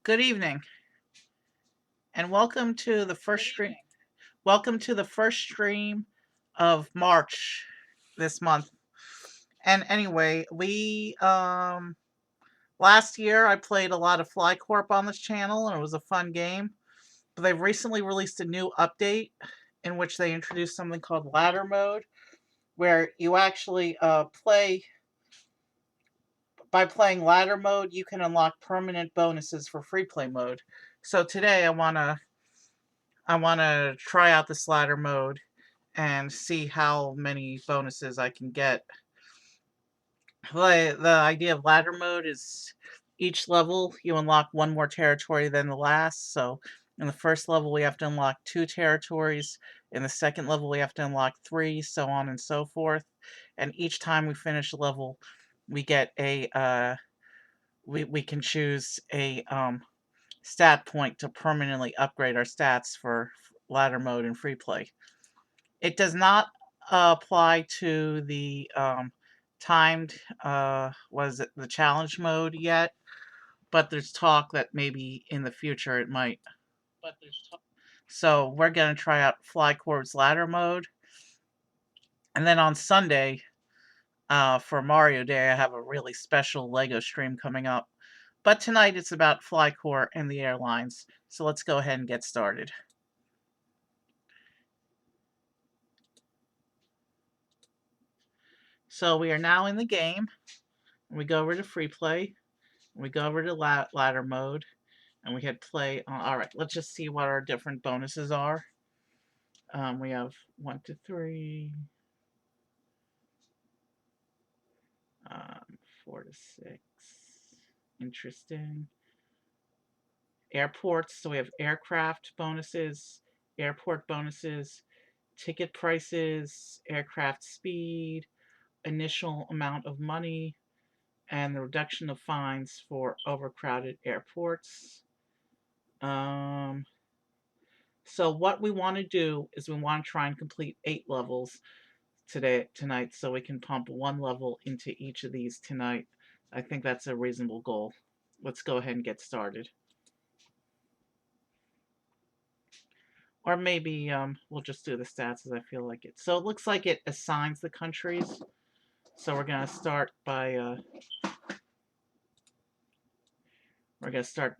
Good evening, and welcome to the first stream. Welcome to the first stream of March this month. And anyway, we last year I played a lot of FlyCorp on this channel, and it was a fun game. But they've recently released a new update in which they introduced something called ladder mode, where you actually play by playing ladder mode. You can unlock permanent bonuses for free play mode. So today I want to try out this ladder mode and see how many bonuses I can get. The idea of ladder mode is each level you unlock one more territory than the last. So in the first level we have to unlock 2 territories. In the second level we have to unlock 3, so on and so forth. And each time we finish a level, we get a we can choose a stat point to permanently upgrade our stats for ladder mode and free play. It does not apply to the timed, was it the challenge mode yet? But there's talk that maybe in the future it might. So we're going to try out FlyCorp's ladder mode. And then on Sunday, for Mario Day, I have a really special LEGO stream coming up. But tonight it's about FlyCorp and the airlines. So let's go ahead and get started. So we are now in the game. We go over to free play. We go over to ladder mode. And we hit play. All right, let's just see what our different bonuses are. We have 1 to 3, 4 to 6. Interesting. Airports. So we have aircraft bonuses, airport bonuses, ticket prices, aircraft speed, initial amount of money, and the reduction of fines for overcrowded airports. So what we want to do is we want to try and complete 8 levels tonight, so we can pump 1 level into each of these tonight. I think that's a reasonable goal. Let's go ahead and get started. Or maybe we'll just do the stats as I feel like it. So it looks like it assigns the countries. So we're gonna start by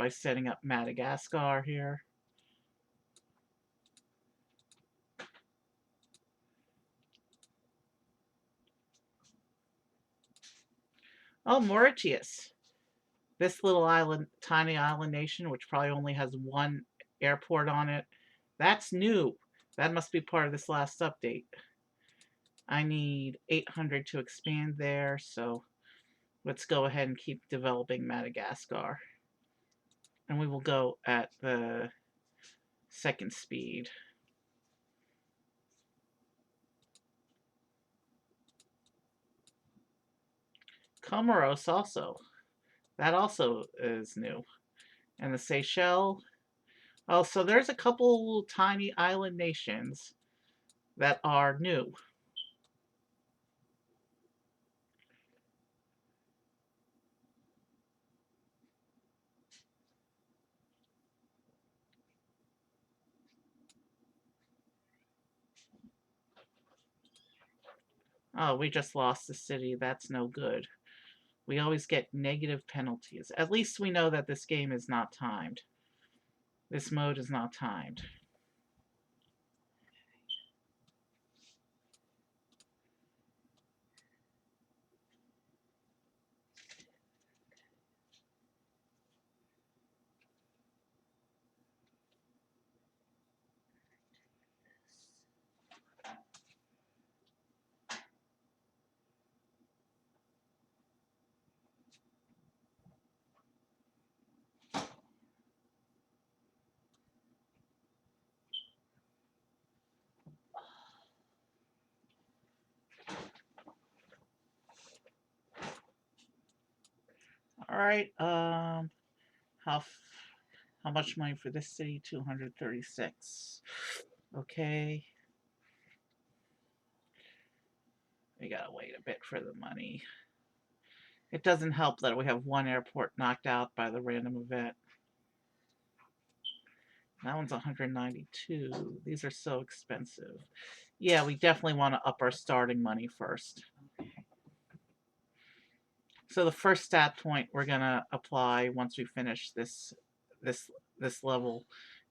setting up Madagascar here. Oh, Mauritius. This little island, tiny island nation, which probably only has 1 airport on it. That's new. That must be part of this last update. I need 800 to expand there, so let's go ahead and keep developing Madagascar. And we will go at the second speed. Comoros also. That also is new. And the Seychelles. Oh, so there's a couple tiny island nations that are new. Oh, we just lost the city. That's no good. We always get negative penalties. At least we know that this game is not timed. This mode is not timed. All right. How how much money for this city? 236. Okay. We gotta wait a bit for the money. It doesn't help that we have 1 airport knocked out by the random event. That one's 192. These are so expensive. Yeah, we definitely want to up our starting money first. So the first stat point we're gonna apply once we finish this this level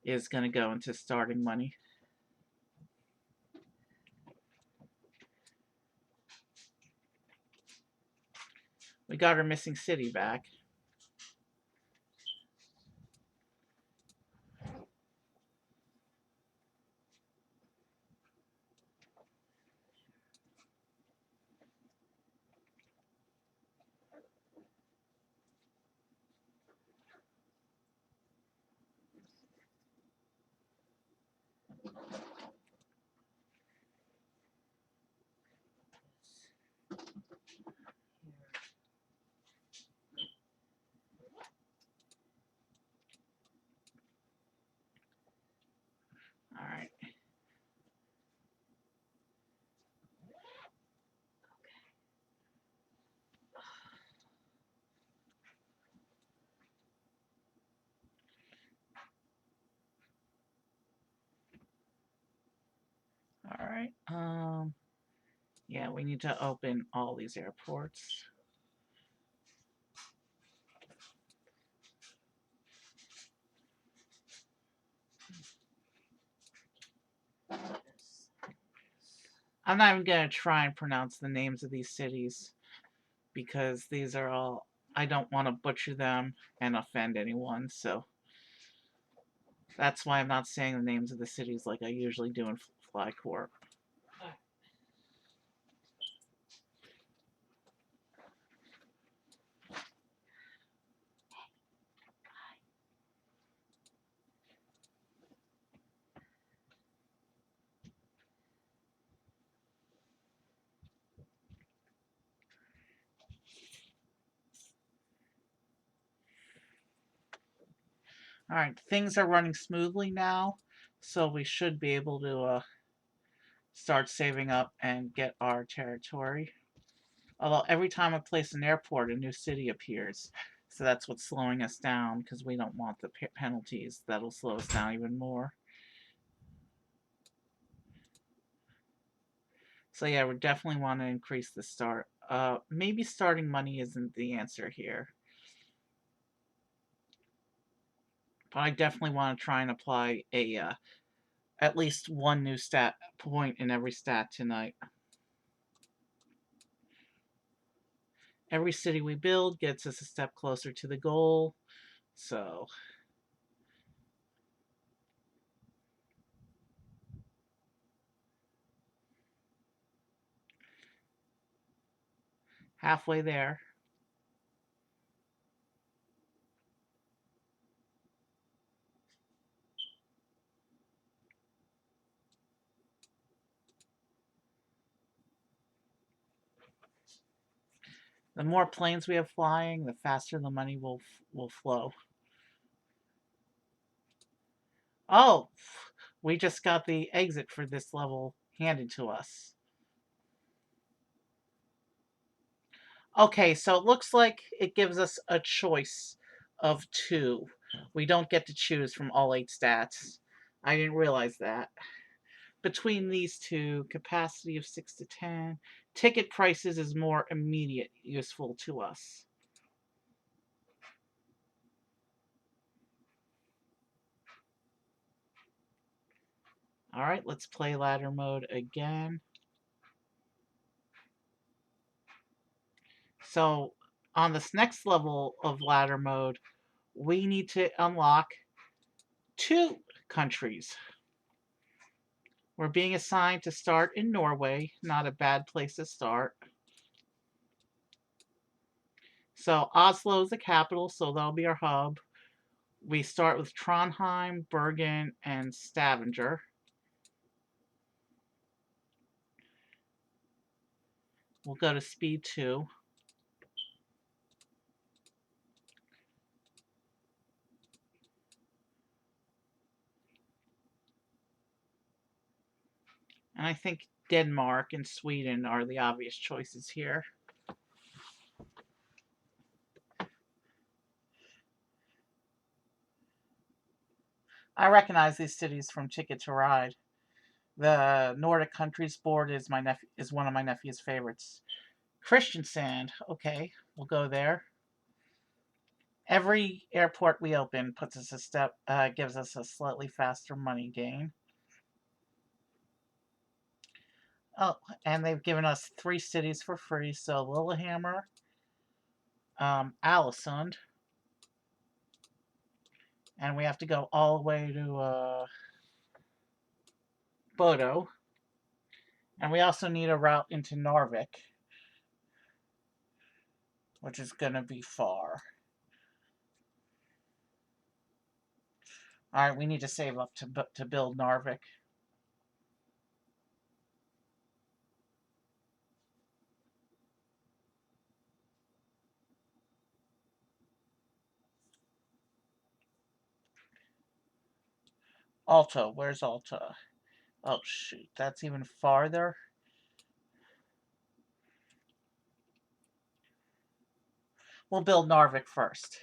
is gonna go into starting money. We got our missing city back. All right. All right. Yeah, we need to open all these airports. I'm not even gonna try and pronounce the names of these cities because these are all, I don't want to butcher them and offend anyone, so that's why I'm not saying the names of the cities like I usually do in FlyCorp. All right, things are running smoothly now, so we should be able to start saving up and get our territory. Although every time I place an airport, a new city appears. So that's what's slowing us down because we don't want the penalties. That'll slow us down even more. So yeah, we definitely want to increase the start. Maybe starting money isn't the answer here. But I definitely want to try and apply a at least one new stat point in every stat tonight. Every city we build gets us a step closer to the goal. So halfway there. The more planes we have flying, the faster the money will flow. Oh, we just got the exit for this level handed to us. Okay, so it looks like it gives us a choice of two. We don't get to choose from all 8 stats. I didn't realize that. Between these two, capacity of 6 to 10, ticket prices is more immediate useful to us. All right, let's play ladder mode again. So on this next level of ladder mode, we need to unlock 2 countries. We're being assigned to start in Norway, not a bad place to start. So Oslo is the capital, so that'll be our hub. We start with Trondheim, Bergen, and Stavanger. We'll go to speed 2. And I think Denmark and Sweden are the obvious choices here. I recognize these cities from Ticket to Ride. The Nordic Countries board is is one of my nephew's favorites. Christian Sand. Okay, we'll go there. Every airport we open puts us a step, gives us a slightly faster money gain. Oh, and they've given us 3 cities for free. So Lillehammer, Alisund, and we have to go all the way to Bodo. And we also need a route into Narvik, which is going to be far. All right, we need to save up to build Narvik. Alta, where's Alta? Oh shoot, that's even farther. We'll build Narvik first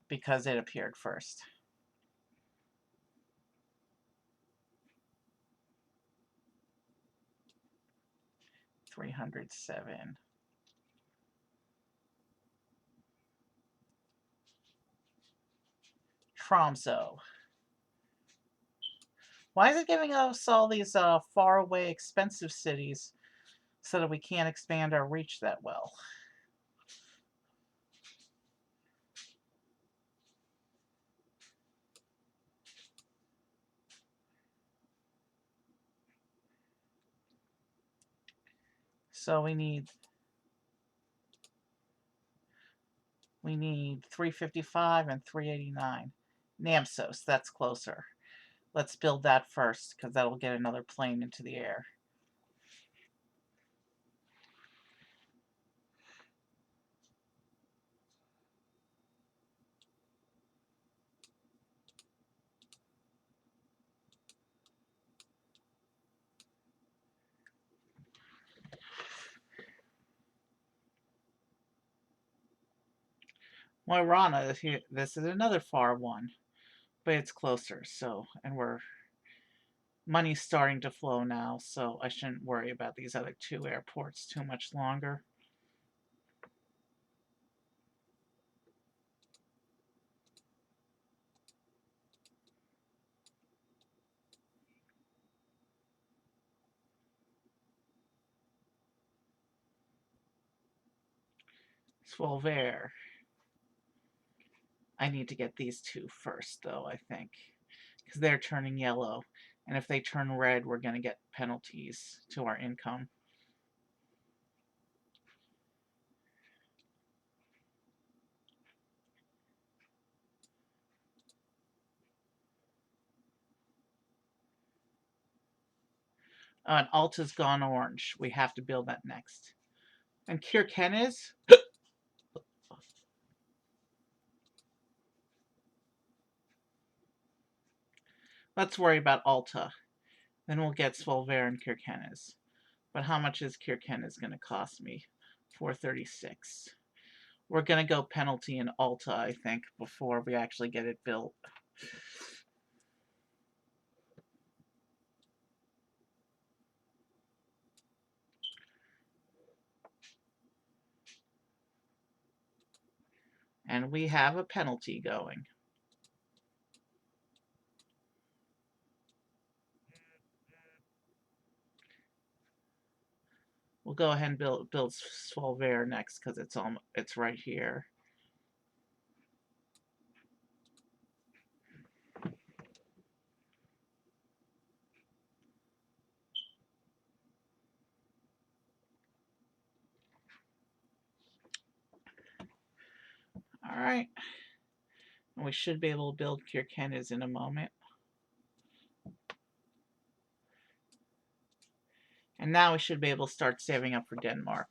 because it appeared first. 307. Tromso. Why is it giving us all these far away expensive cities so that we can't expand our reach that well? So we need 355 and 389. Namsos, that's closer. Let's build that first because that'll get another plane into the air. Moirana, here, this is another far one, but it's closer. So, and money's starting to flow now, so I shouldn't worry about these other 2 airports too much longer. Svolvær. I need to get these 2 first, though, I think, because they're turning yellow, and if they turn red, we're going to get penalties to our income. And Alta's gone orange. We have to build that next. And Kirkenes? Let's worry about Alta. Then we'll get Svolvær and Kirkenes. But how much is Kirkenes going to cost me? 436. We're going to go penalty in Alta, I think, before we actually get it built. And we have a penalty going. We'll go ahead and build Svolvær next because it's right here. All right. And we should be able to build Kirkenes in a moment. And now we should be able to start saving up for Denmark.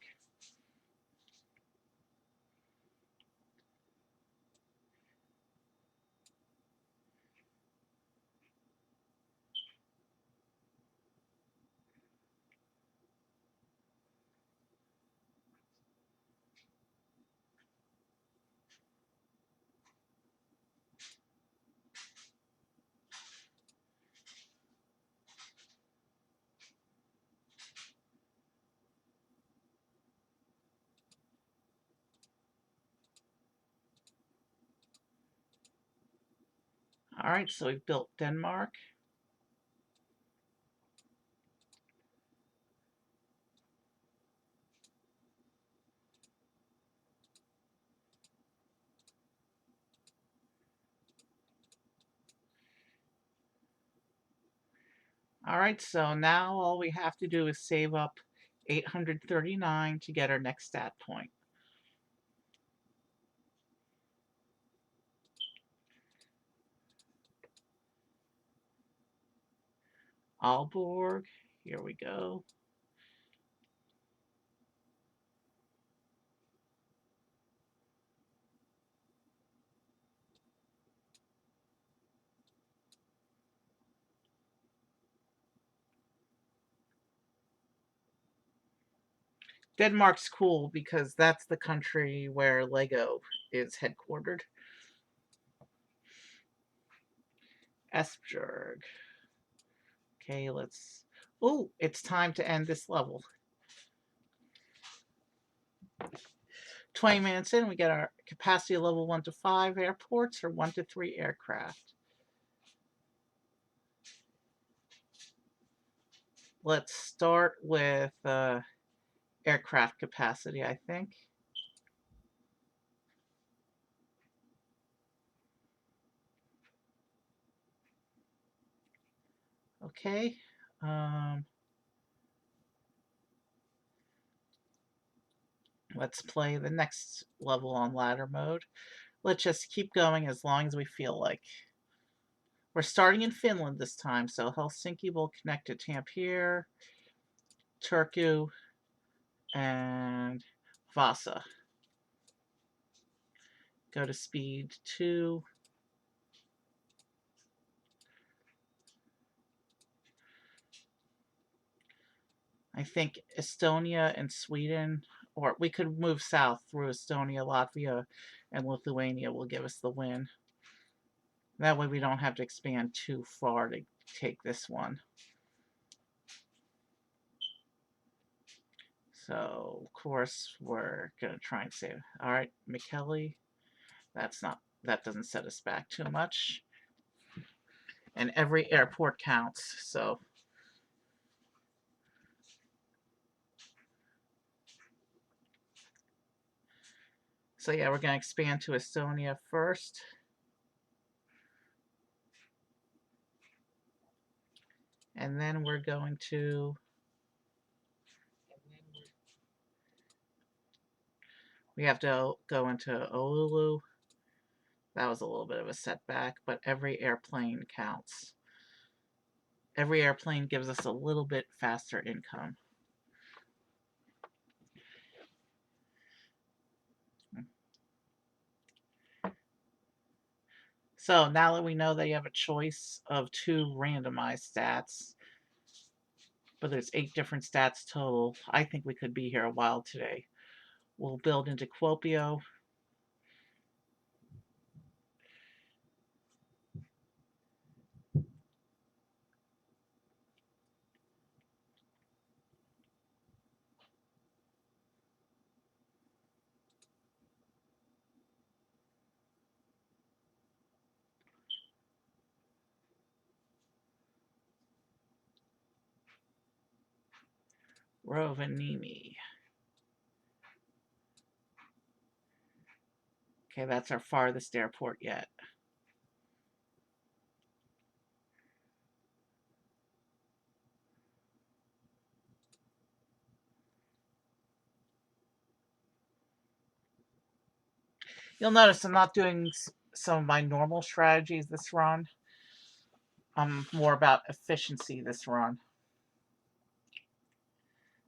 All right, so we've built Denmark. All right, so now all we have to do is save up 839 to get our next stat point. Aalborg, here we go. Denmark's cool because that's the country where Lego is headquartered. Esbjerg. Okay, let's... Oh, it's time to end this level. 20 minutes in, we get our capacity of level 1 to 5 airports or 1 to 3 aircraft. Let's start with aircraft capacity, I think. Okay. Let's play the next level on ladder mode. Let's just keep going as long as we feel like. We're starting in Finland this time, so Helsinki will connect to Tampere, Turku, and Vasa. Go to speed 2. I think Estonia and Sweden, or we could move south through Estonia, Latvia, and Lithuania will give us the win. That way we don't have to expand too far to take this one. So, of course, we're going to try and save. All right, Mikkeli. That doesn't set us back too much. And every airport counts, so. So yeah, we're going to expand to Estonia first. And then we're going to we have to go into Oulu. That was a little bit of a setback, but every airplane counts. Every airplane gives us a little bit faster income. So now that we know that you have a choice of 2 randomized stats, but there's 8 different stats total, I think we could be here a while today. We'll build into Kuopio. Rovaniemi. Okay, that's our farthest airport yet. You'll notice I'm not doing some of my normal strategies this run. I'm more about efficiency this run.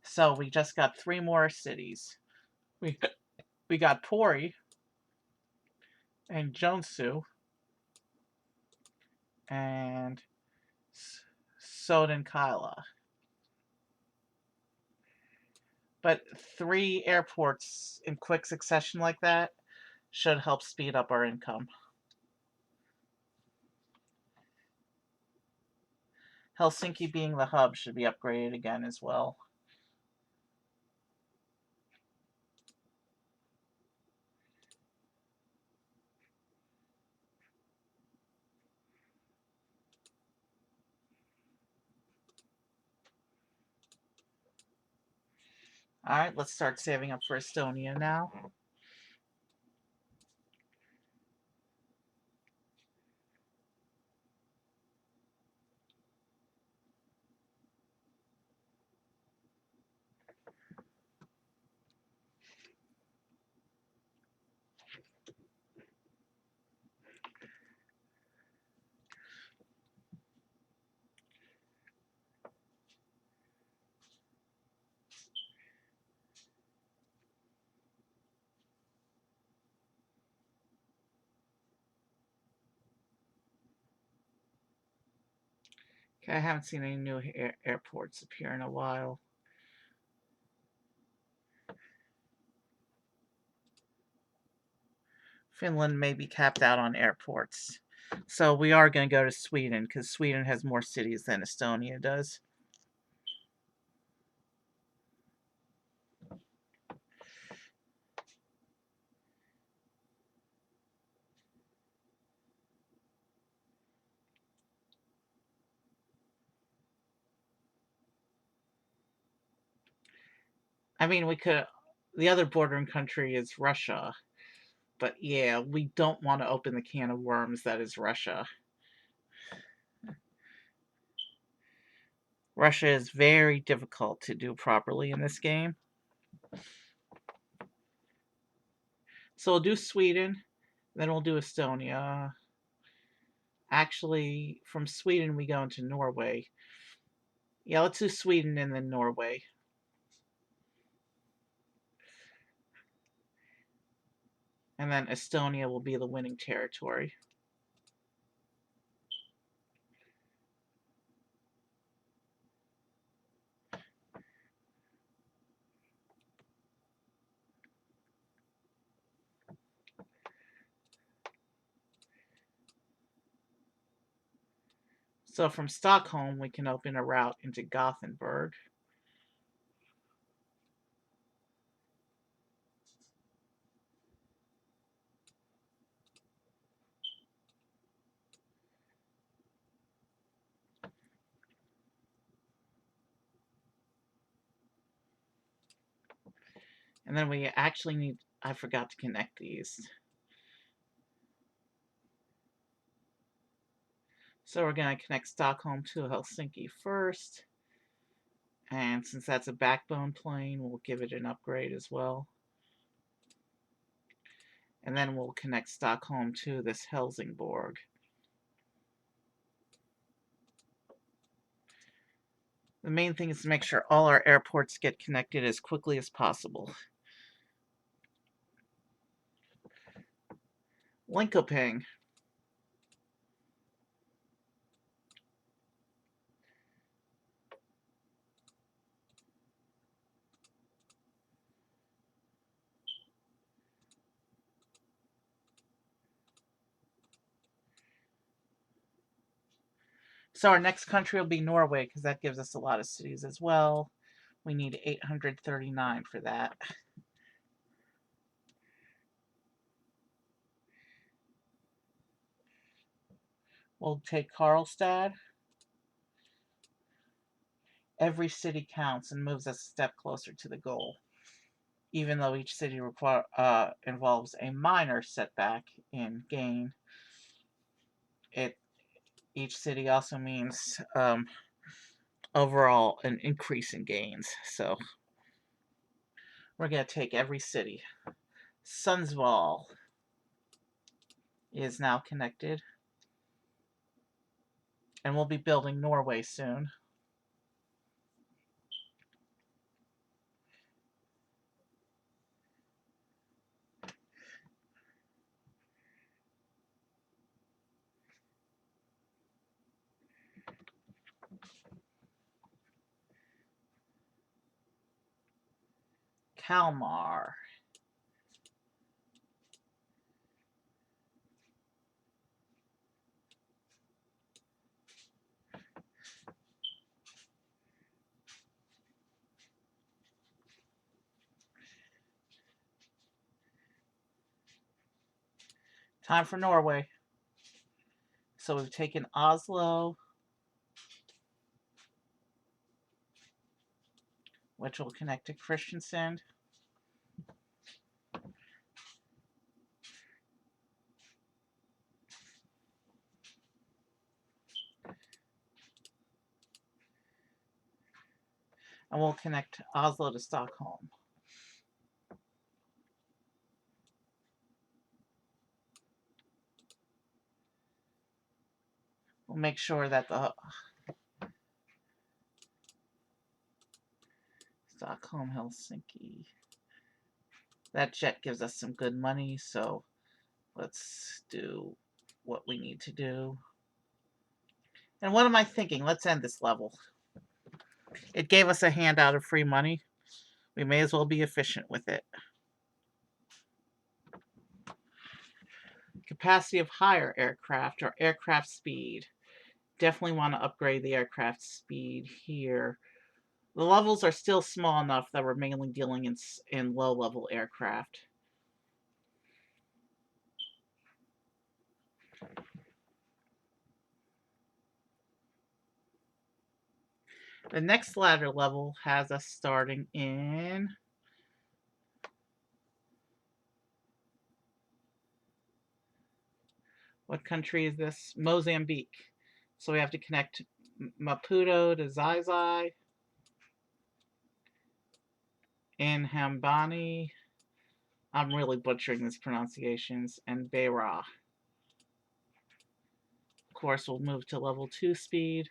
So we just got 3 more cities. We got Pori and Jonsu and Sodenkyla. But 3 airports in quick succession like that should help speed up our income. Helsinki being the hub should be upgraded again as well. Alright, let's start saving up for Estonia now. Okay, I haven't seen any new airports appear in a while. Finland may be capped out on airports. So we are going to go to Sweden, because Sweden has more cities than Estonia does. I mean, we could... The other bordering country is Russia. But yeah, we don't want to open the can of worms that is Russia. Russia is very difficult to do properly in this game. So we'll do Sweden, then we'll do Estonia. Actually, from Sweden we go into Norway. Yeah, let's do Sweden and then Norway. And then Estonia will be the winning territory. So from Stockholm, we can open a route into Gothenburg. And then we actually need... I forgot to connect these. So we're going to connect Stockholm to Helsinki first. And since that's a backbone plane, we'll give it an upgrade as well. And then we'll connect Stockholm to this Helsingborg. The main thing is to make sure all our airports get connected as quickly as possible. Linkoping. So our next country will be Norway, because that gives us a lot of cities as well. We need 839 for that. We'll take Karlstad. Every city counts and moves us a step closer to the goal, even though each city involves a minor setback in gain. Each city also means overall an increase in gains. So we're going to take every city. Sundsvall is now connected. And we'll be building Norway soon. Kalmar. Time for Norway. So we've taken Oslo. which will connect to Christiansand. And we'll connect Oslo to Stockholm. We'll make sure that the Stockholm, Helsinki, that jet gives us some good money, so let's do what we need to do. And what am I thinking? Let's end this level. It gave us a handout of free money. We may as well be efficient with it. Capacity of higher aircraft or aircraft speed. Definitely want to upgrade the aircraft speed here. The levels are still small enough that we're mainly dealing in low-level aircraft. The next ladder level has us starting in what country is this? Mozambique. So we have to connect Maputo to Zai and Hambani. I'm really butchering these pronunciations. And Beira. Of course, we'll move to level 2 speed.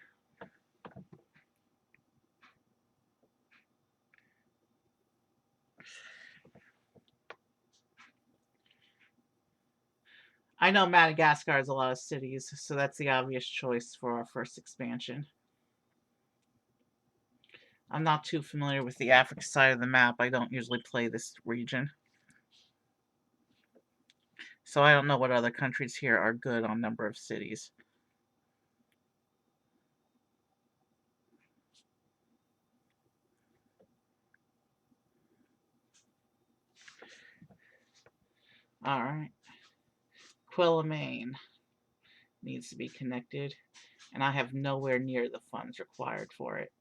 I know Madagascar has a lot of cities, so that's the obvious choice for our first expansion. I'm not too familiar with the Africa side of the map. I don't usually play this region. So I don't know what other countries here are good on number of cities. Alright. Quillamane needs to be connected, and I have nowhere near the funds required for it.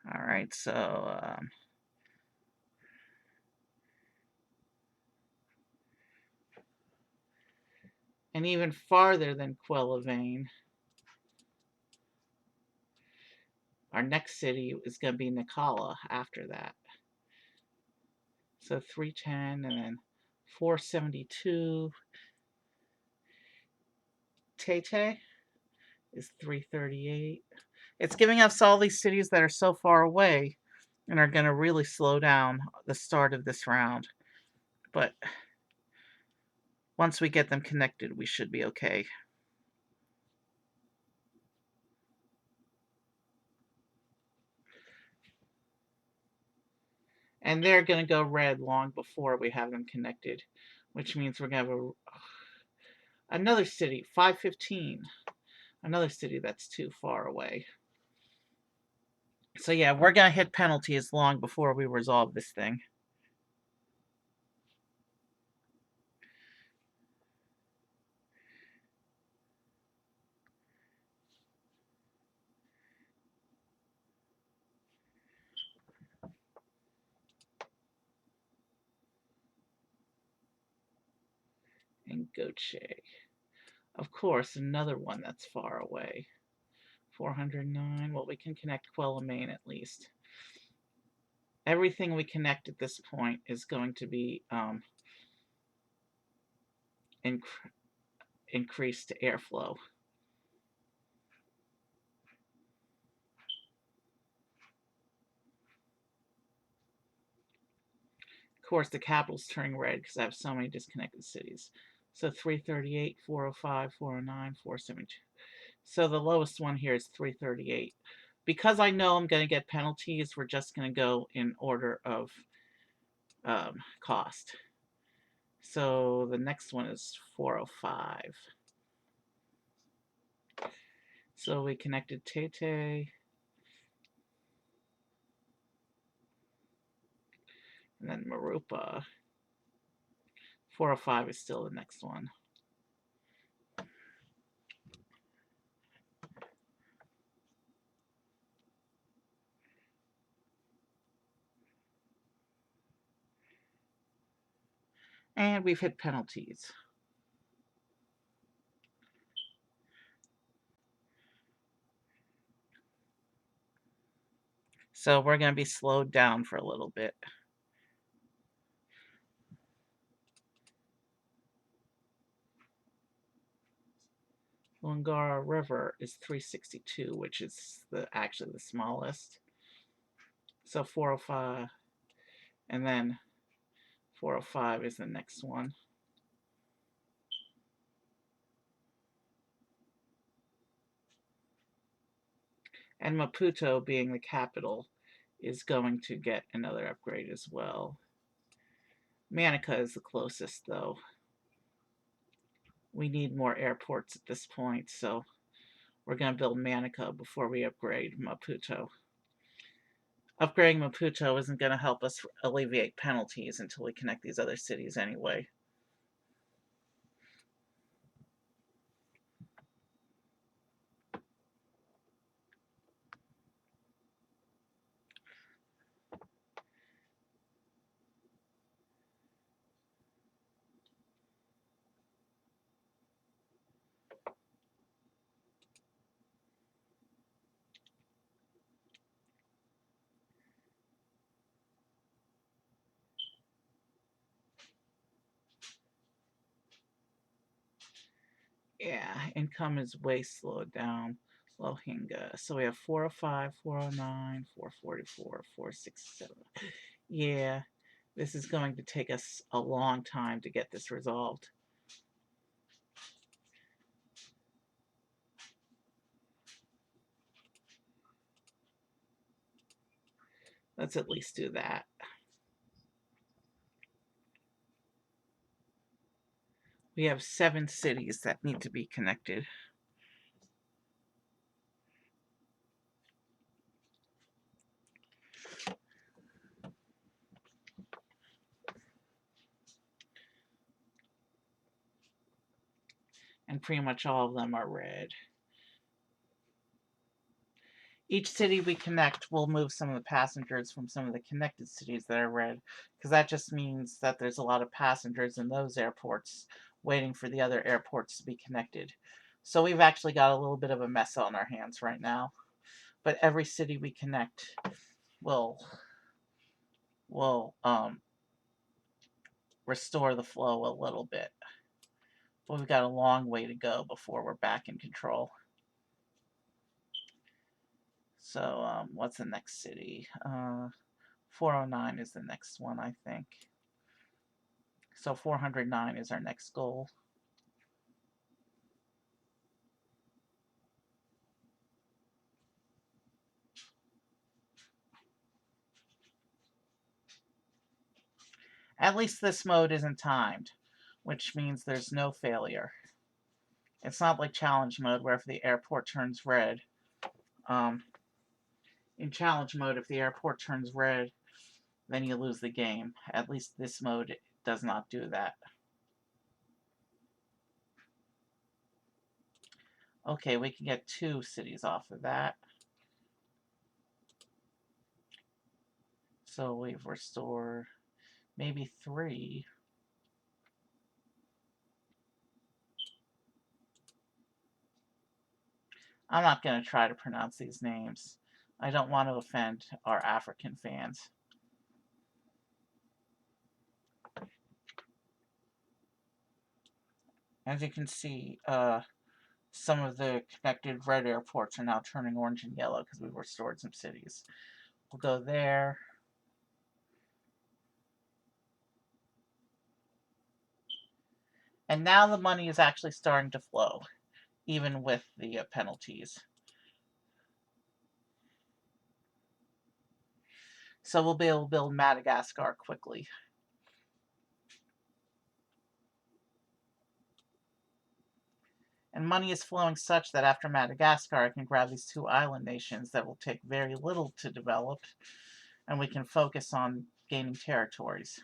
Alright, so and even farther than Quillavane, our next city is going to be Nacala after that. So 310 and then 472. Tete is 338. It's giving us all these cities that are so far away and are going to really slow down the start of this round. But once we get them connected, we should be okay. And they're going to go red long before we have them connected, which means we're going to have another city, 515. Another city that's too far away. So yeah, we're going to hit penalties long before we resolve this thing. And Goche. Of course, another one that's far away. 409. Well, we can connect Quillamane at least. Everything we connect at this point is going to be increased airflow. Of course, the capital's turning red because I have so many disconnected cities. So 338, 405, 409, 472. So the lowest one here is 338. Because I know I'm going to get penalties, we're just going to go in order of cost. So the next one is 405. So we connected Tete. And then Marupa. 405 is still the next one. And we've hit penalties. So we're going to be slowed down for a little bit. Lungara River is 362, which is actually the smallest. So 405, and then 405 is the next one. And Maputo, being the capital, is going to get another upgrade as well. Manica is the closest, though. We need more airports at this point, so we're going to build Manica before we upgrade Maputo. Upgrading Maputo isn't going to help us alleviate penalties until we connect these other cities anyway. Yeah, income is way slowed down. Lohinga. So we have 405, 409, 444, 467. Yeah, this is going to take us a long time to get this resolved. Let's at least do that. We have 7 cities that need to be connected. And pretty much all of them are red. Each city we connect will move some of the passengers from some of the connected cities that are red, because that just means that there's a lot of passengers in those airports waiting for the other airports to be connected. So we've actually got a little bit of a mess on our hands right now. But every city we connect will restore the flow a little bit. But we've got a long way to go before we're back in control. So what's the next city? 409 is the next one, I think. So 409 is our next goal. At least this mode isn't timed, which means there's no failure. It's not like challenge mode where if the airport turns red, in challenge mode, if the airport turns red, then you lose the game. At least this mode does not do that. Okay, we can get 2 cities off of that. So we've restored maybe 3. I'm not going to try to pronounce these names. I don't want to offend our African fans. As you can see, some of the connected red airports are now turning orange and yellow because we've restored some cities. We'll go there. And now the money is actually starting to flow, even with the penalties. So we'll be able to build Madagascar quickly. And money is flowing such that after Madagascar, I can grab these 2 island nations that will take very little to develop, and we can focus on gaining territories.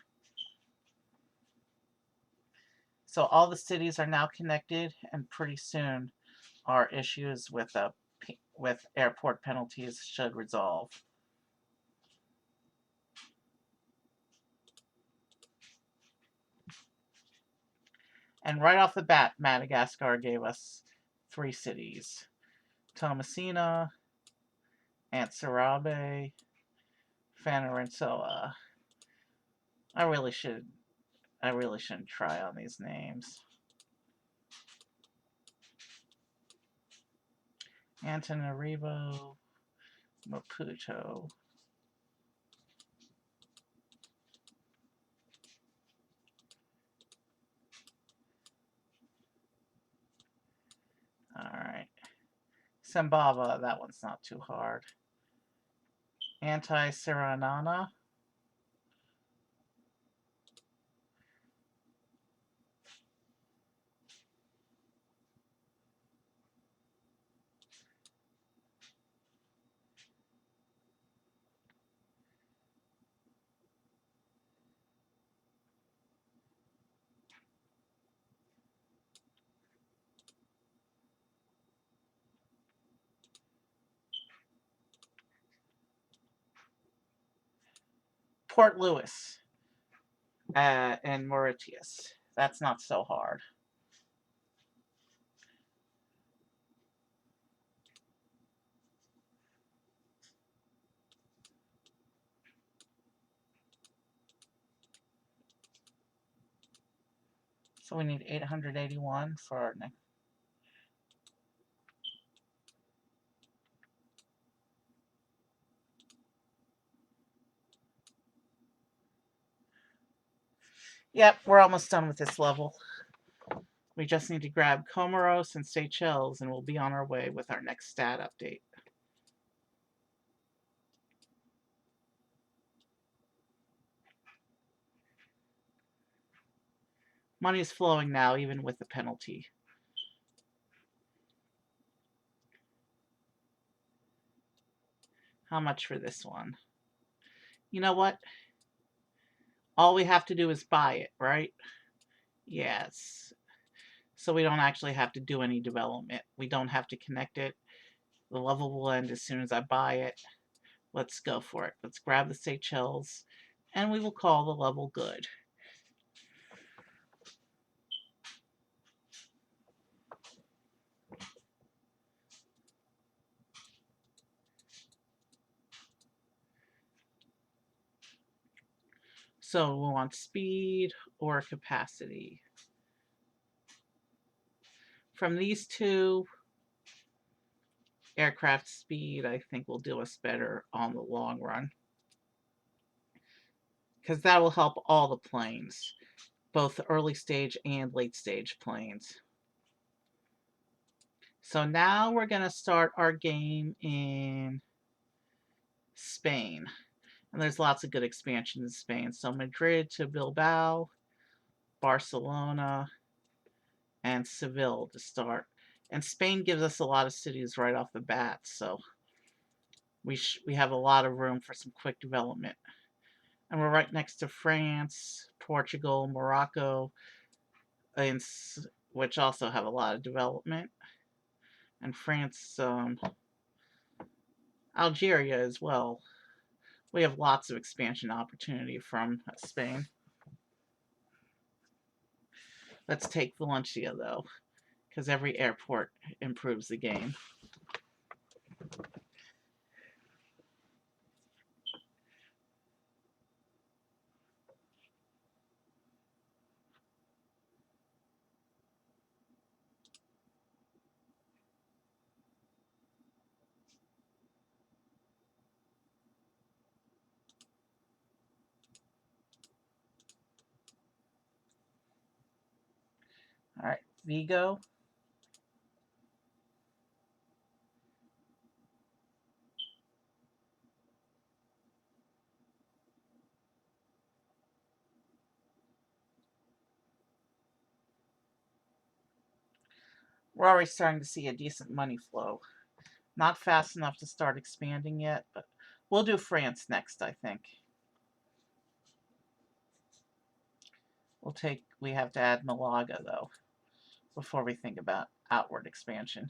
So all the cities are now connected, and pretty soon our issues with airport penalties should resolve. And right off the bat, Madagascar gave us 3 cities: Tomasina, Antsirabe, Fanarinsoa. I really should I really shouldn't try on these names. Antananarivo, Maputo. Alright. Sambava, that one's not too hard. Anti-Siranana. Port Louis and Mauritius. That's not so hard. So we need 881 for our next. Yep, we're almost done with this level. We just need to grab Comoros and Seychelles, and we'll be on our way with our next stat update. Money's flowing now, even with the penalty. How much for this one? You know what? All we have to do is buy it, right? Yes. So we don't actually have to do any development. We don't have to connect it. The level will end as soon as I buy it. Let's go for it. Let's grab the Seychelles, and we will call the level good. So we want speed or capacity. From these two, aircraft speed, I think, will do us better on the long run, because that will help all the planes, both the early stage and late stage planes. So now we're going to start our game in Spain. And there's lots of good expansion in Spain. So Madrid to Bilbao, Barcelona, and Seville to start. And Spain gives us a lot of cities right off the bat, so we have a lot of room for some quick development. And we're right next to France, Portugal, Morocco, and, which also have a lot of development. And France, Algeria as well. We have lots of expansion opportunity from Spain. Let's take Valencia, though, because every airport improves the game. All right, Vigo. We're already starting to see a decent money flow. Not fast enough to start expanding yet, but we'll do France next, I think. We have to add Malaga, though, before we think about outward expansion.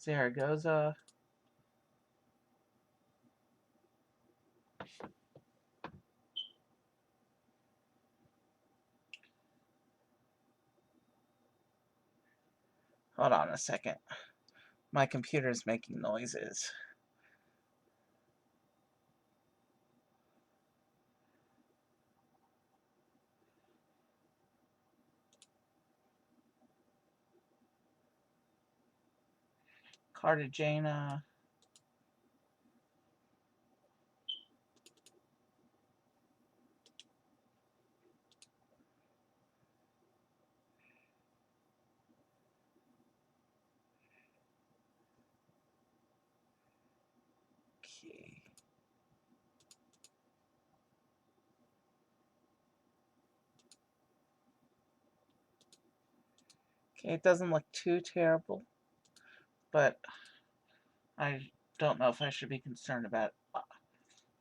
Zaragoza. Hold on a second. My computer's making noises. Cartagena. Okay. Okay, it doesn't look too terrible, but I don't know if I should be concerned about it.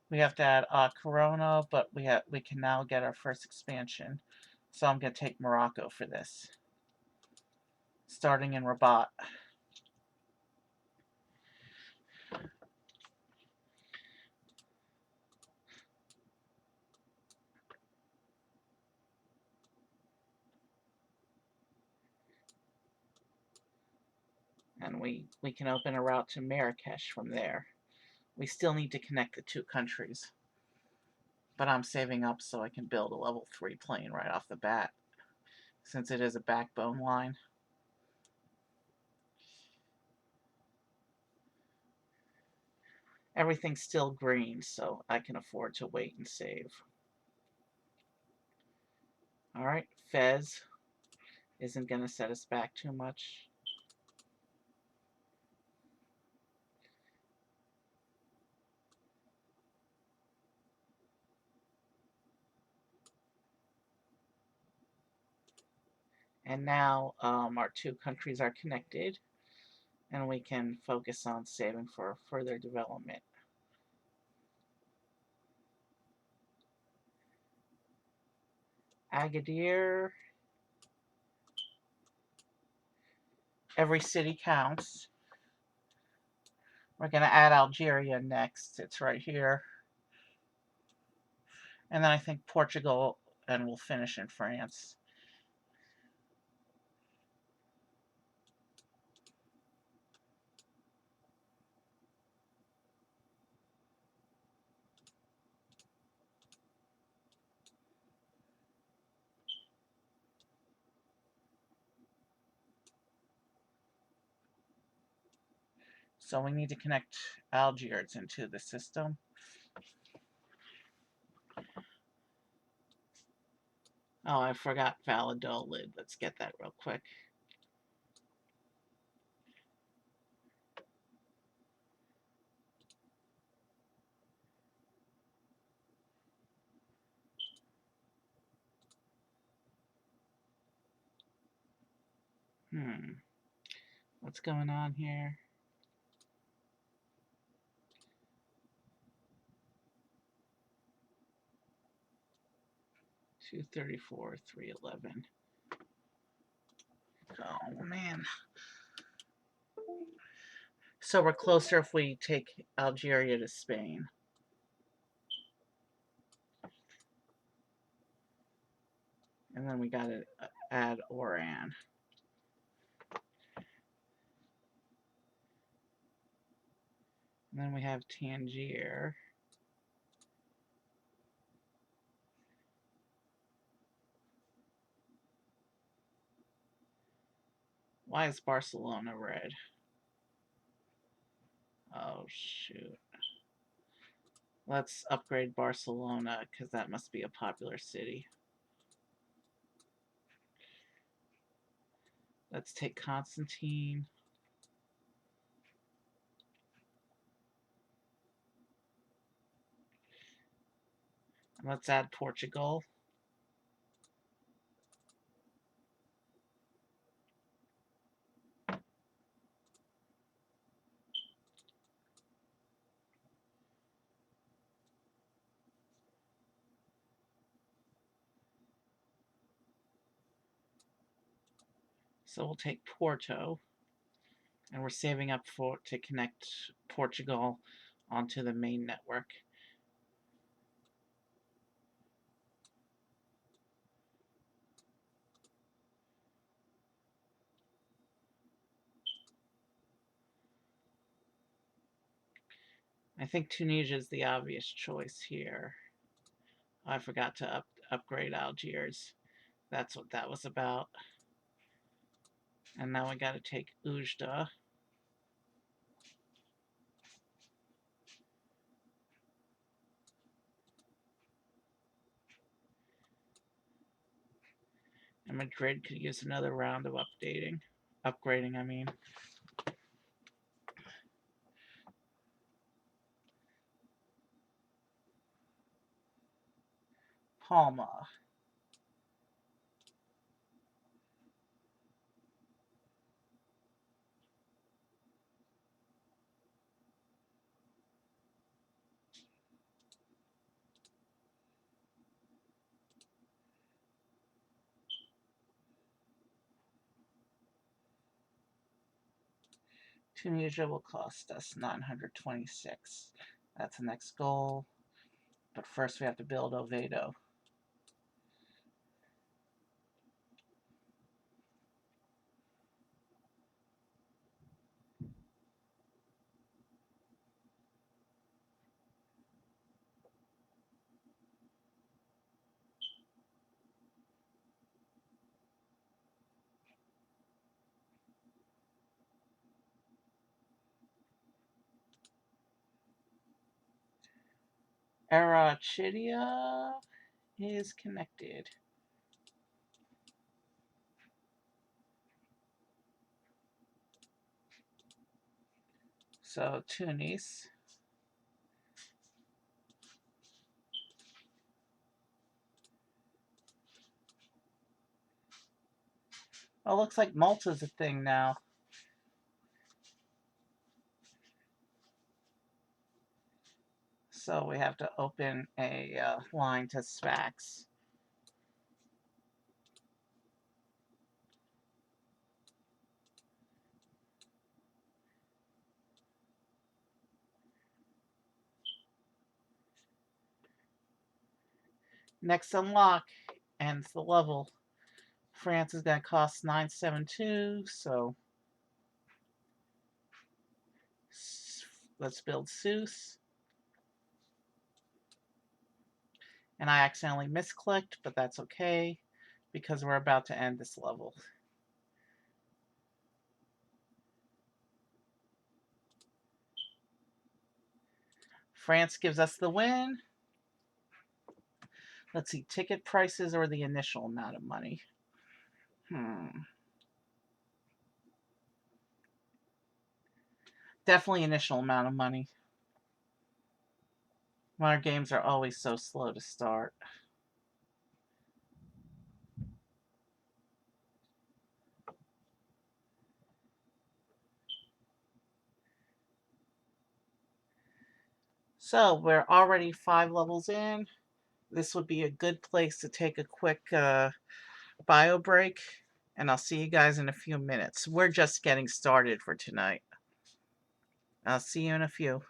We have to add Corona, but we can now get our first expansion. So I'm going to take Morocco for this. Starting in Rabat. And we can open a route to Marrakesh from there. We still need to connect the two countries. But I'm saving up so I can build a level 3 plane right off the bat, since it is a backbone line. Everything's still green, so I can afford to wait and save. Alright, Fez isn't going to set us back too much. And now our two countries are connected, and we can focus on saving for further development. Agadir. Every city counts. We're going to add Algeria next. It's right here. And then I think Portugal, and we'll finish in France. So we need to connect Algiers into the system. Oh, I forgot Valladolid. Let's get that real quick. What's going on here? 234, 311. Oh, man. So we're closer if we take Algeria to Spain. And then we gotta add Oran. And then we have Tangier. Why is Barcelona red? Oh, shoot. Let's upgrade Barcelona, because that must be a popular city. Let's take Constantine. Let's add Portugal. So we'll take Porto, and we're saving up to connect Portugal onto the main network. I think Tunisia is the obvious choice here. I forgot to upgrade Algiers. That's what that was about. And now we got to take Ujda. And Madrid could use another round of upgrading, I mean. Palma. Tunisia will cost us 926. That's the next goal. But first we have to build Oviedo. Arachidia is connected. So Tunis. Oh, looks like Malta's a thing now. So we have to open a line to Sfax. Next unlock ends the level. France is going to cost 972, so let's build Seuss. And I accidentally misclicked, but that's okay because we're about to end this level. France gives us the win. Let's see, ticket prices or the initial amount of money. Definitely initial amount of money. Our games are always so slow to start. So we're already 5 levels in. This would be a good place to take a quick bio break, and I'll see you guys in a few minutes. We're just getting started for tonight. I'll see you in a few.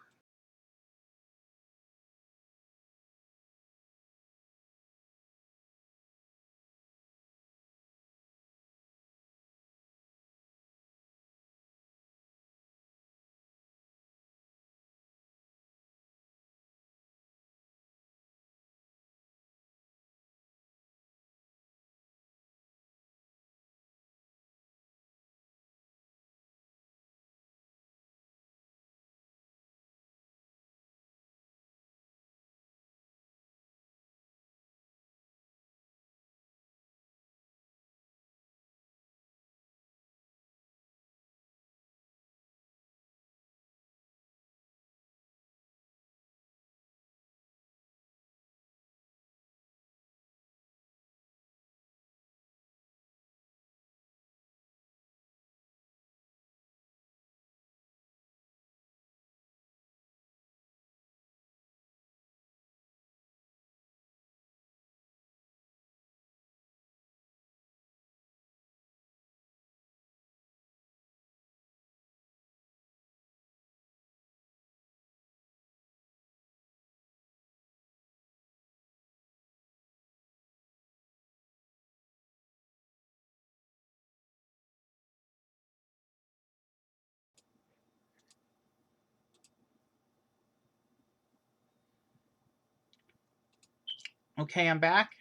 Okay, I'm back.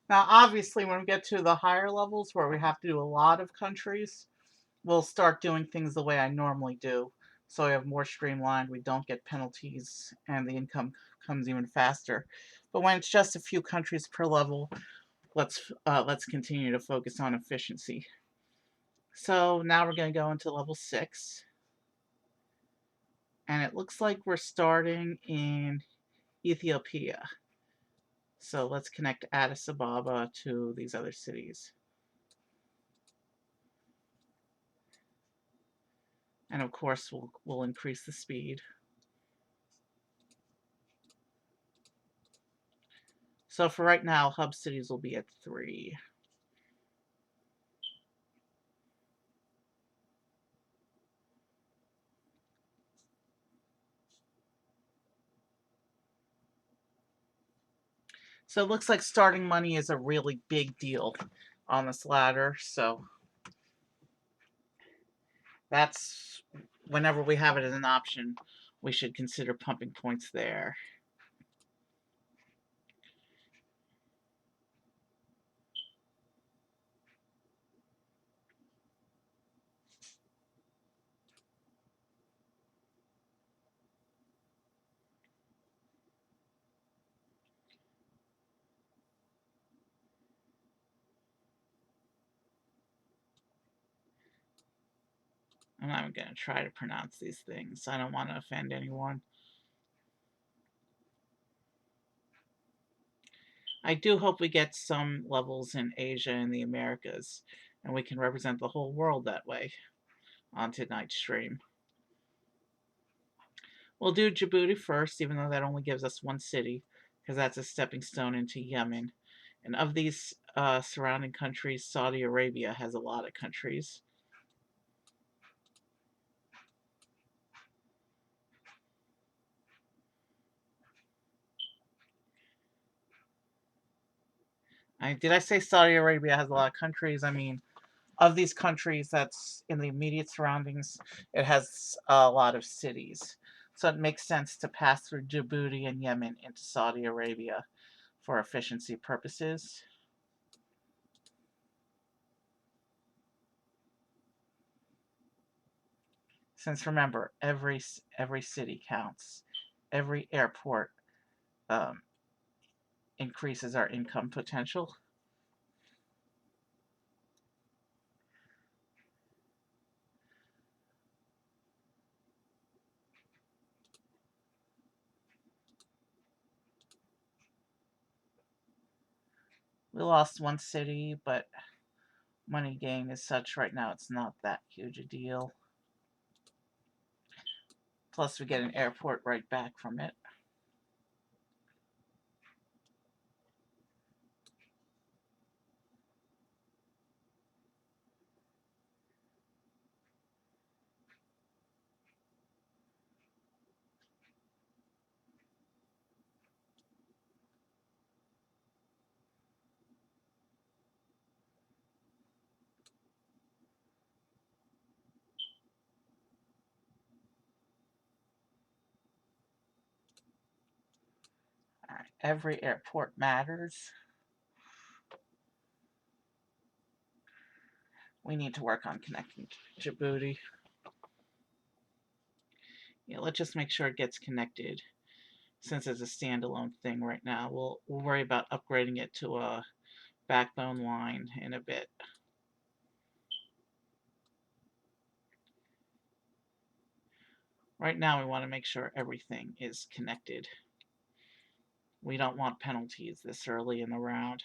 Now, obviously, when we get to the higher levels where we have to do a lot of countries, we'll start doing things the way I normally do. So we have more streamlined, we don't get penalties, and the income comes even faster. But when it's just a few countries per level, let's continue to focus on efficiency. So now we're going to go into level 6, and it looks like we're starting in Ethiopia. So let's connect Addis Ababa to these other cities. And of course, we'll increase the speed. So for right now, hub cities will be at 3. So it looks like starting money is a really big deal on this ladder. So that's whenever we have it as an option, we should consider pumping points there. I'm not going to try to pronounce these things. I don't want to offend anyone. I do hope we get some levels in Asia and the Americas, and we can represent the whole world that way on tonight's stream. We'll do Djibouti first, even though that only gives us one city, because that's a stepping stone into Yemen. And of these surrounding countries, Saudi Arabia has a lot of countries. Did I say Saudi Arabia has a lot of countries? I mean, of these countries that's in the immediate surroundings, it has a lot of cities. So it makes sense to pass through Djibouti and Yemen into Saudi Arabia for efficiency purposes. Since remember, every city counts. Every airport um, increases our income potential. We lost one city, but money gain is such right now it's not that huge a deal. Plus, we get an airport right back from it. All right, every airport matters. We need to work on connecting to Djibouti. Yeah, let's just make sure it gets connected. Since it's a standalone thing right now, we'll worry about upgrading it to a backbone line in a bit. Right now, we want to make sure everything is connected. We don't want penalties this early in the round.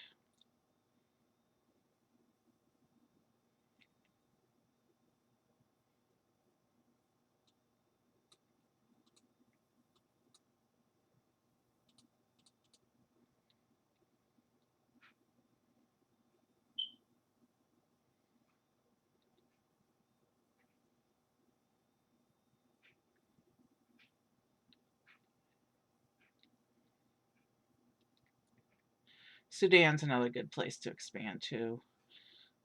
Sudan's another good place to expand to.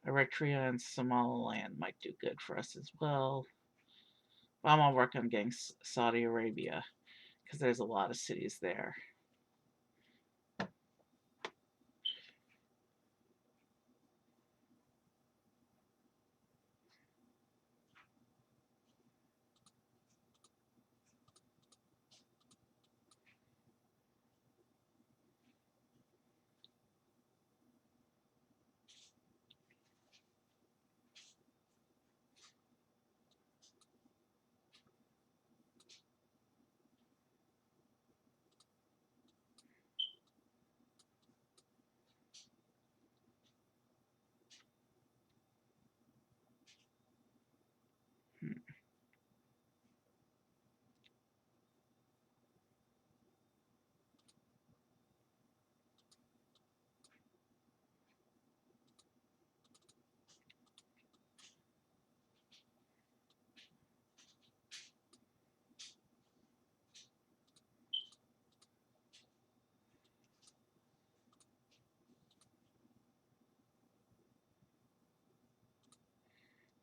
Eritrea and Somaliland might do good for us as well. But I'm gonna work on getting Saudi Arabia because there's a lot of cities there.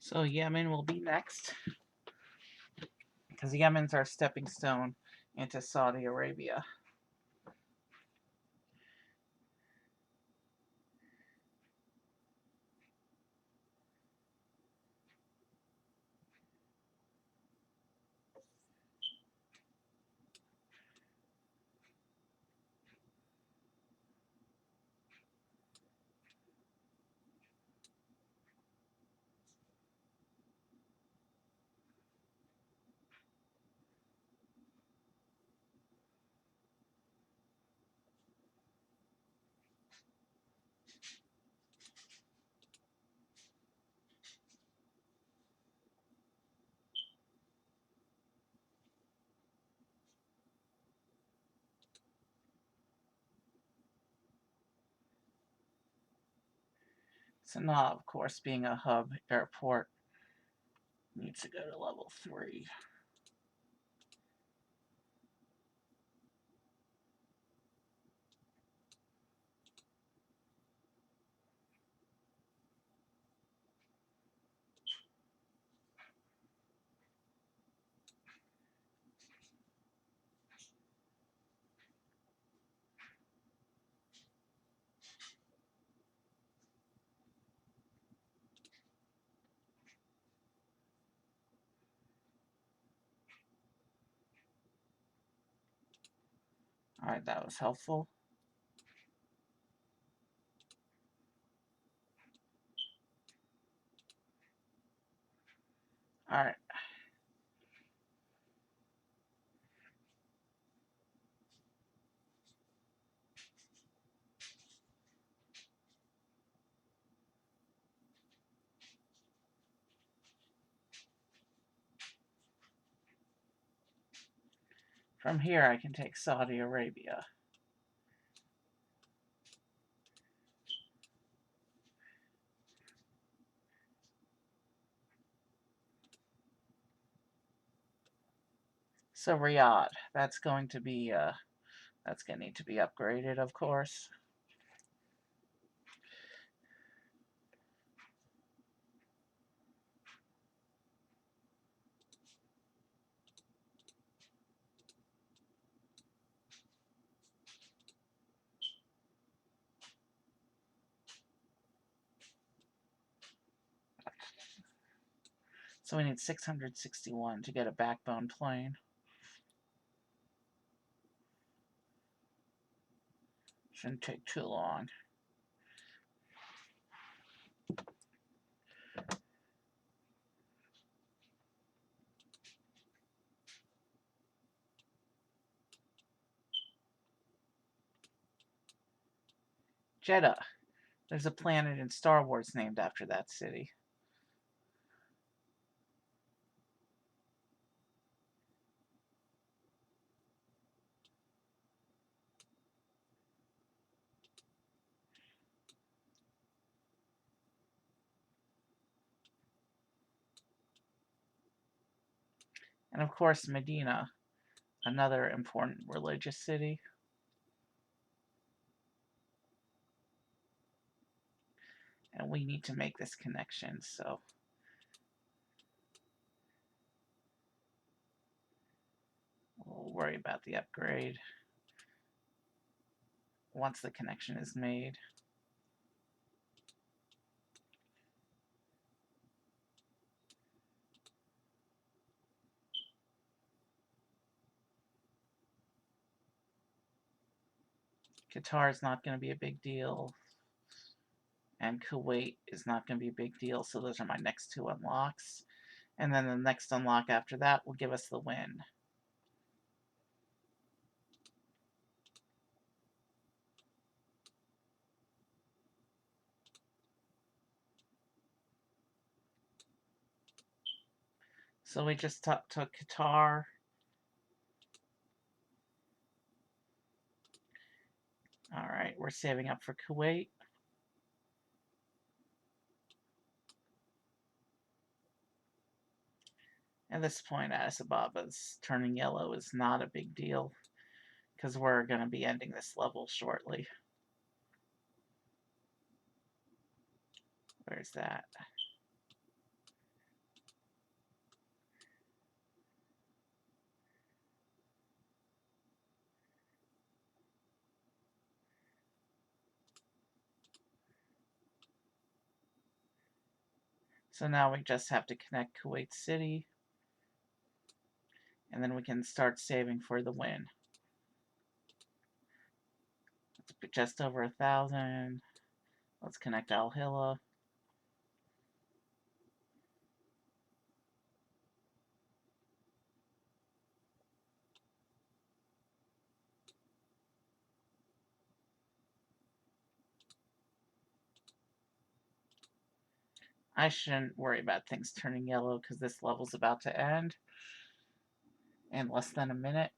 So Yemen will be next because Yemen's our stepping stone into Saudi Arabia. Sanaa, of course, being a hub airport, needs to go to level 3. Alright, that was helpful. Alright. From here, I can take Saudi Arabia. So Riyadh, that's going to be that's going to need to be upgraded, of course. So we need 661 to get a backbone plane. Shouldn't take too long. Jeddah. There's a planet in Star Wars named after that city. And of course, Medina, another important religious city. And we need to make this connection, so We'll worry about the upgrade once the connection is made. Qatar is not going to be a big deal, and Kuwait is not going to be a big deal, so those are my next two unlocks. And then the next unlock after that will give us the win. So we just took Qatar. All right, we're saving up for Kuwait. At this point, Addis Ababa's turning yellow is not a big deal because we're going to be ending this level shortly. Where's that? So now we just have to connect Kuwait City, and then we can start saving for the win. It's just over 1,000. Let's connect Al Hilla. I shouldn't worry about things turning yellow because this level's about to end in less than a minute.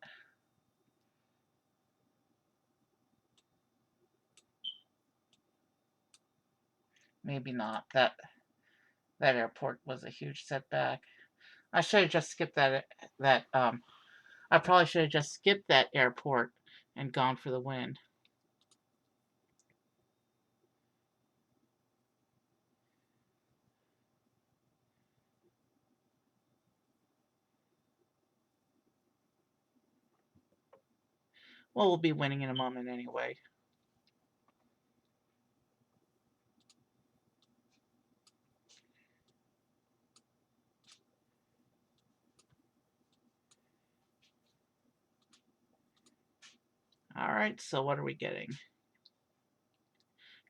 Maybe not. That airport was a huge setback. I should have just skipped that. I probably should have just skipped that airport and gone for the win. Well, we'll be winning in a moment anyway. Alright, so what are we getting?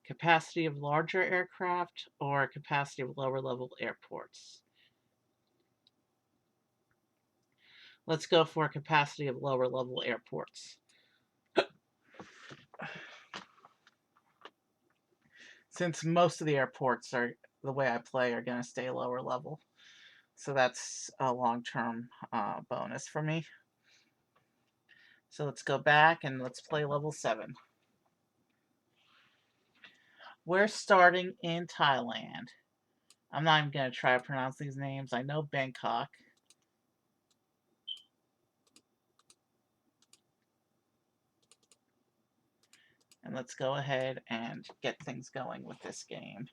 Capacity of larger aircraft or capacity of lower level airports? Let's go for capacity of lower level airports. Since most of the airports are, the way I play, are going to stay lower level. So that's a long-term bonus for me. So let's go back and let's play level 7. We're starting in Thailand. I'm not even going to try to pronounce these names. I know Bangkok. And let's go ahead and get things going with this game.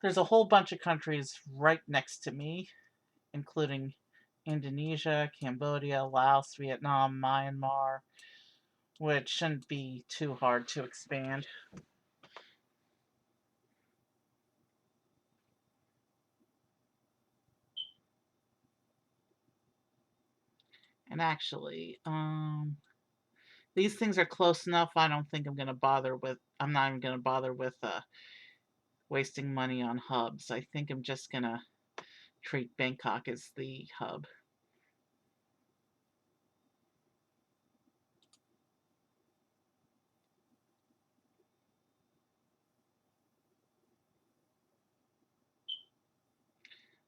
There's a whole bunch of countries right next to me, including Indonesia, Cambodia, Laos, Vietnam, Myanmar, which shouldn't be too hard to expand. And actually, these things are close enough. I don't think I'm going to bother with. I'm not even going to bother with wasting money on hubs. I think I'm just going to treat Bangkok as the hub.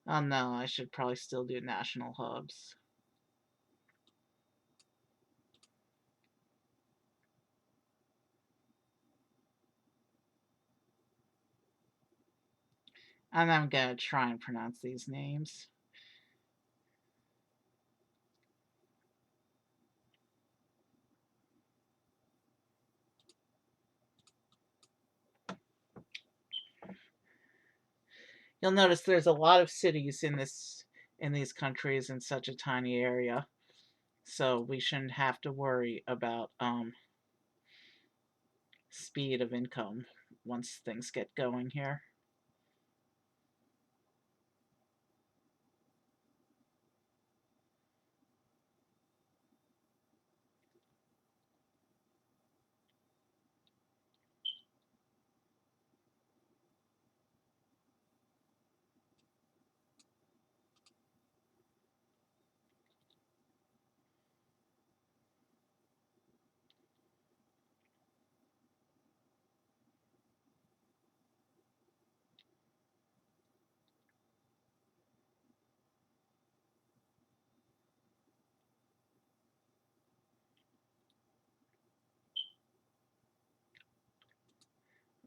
Oh no, I should probably still do national hubs. And I'm going to try and pronounce these names. You'll notice there's a lot of cities in these countries in such a tiny area. So we shouldn't have to worry about speed of income once things get going here.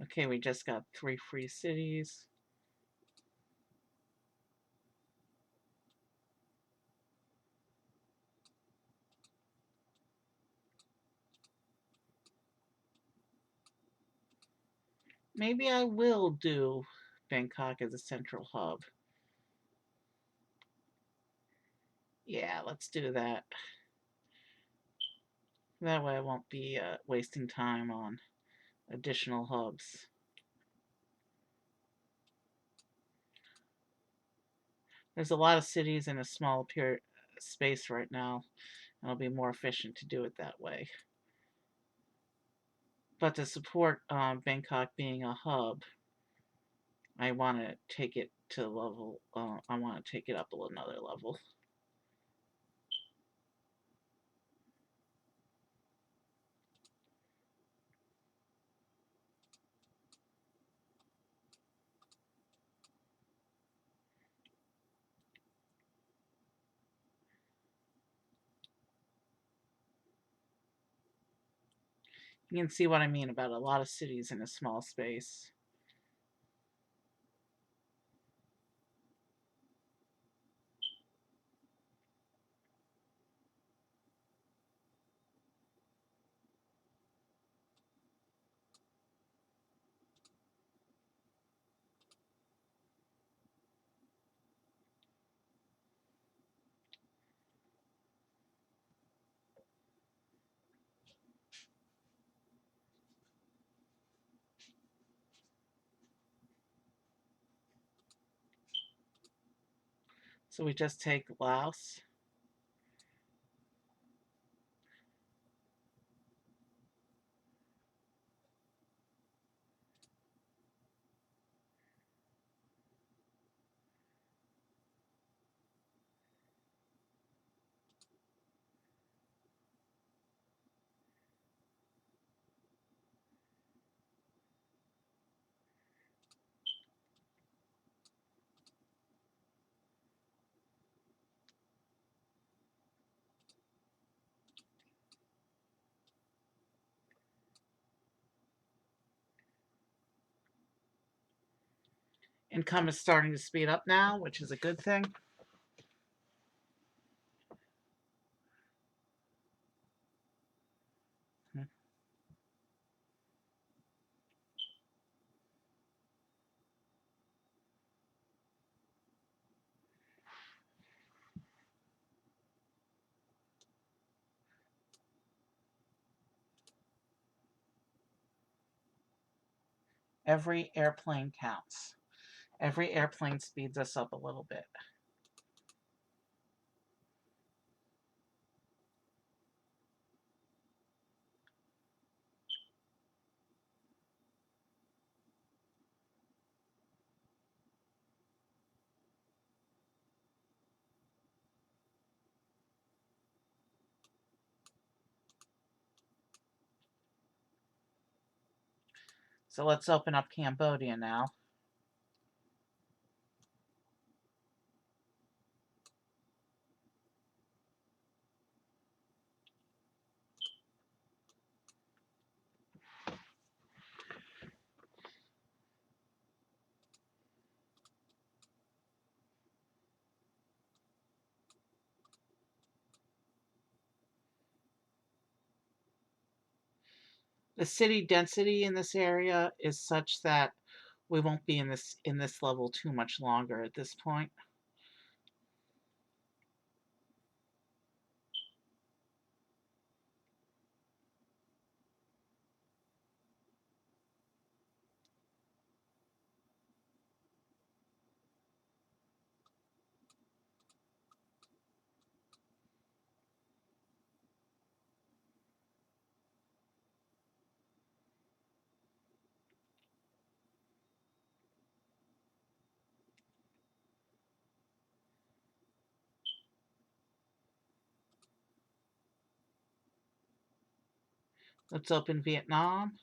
Okay, we just got 3 free cities. Maybe I will do Bangkok as a central hub. Yeah, let's do that. That way I won't be wasting time on additional hubs. There's a lot of cities in a small space right now, and it'll be more efficient to do it that way. But to support Bangkok being a hub, I want to take it to level. I want to take it up another level. You can see what I mean about a lot of cities in a small space. So we just take Laos. Income is starting to speed up now, which is a good thing. Every airplane counts. Every airplane speeds us up a little bit. So let's open up Cambodia now. The city density in this area is such that we won't be in this level too much longer at this point. Let's open Vietnam.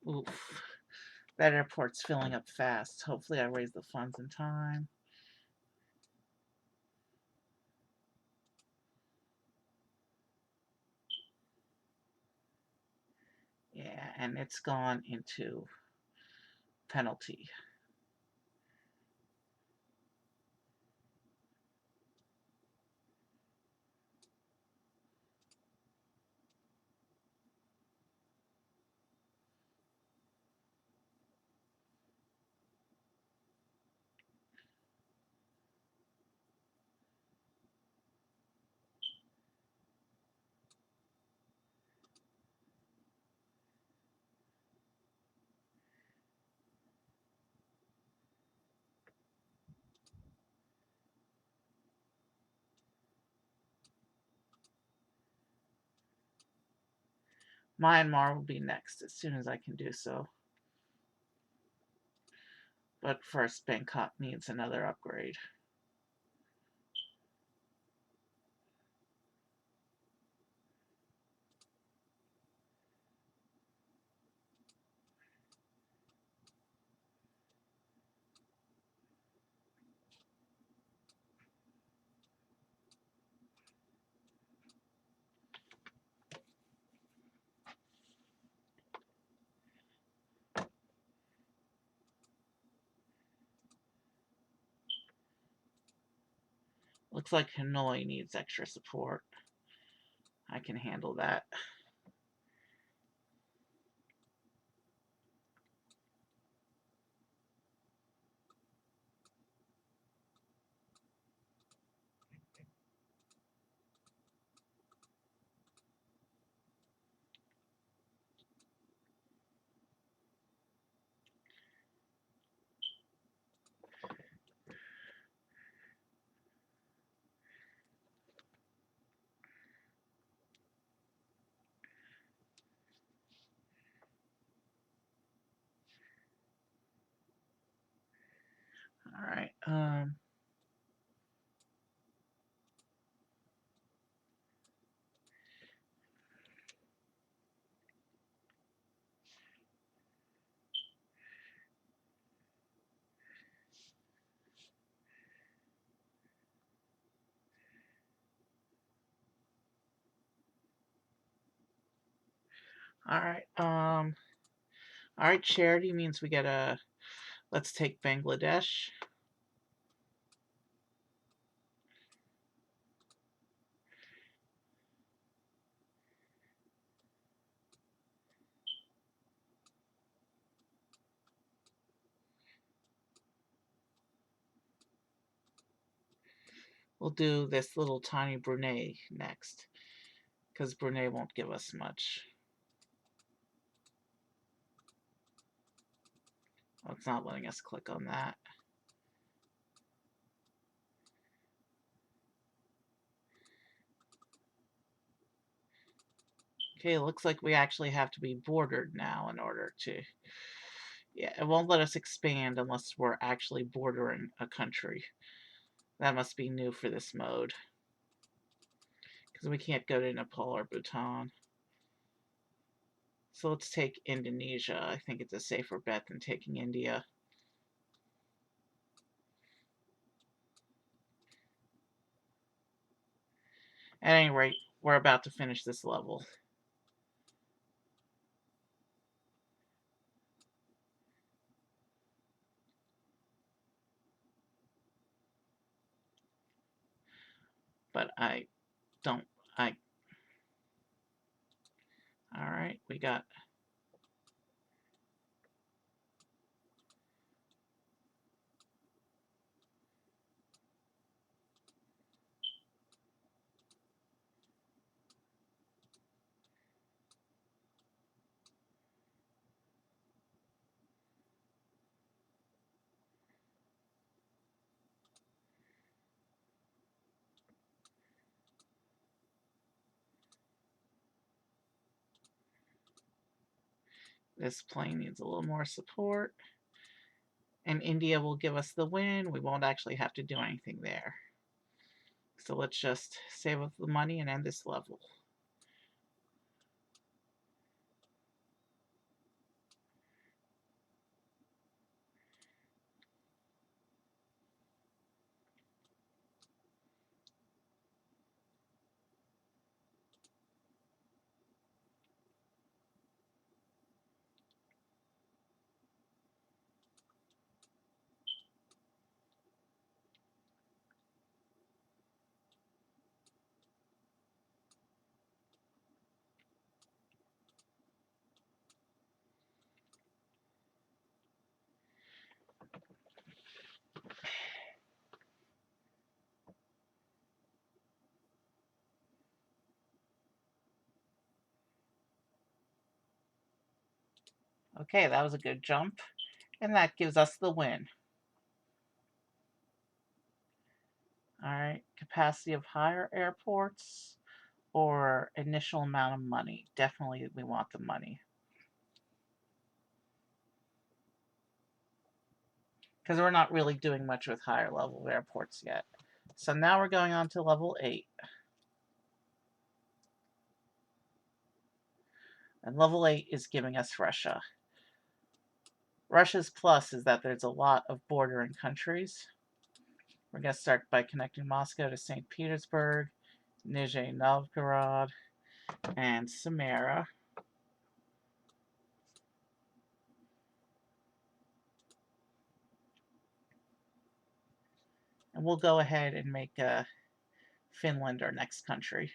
Oof. That airport's filling up fast. Hopefully I raise the funds in time. Yeah, and it's gone into penalty. Myanmar will be next as soon as I can do so. But first, Bangkok needs another upgrade. Looks like Hanoi needs extra support. I can handle that. All right. All right. All right. Charity means we get a. Let's take Bangladesh. We'll do this little tiny Brunei next, because Brunei won't give us much. Oh, it's not letting us click on that. Okay, it looks like we actually have to be bordered now in order to... Yeah, it won't let us expand unless we're actually bordering a country. That must be new for this mode. Because we can't go to Nepal or Bhutan. So let's take Indonesia. I think it's a safer bet than taking India. At any rate, we're about to finish this level. But I don't... Alright, we got... This plane needs a little more support. And India will give us the win. We won't actually have to do anything there. So let's just save up the money and end this level. Okay, that was a good jump. And that gives us the win. All right, capacity of higher airports or initial amount of money. Definitely we want the money. Because we're not really doing much with higher level airports yet. So now we're going on to level 8. And level 8 is giving us Russia. Russia's plus is that there's a lot of bordering countries. We're going to start by connecting Moscow to St. Petersburg, Nizhny Novgorod, and Samara. And we'll go ahead and make Finland our next country.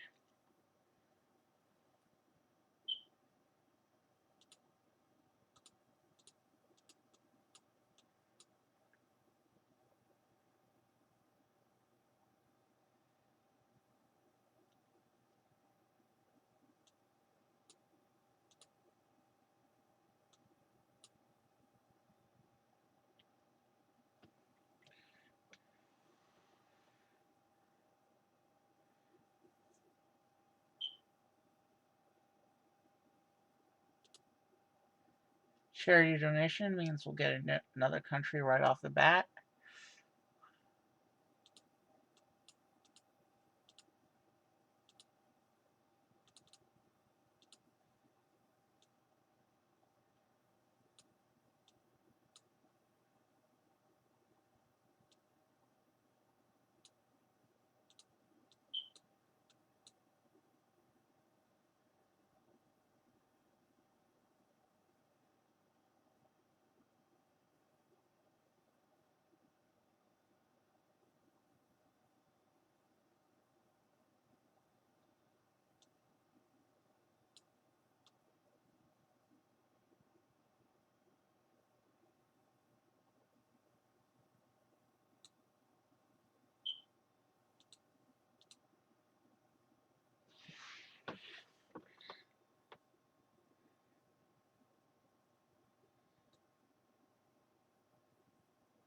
Charity donation means we'll get another country right off the bat.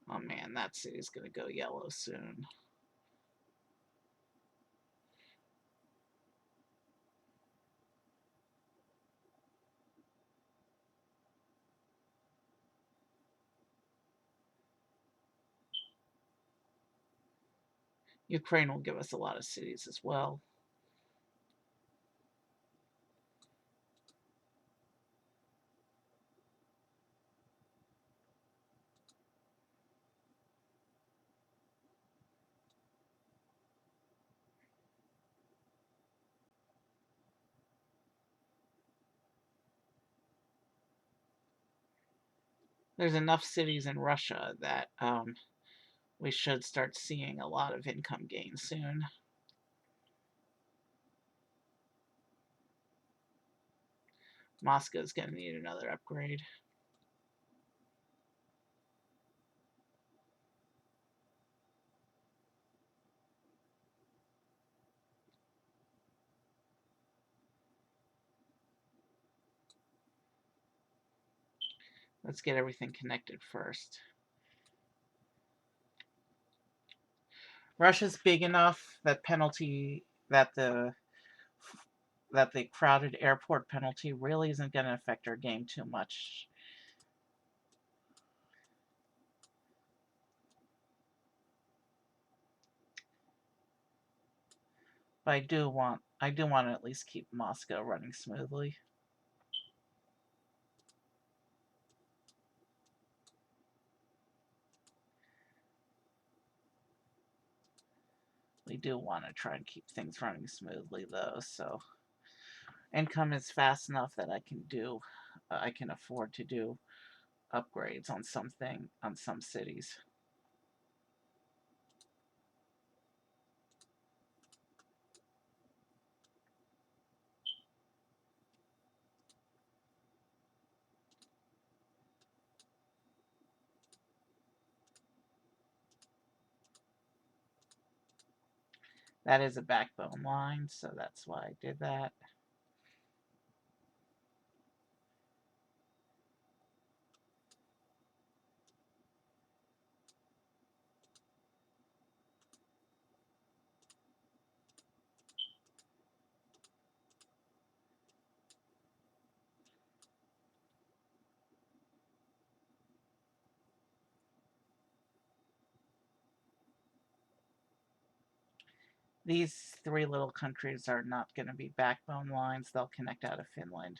Oh man, that city's going to go yellow soon. Ukraine will give us a lot of cities as well. There's enough cities in Russia that we should start seeing a lot of income gain soon. Moscow's going to need another upgrade. Let's get everything connected first. Russia's big enough that the that the crowded airport penalty really isn't going to affect our game too much. But I do want to at least keep Moscow running smoothly. We do want to try and keep things running smoothly though, so income is fast enough that I can afford to do upgrades on some cities. That is a backbone line, so that's why I did that. These three little countries are not going to be backbone lines. They'll connect out of Finland.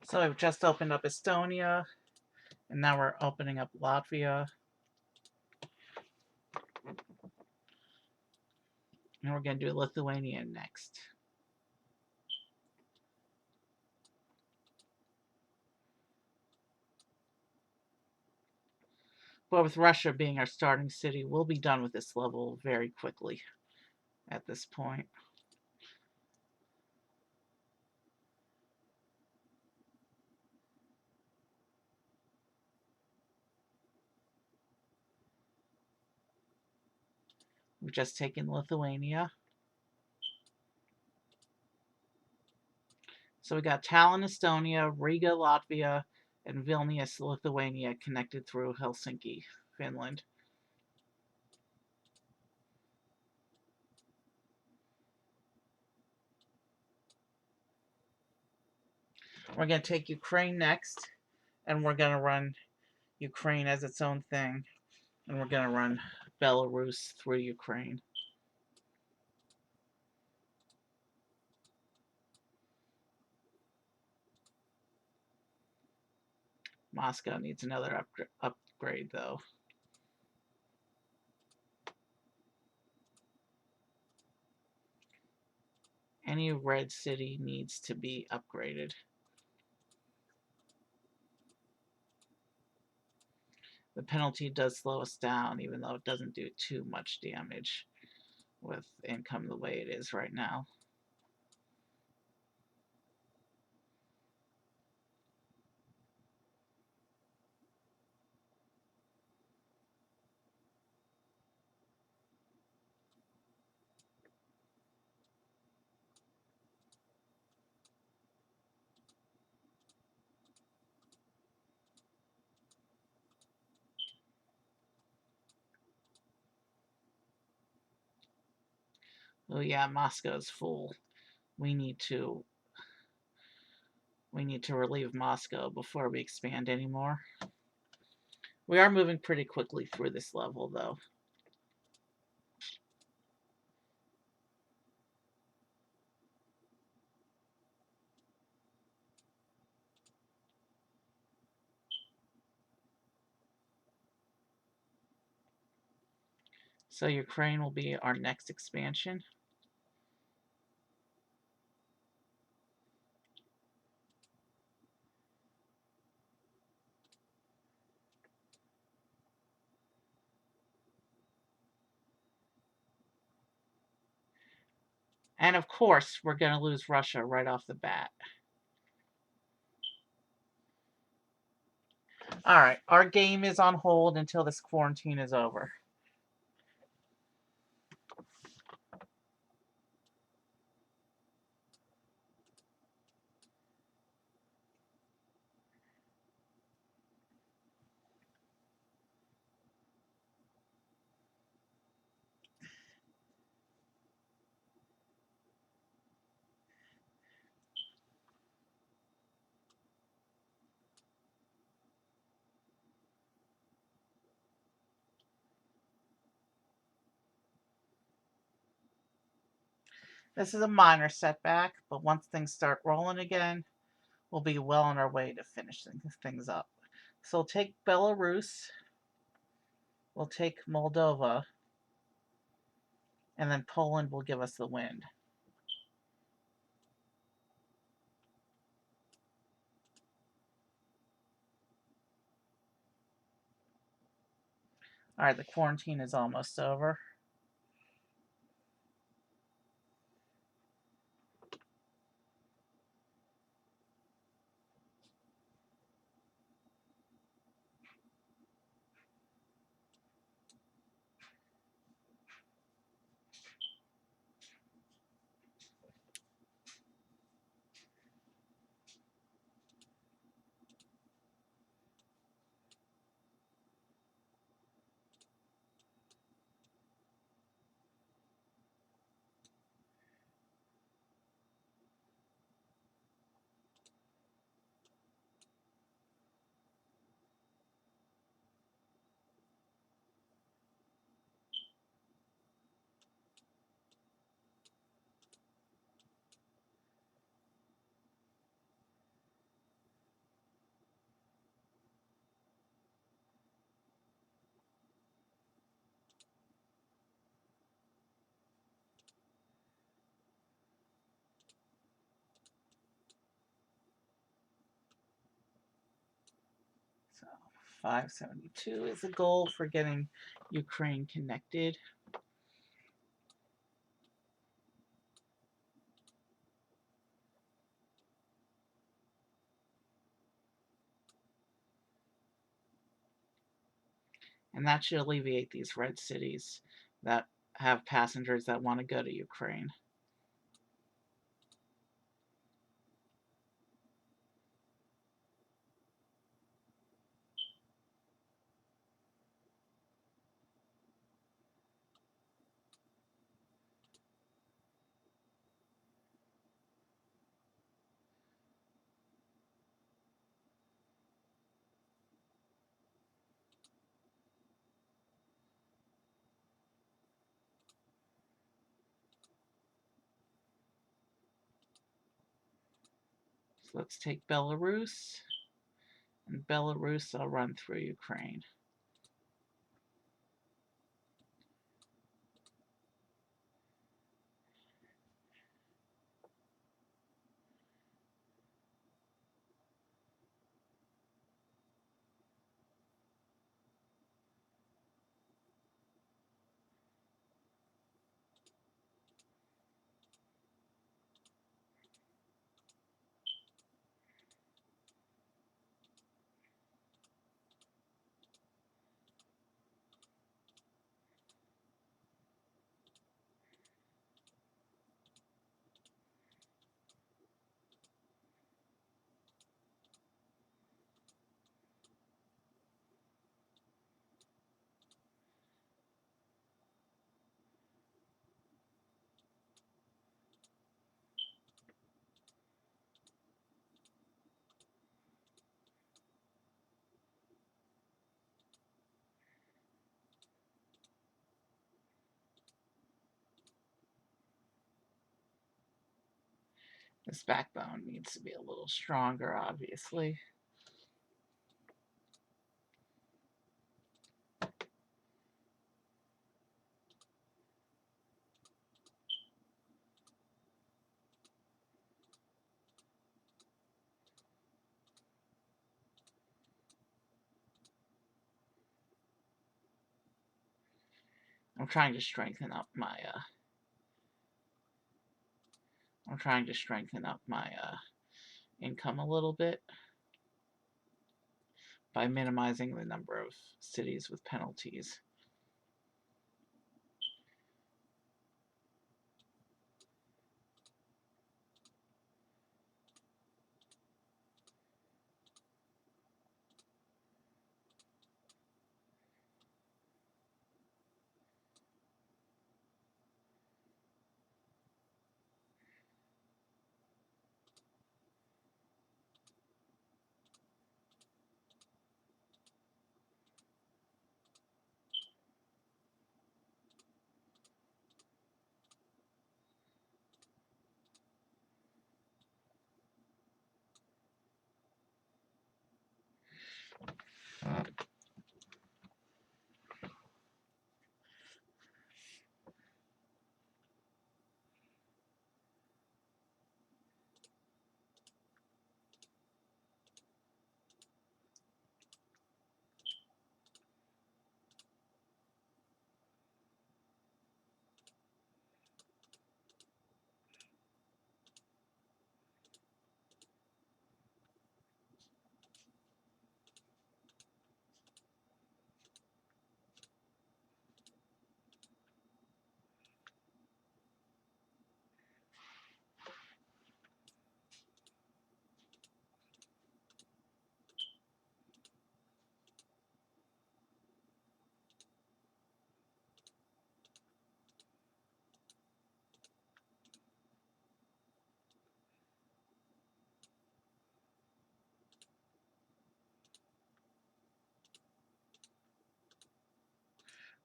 So we've just opened up Estonia, and now we're opening up Latvia. And we're going to do Lithuania next. But with Russia being our starting city, we'll be done with this level very quickly at this point. We've just taken Lithuania. So we got Tallinn, Estonia, Riga, Latvia, and Vilnius, Lithuania, connected through Helsinki, Finland. We're going to take Ukraine next, and we're going to run Ukraine as its own thing, and we're going to run Belarus through Ukraine. Moscow needs another upgrade, though. Any red city needs to be upgraded. The penalty does slow us down, even though it doesn't do too much damage with income the way it is right now. Oh yeah, Moscow's full. We need to relieve Moscow before we expand anymore. We are moving pretty quickly through this level, though. So Ukraine will be our next expansion. And of course, we're going to lose Russia right off the bat. All right, our game is on hold until this quarantine is over. This is a minor setback, but once things start rolling again, we'll be well on our way to finishing things up. So we'll take Belarus, we'll take Moldova, and then Poland will give us the win. All right, the quarantine is almost over. So 572 is the goal for getting Ukraine connected. And that should alleviate these red cities that have passengers that want to go to Ukraine. So let's take Belarus, and Belarus I'll run through Ukraine. This backbone needs to be a little stronger, obviously. I'm trying to strengthen up my income a little bit by minimizing the number of cities with penalties.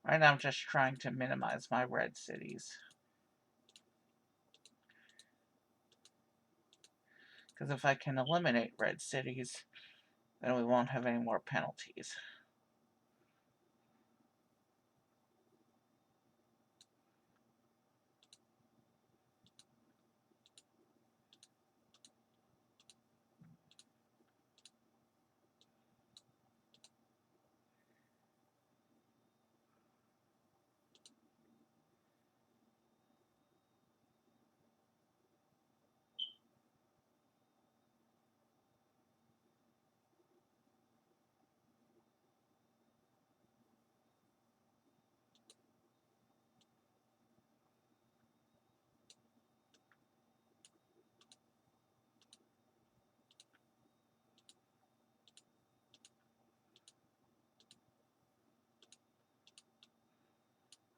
Right now I'm just trying to minimize my red cities. Because if I can eliminate red cities, then we won't have any more penalties.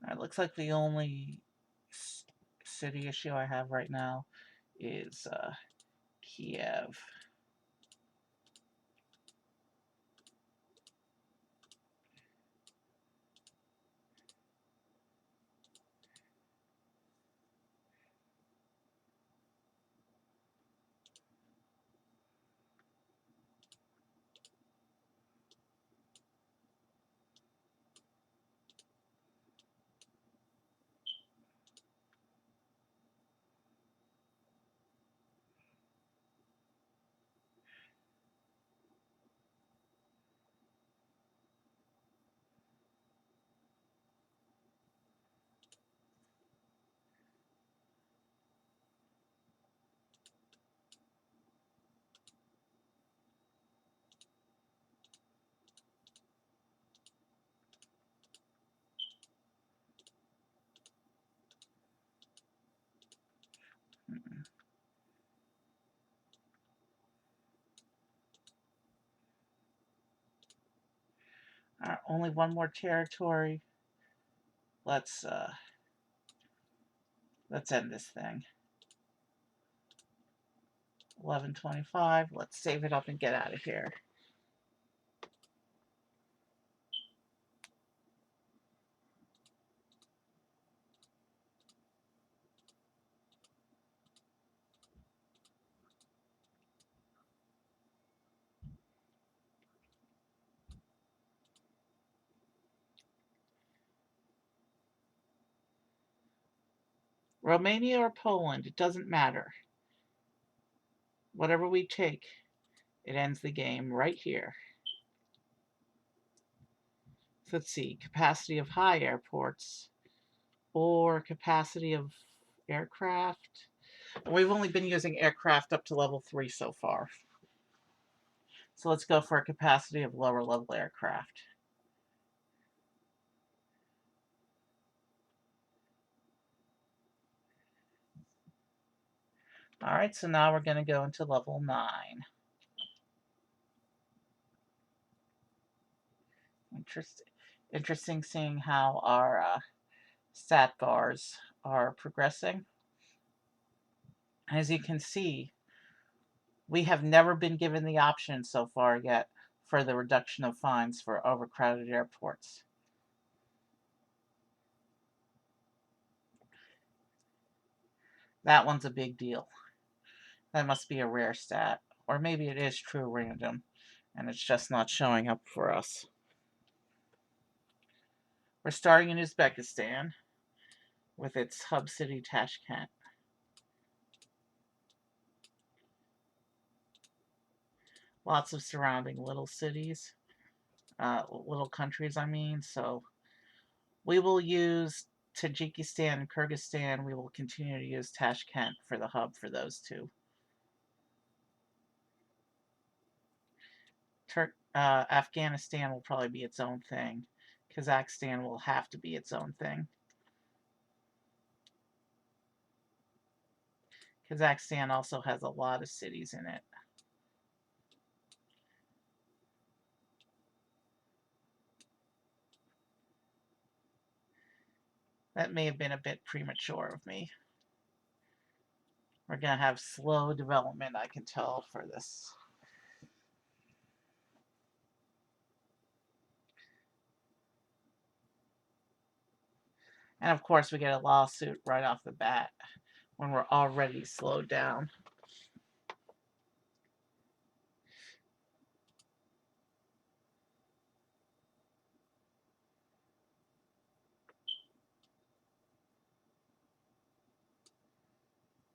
It looks like the only city issue I have right now is Kiev. Only one more territory. Let's end this thing. 11:25. Let's save it up and get out of here. Romania or Poland, it doesn't matter. Whatever we take, it ends the game right here. So let's see, capacity of high airports. or capacity of aircraft. We've only been using aircraft up to level 3 so far. So let's go for a capacity of lower level aircraft. Alright, so now we're going to go into level 9. Interesting seeing how our stat bars are progressing. As you can see, we have never been given the option so far yet for the reduction of fines for overcrowded airports. That one's a big deal. That must be a rare stat. Or maybe it is true random, and it's just not showing up for us. We're starting in Uzbekistan with its hub city Tashkent. Lots of surrounding little cities, little countries, I mean. So we will use Tajikistan and Kyrgyzstan. We will continue to use Tashkent for the hub for those two. Afghanistan will probably be its own thing. Kazakhstan will have to be its own thing. Kazakhstan also has a lot of cities in it. That may have been a bit premature of me. We're going to have slow development, I can tell, for this. And of course, we get a lawsuit right off the bat when we're already slowed down.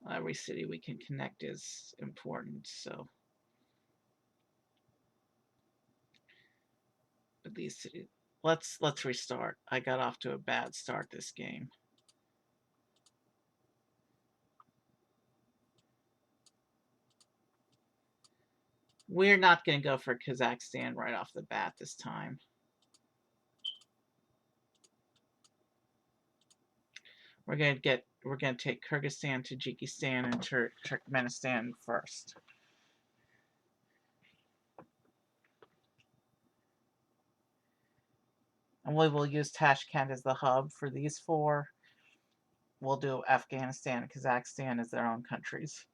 Every city we can connect is important, so. But these cities, let's restart. I got off to a bad start this game. We're not going to go for Kazakhstan right off the bat this time. We're going to take Kyrgyzstan, Tajikistan, and Turkmenistan first. And we will use Tashkent as the hub for these four. We'll do Afghanistan and Kazakhstan as their own countries.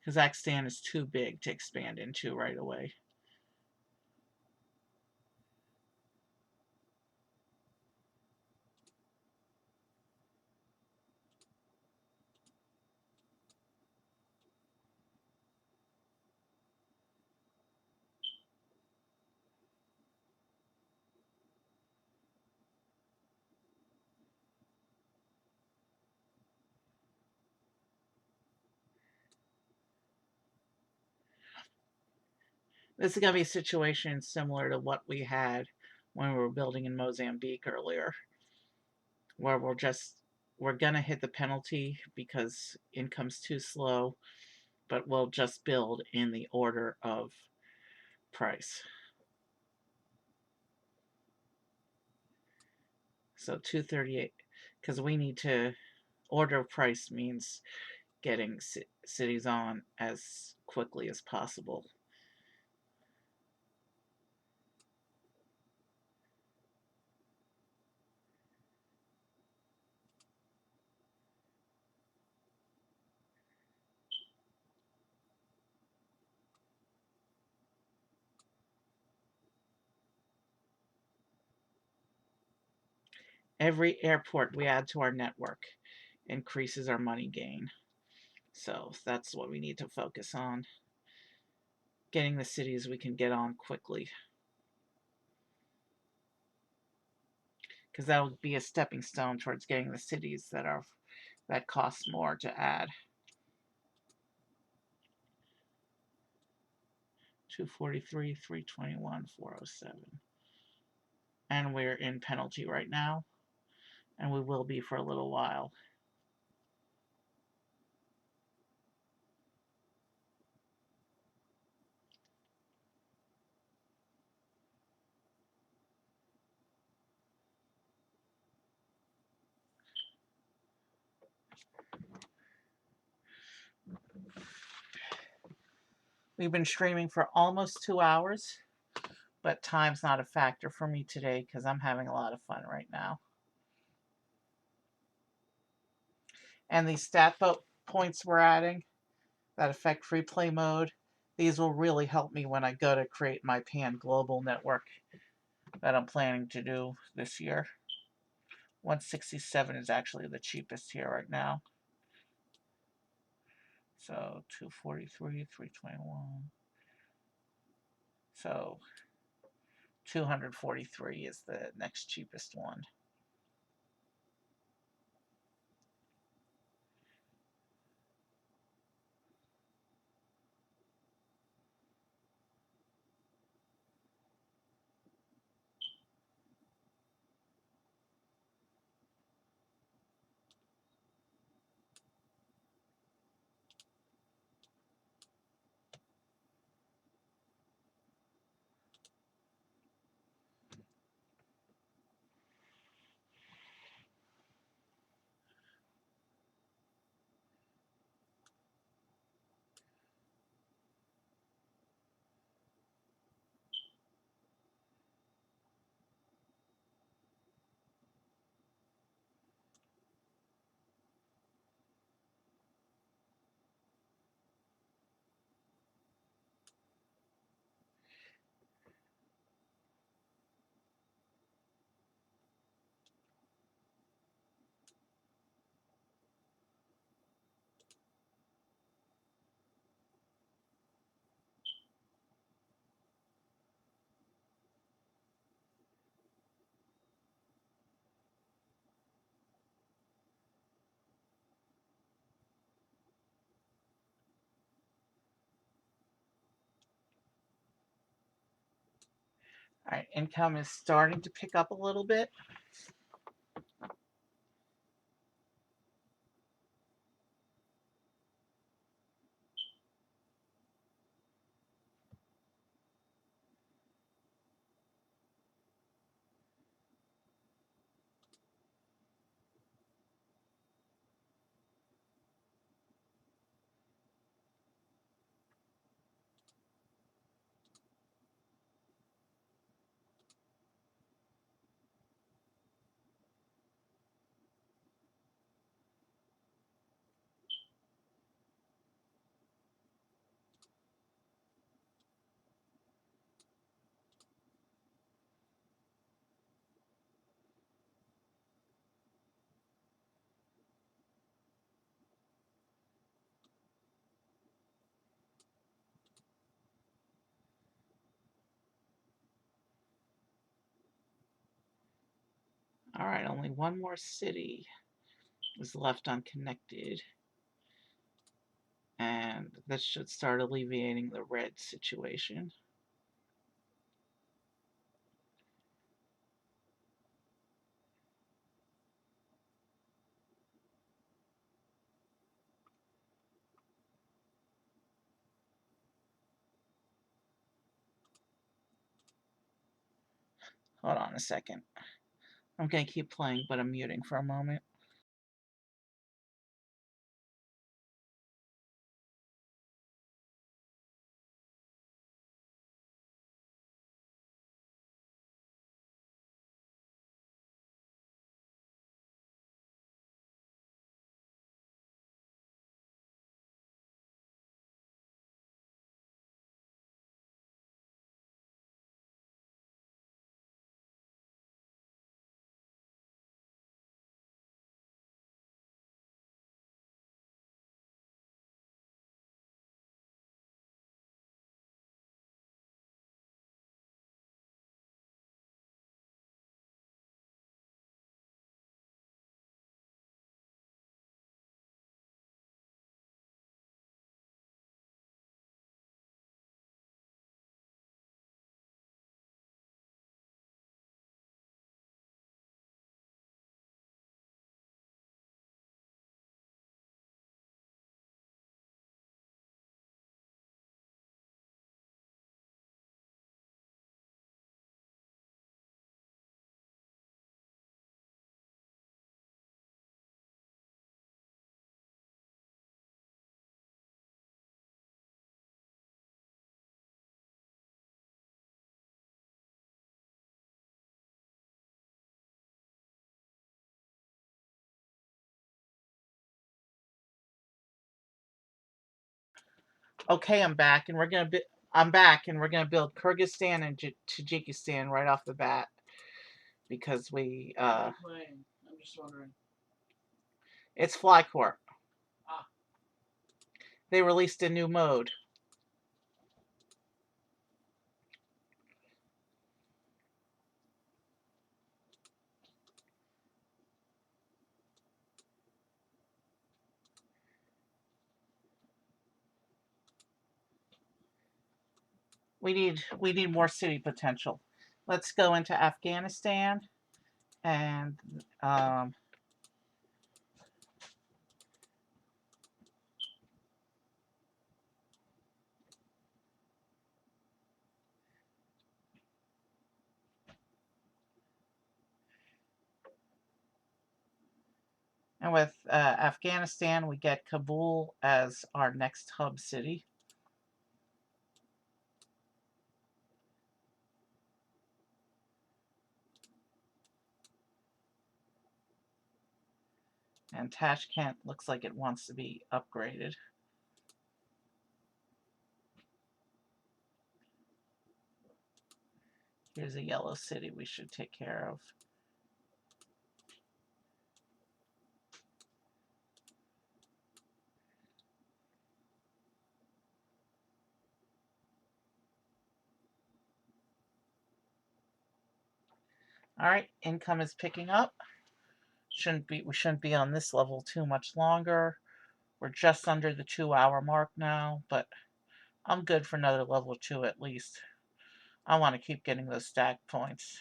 Kazakhstan is too big to expand into right away. This is going to be a situation similar to what we had when we were building in Mozambique earlier, where we're going to hit the penalty because income's too slow, but we'll just build in the order of price. So 238, because we need to, order of price means getting cities on as quickly as possible. Every airport we add to our network increases our money gain. So that's what we need to focus on. Getting the cities we can get on quickly. because that'll be a stepping stone towards getting the cities that cost more to add. 243, 321, 407. And we're in penalty right now, and we will be for a little while. We've been streaming for almost 2 hours, but time's not a factor for me today because I'm having a lot of fun right now. And these stat points we're adding that affect free play mode, these will really help me when I go to create my pan global network that I'm planning to do this year. 167 is actually the cheapest here right now. So 243, 321. So 243 is the next cheapest one. All right, income is starting to pick up a little bit. All right, only one more city is left unconnected. And this should start alleviating the red situation. Hold on a second. I'm going to keep playing, but I'm muting for a moment. Okay, I'm back, and we're gonna build Kyrgyzstan and Tajikistan right off the bat because I'm just wondering. It's FlyCorp. Ah. They released a new mode. We need more city potential. Let's go into Afghanistan and with Afghanistan, we get Kabul as our next hub city. And Tashkent looks like it wants to be upgraded. Here's a yellow city we should take care of. All right, income is picking up. We shouldn't be on this level too much longer. We're just under the 2-hour mark now, but I'm good for another level 2 at least. I want to keep getting those stack points.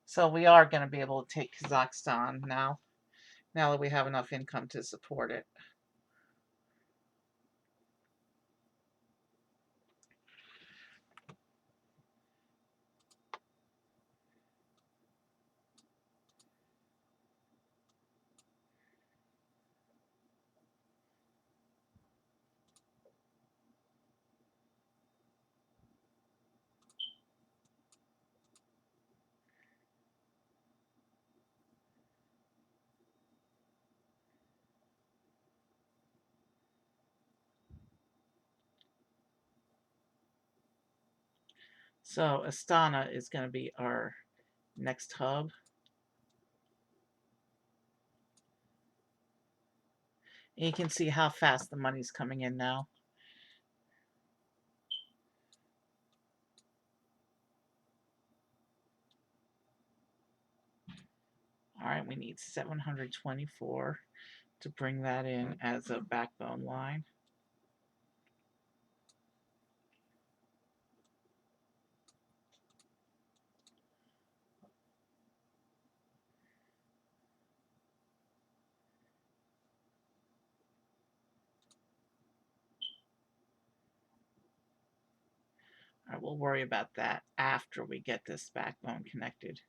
So we are going to be able to take Kazakhstan now that we have enough income to support it. So Astana is going to be our next hub. And you can see how fast the money's coming in now. All right, we need 724 to bring that in as a backbone line. All right, we'll worry about that after we get this backbone connected.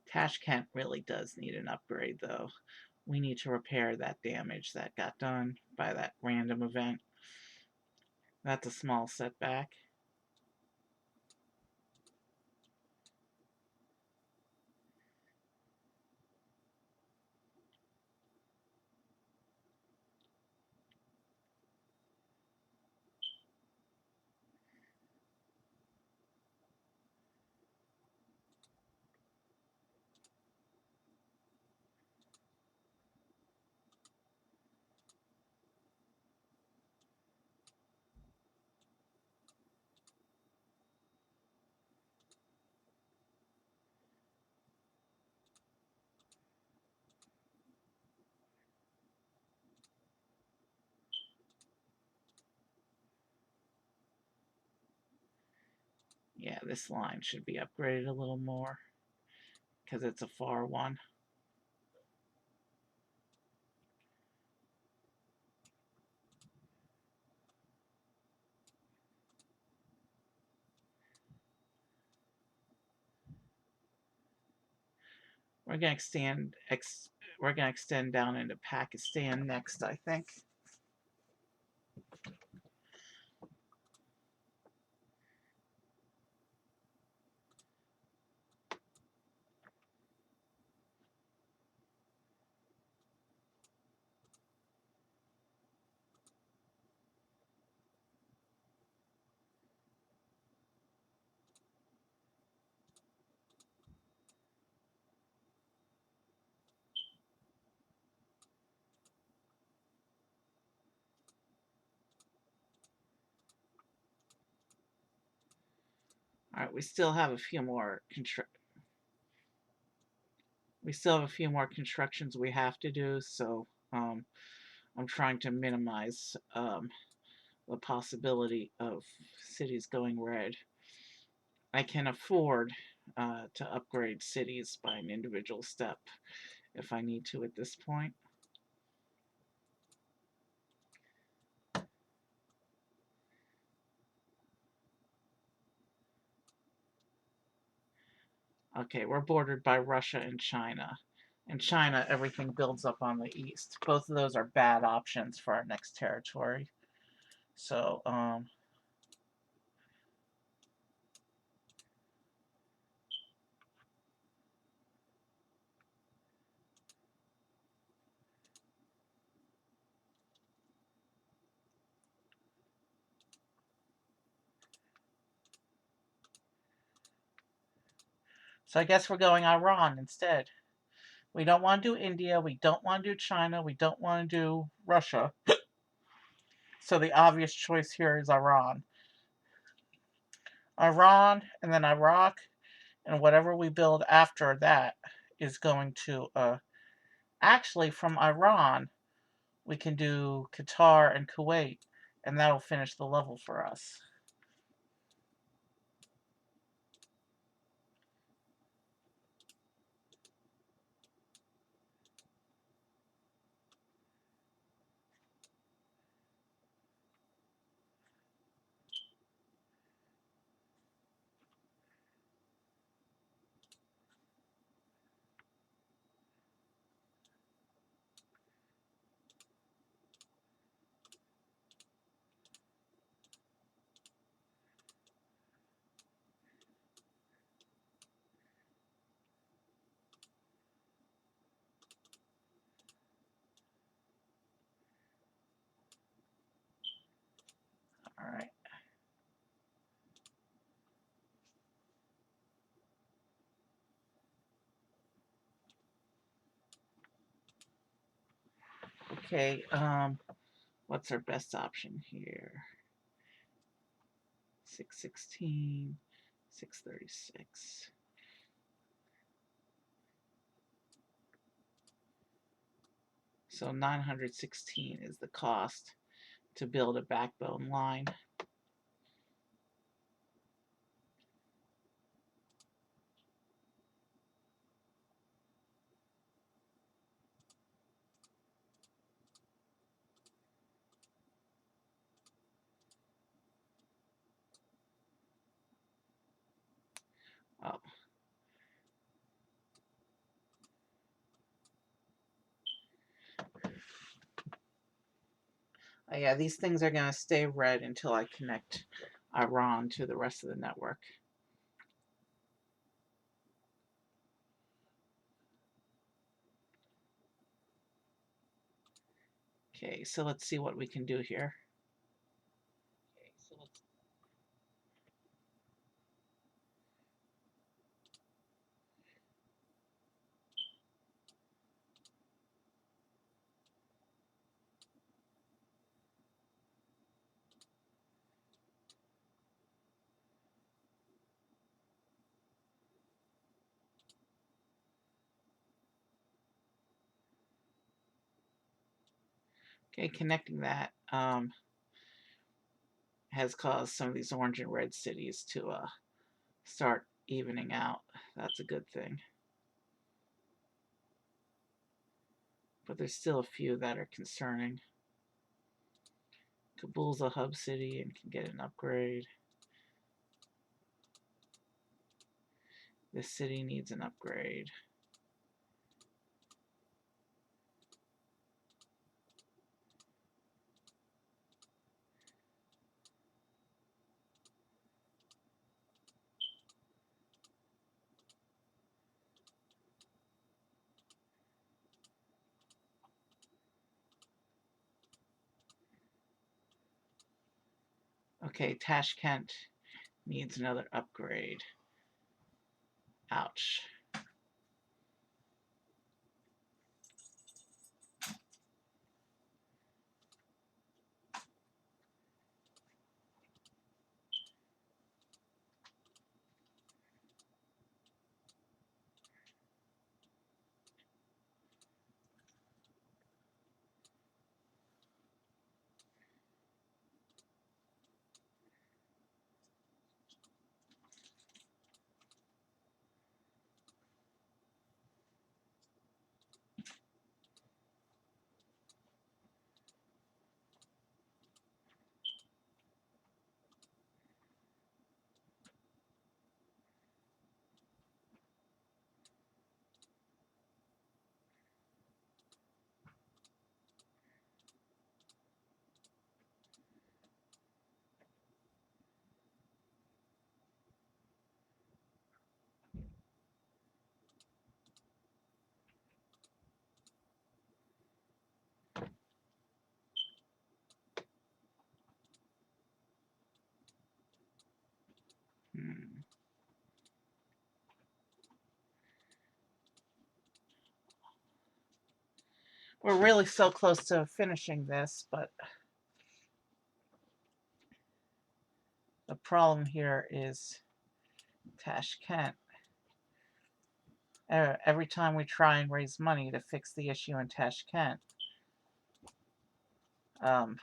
Tashkent really does need an upgrade, though. We need to repair that damage that got done by that random event. That's a small setback. Yeah, this line should be upgraded a little more because it's a far one. We're gonna we're gonna extend down into Pakistan next, I think. All right, we still have a few more constructions we have to do, so I'm trying to minimize the possibility of cities going red. I can afford to upgrade cities by an individual step if I need to at this point. Okay, we're bordered by Russia and China. In China, everything builds up on the east. Both of those are bad options for our next territory. So, so I guess we're going Iran instead. We don't want to do India. We don't want to do China. We don't want to do Russia. So the obvious choice here is Iran. Iran and then Iraq, and whatever we build after that is going to actually from Iran we can do Qatar and Kuwait, and that'll finish the level for us. All right. Okay. What's our best option here? 616, 636. So 916 is the cost to build a backbone line. Oh, yeah, these things are going to stay red until I connect Iran to the rest of the network. Okay, so let's see what we can do here. Okay, connecting that has caused some of these orange and red cities to start evening out. That's a good thing. But there's still a few that are concerning. Kabul's a hub city and can get an upgrade. This city needs an upgrade. Okay, Tashkent needs another upgrade. Ouch. Hmm. We're really so close to finishing this, but the problem here is Tashkent. Every time we try and raise money to fix the issue in Tashkent, um,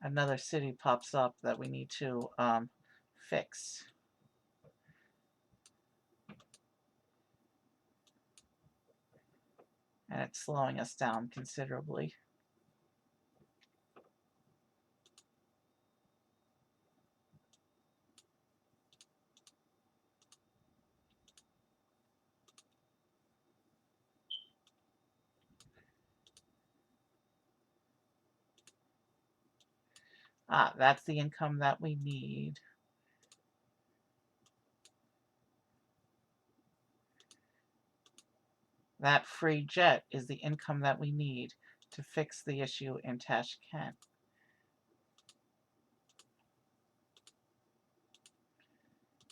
another city pops up that we need to fix. And it's slowing us down considerably. Ah, that's the income that we need. That free jet is the income that we need to fix the issue in Tashkent.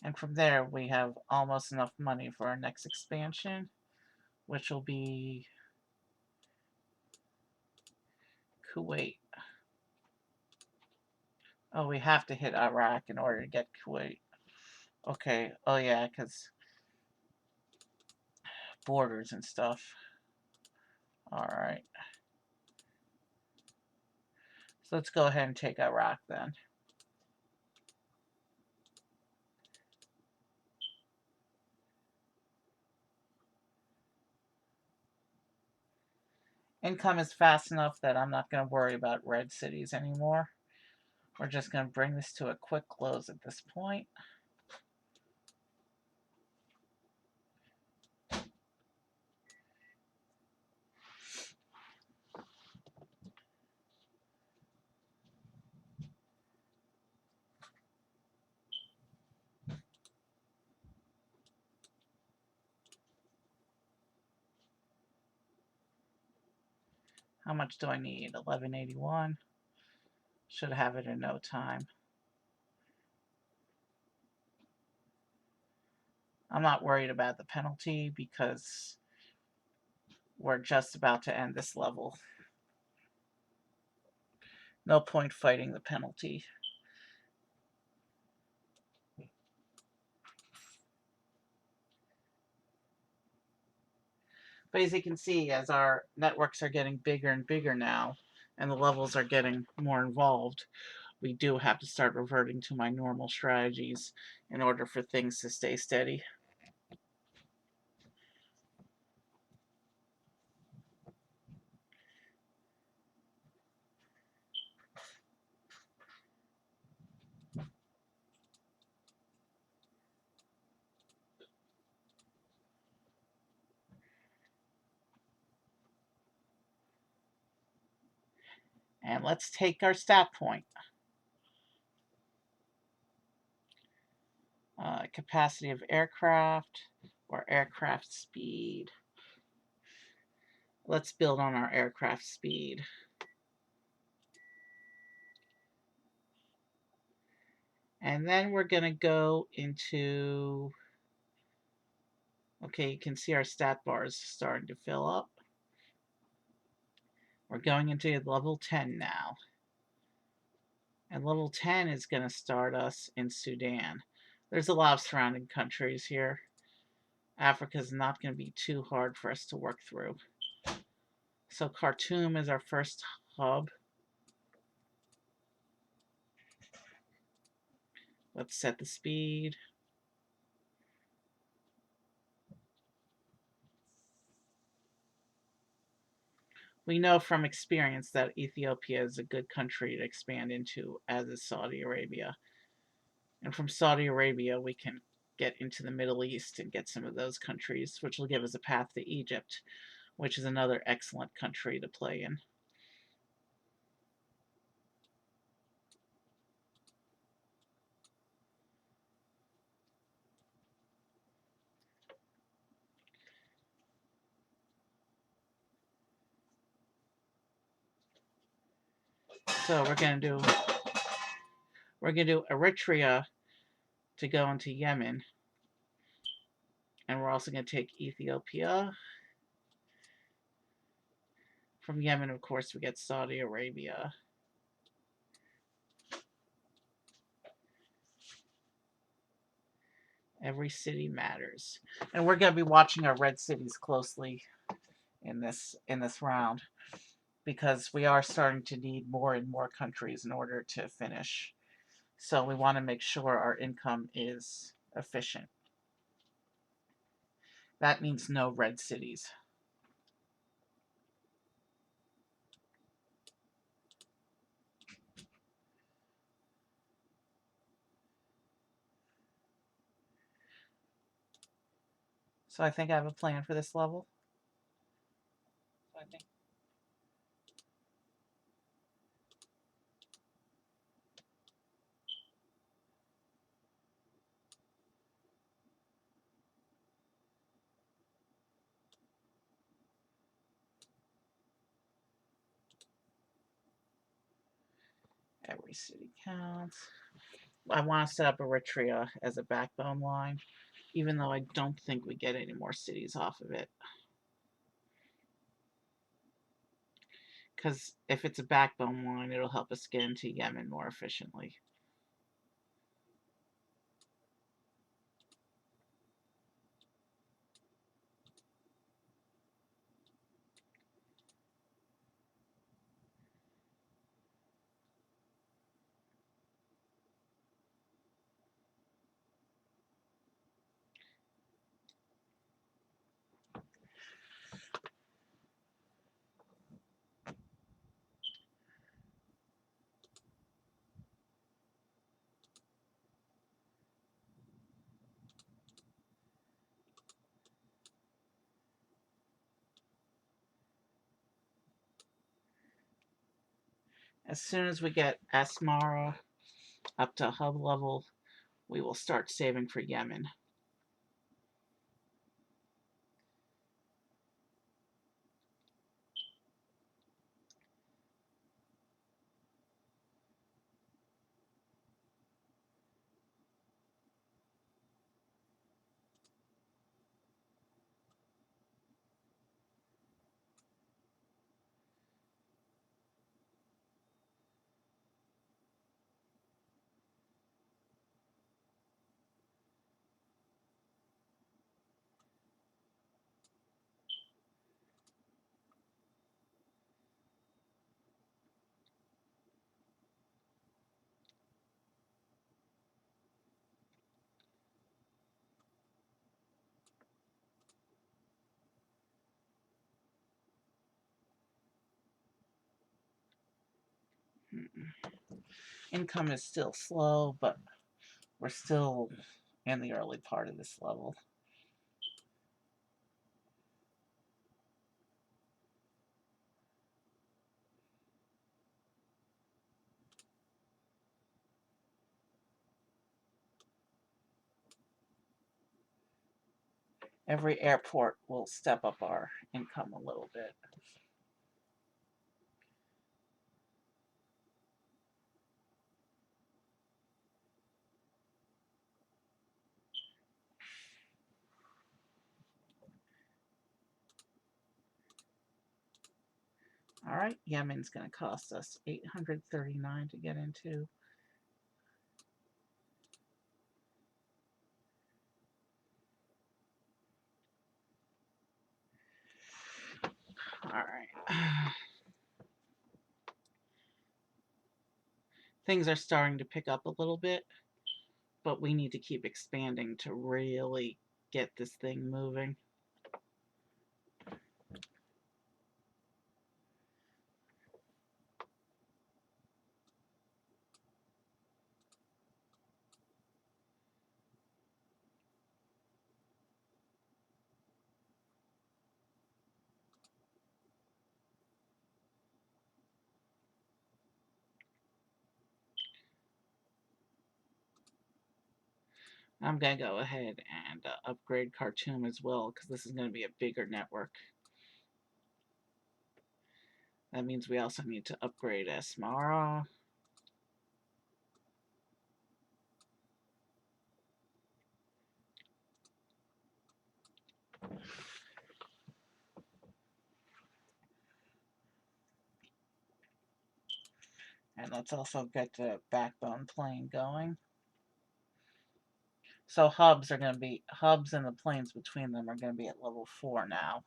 And from there, we have almost enough money for our next expansion, which will be Kuwait. Oh, we have to hit Iraq in order to get Kuwait. Okay. Oh, yeah, because borders and stuff. Alright. So let's go ahead and take Iraq then. Income is fast enough that I'm not going to worry about red cities anymore. We're just going to bring this to a quick close at this point. How much do I need? 1181. Should have it in no time. I'm not worried about the penalty because we're just about to end this level. No point fighting the penalty. But as you can see, as our networks are getting bigger and bigger now, and the levels are getting more involved, we do have to start reverting to my normal strategies in order for things to stay steady. And let's take our stat point. Capacity of aircraft or aircraft speed. Let's build on our aircraft speed. And then we're going to go into, okay, you can see our stat bars starting to fill up. We're going into level 10 now. And level 10 is going to start us in Sudan. There's a lot of surrounding countries here. Africa is not going to be too hard for us to work through. So Khartoum is our first hub. Let's set the speed. We know from experience that Ethiopia is a good country to expand into, as is Saudi Arabia. And from Saudi Arabia, we can get into the Middle East and get some of those countries, which will give us a path to Egypt, which is another excellent country to play in. So we're going to do Eritrea to go into Yemen. And we're also going to take Ethiopia. From Yemen, of course, we get Saudi Arabia. Every city matters. And we're going to be watching our red cities closely in this round, because we are starting to need more and more countries in order to finish. So we want to make sure our income is efficient. That means no red cities. So I think I have a plan for this level. So I think every city counts. I want to set up Eritrea as a backbone line, even though I don't think we get any more cities off of it. Because if it's a backbone line, it'll help us get into Yemen more efficiently. As soon as we get Asmara up to hub level, we will start saving for Yemen. Income is still slow, but we're still in the early part of this level. Every airport will step up our income a little bit. All right, Yemen's going to cost us $839 to get into. All right. Things are starting to pick up a little bit, but we need to keep expanding to really get this thing moving. I'm going to go ahead and upgrade Khartoum as well, because this is going to be a bigger network. That means we also need to upgrade Asmara. And let's also get the backbone plane going. So hubs and the planes between them are going to be at level 4 now.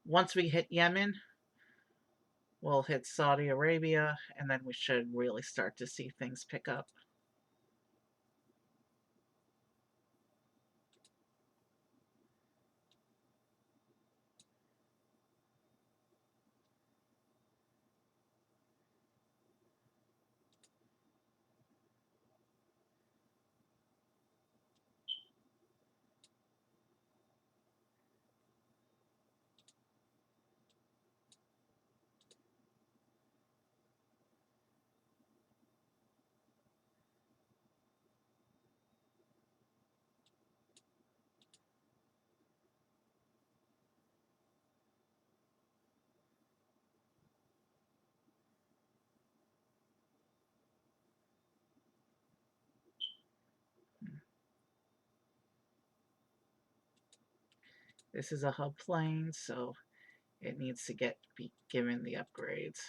Once we hit Yemen, we'll hit Saudi Arabia, and then we should really start to see things pick up. This is a hub plane, so it needs to be given the upgrades.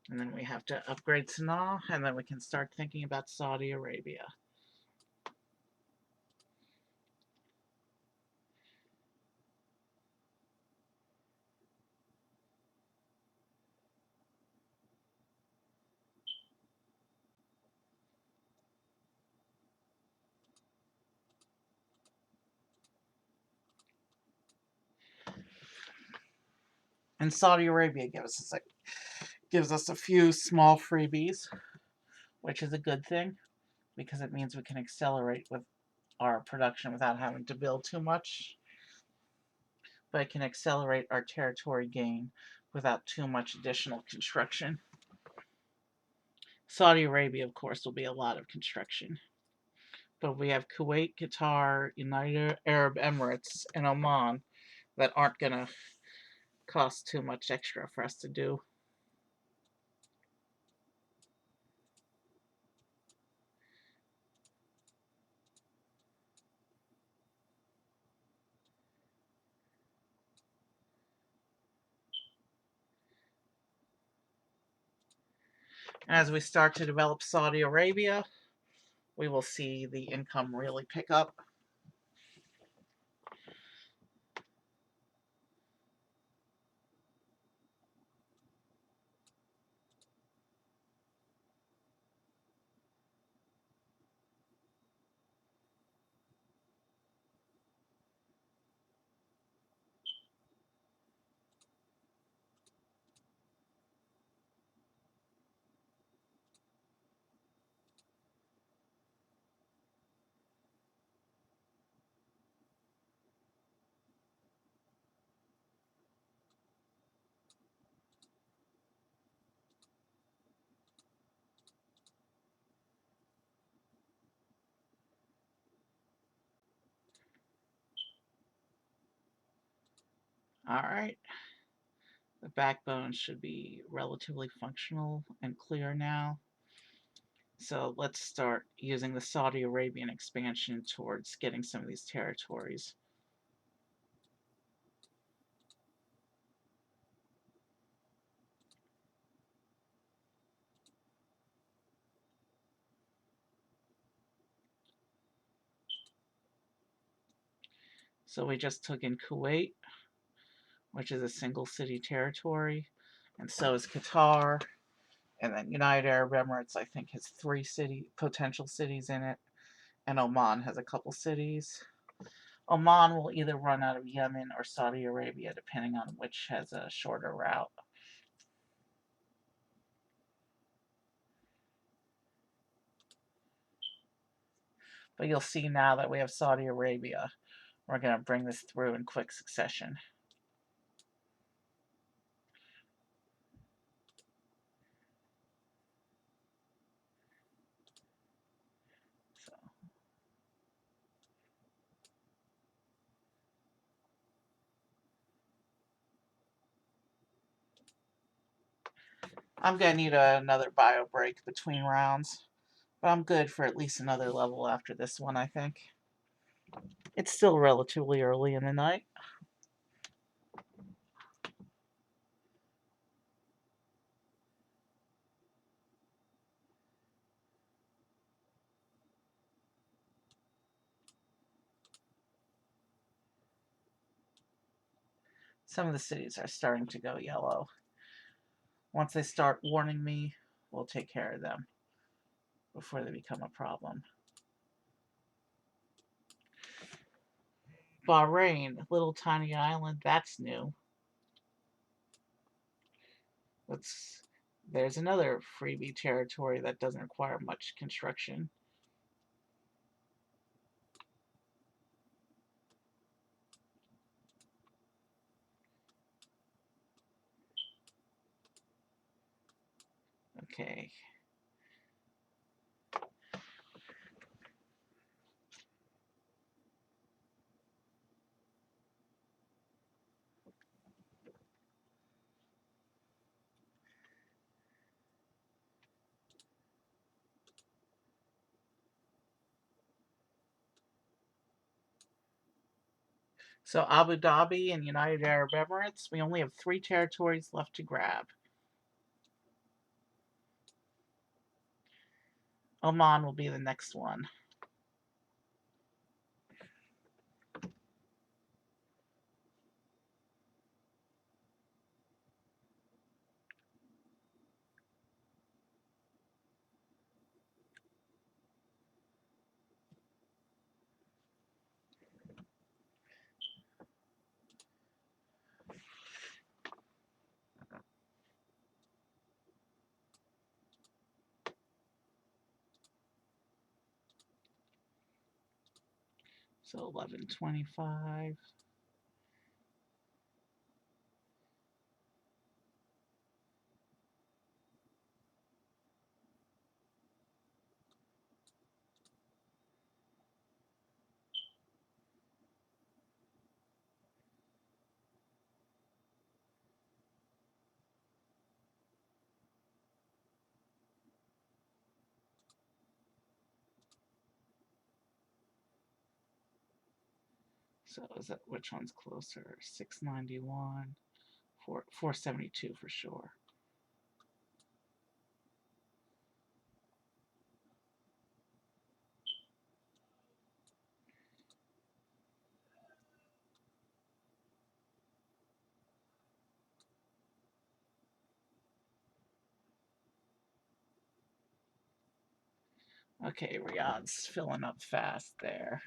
And then we have to upgrade Sanaa, and then we can start thinking about Saudi Arabia. And Saudi Arabia gives us a few small freebies, which is a good thing, because it means we can accelerate with our production without having to build too much. But it can accelerate our territory gain without too much additional construction. Saudi Arabia, of course, will be a lot of construction. But we have Kuwait, Qatar, United Arab Emirates, and Oman that aren't going to cost too much extra for us to do. As we start to develop Saudi Arabia, we will see the income really pick up. Alright, the backbone should be relatively functional and clear now. So let's start using the Saudi Arabian expansion towards getting some of these territories. So we just took in Kuwait, which is a single city territory, and so is Qatar. And then United Arab Emirates, I think, has 3 potential cities in it, and Oman has a couple cities. Oman will either run out of Yemen or Saudi Arabia, depending on which has a shorter route. But you'll see now that we have Saudi Arabia, we're going to bring this through in quick succession. So I'm going to need another bio break between rounds, but I'm good for at least another level after this one, I think. It's still relatively early in the night. Some of the cities are starting to go yellow. Once they start warning me, we'll take care of them before they become a problem. Bahrain, little tiny island, that's new. There's another freebie territory that doesn't require much construction. Okay. So Abu Dhabi and United Arab Emirates, we only have 3 territories left to grab. Oman will be the next one. So 1125. So is that which one's closer? 691, 472 for sure. Okay, Riyadh's filling up fast there.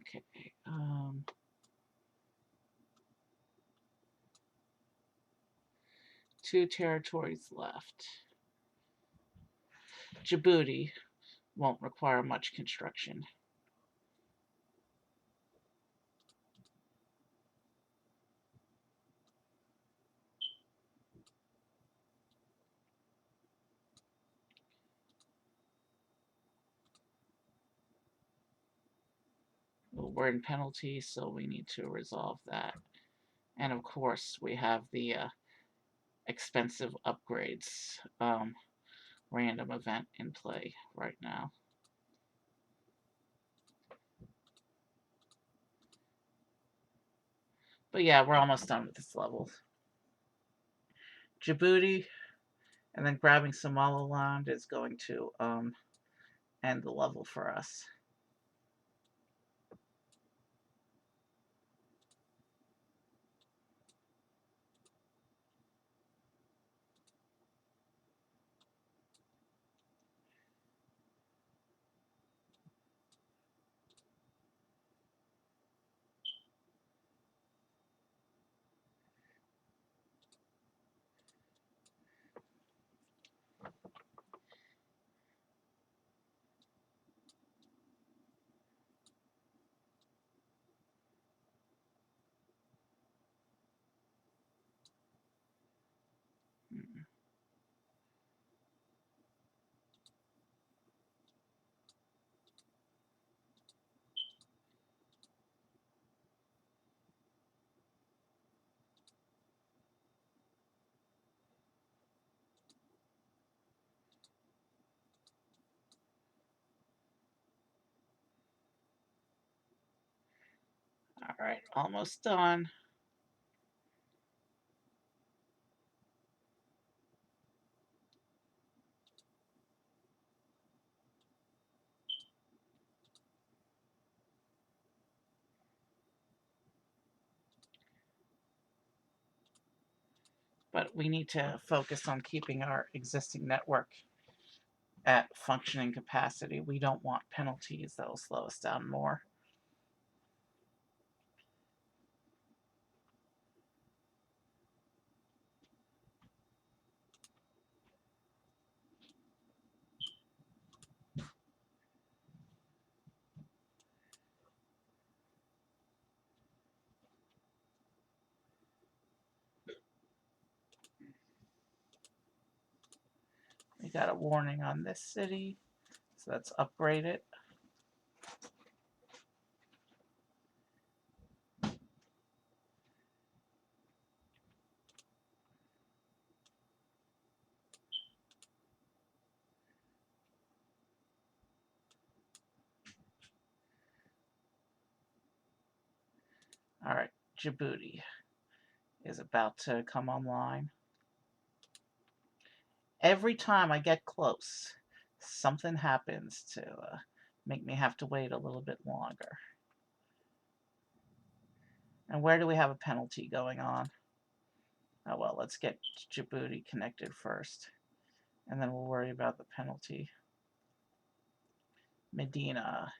Okay. 2 territories left. Djibouti won't require much construction. we're in penalty, so we need to resolve that. And of course, we have the expensive upgrades random event in play right now. But yeah, we're almost done with this level. Djibouti, and then grabbing Somaliland is going to end the level for us. All right, almost done. But we need to focus on keeping our existing network at functioning capacity. We don't want penalties that will slow us down more. We got a warning on this city, so let's upgrade it. All right, Djibouti is about to come online. Every time I get close, something happens to make me have to wait a little bit longer. And where do we have a penalty going on? Oh well, let's get Djibouti connected first, and then we'll worry about the penalty. Medina,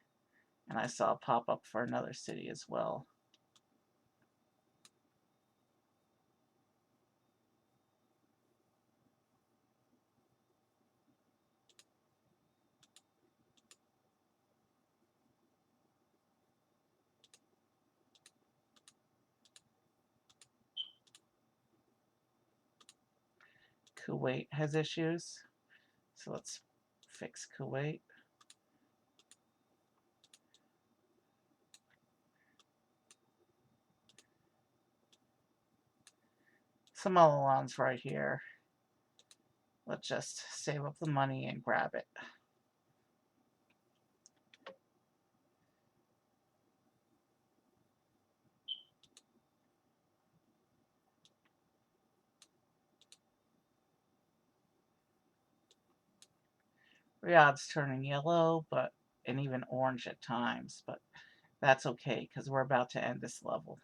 and I saw a pop up for another city as well. Kuwait has issues, so let's fix Kuwait. Somaliland's right here. Let's just save up the money and grab it. Riyadh's turning yellow, and even orange at times, but that's okay because we're about to end this level.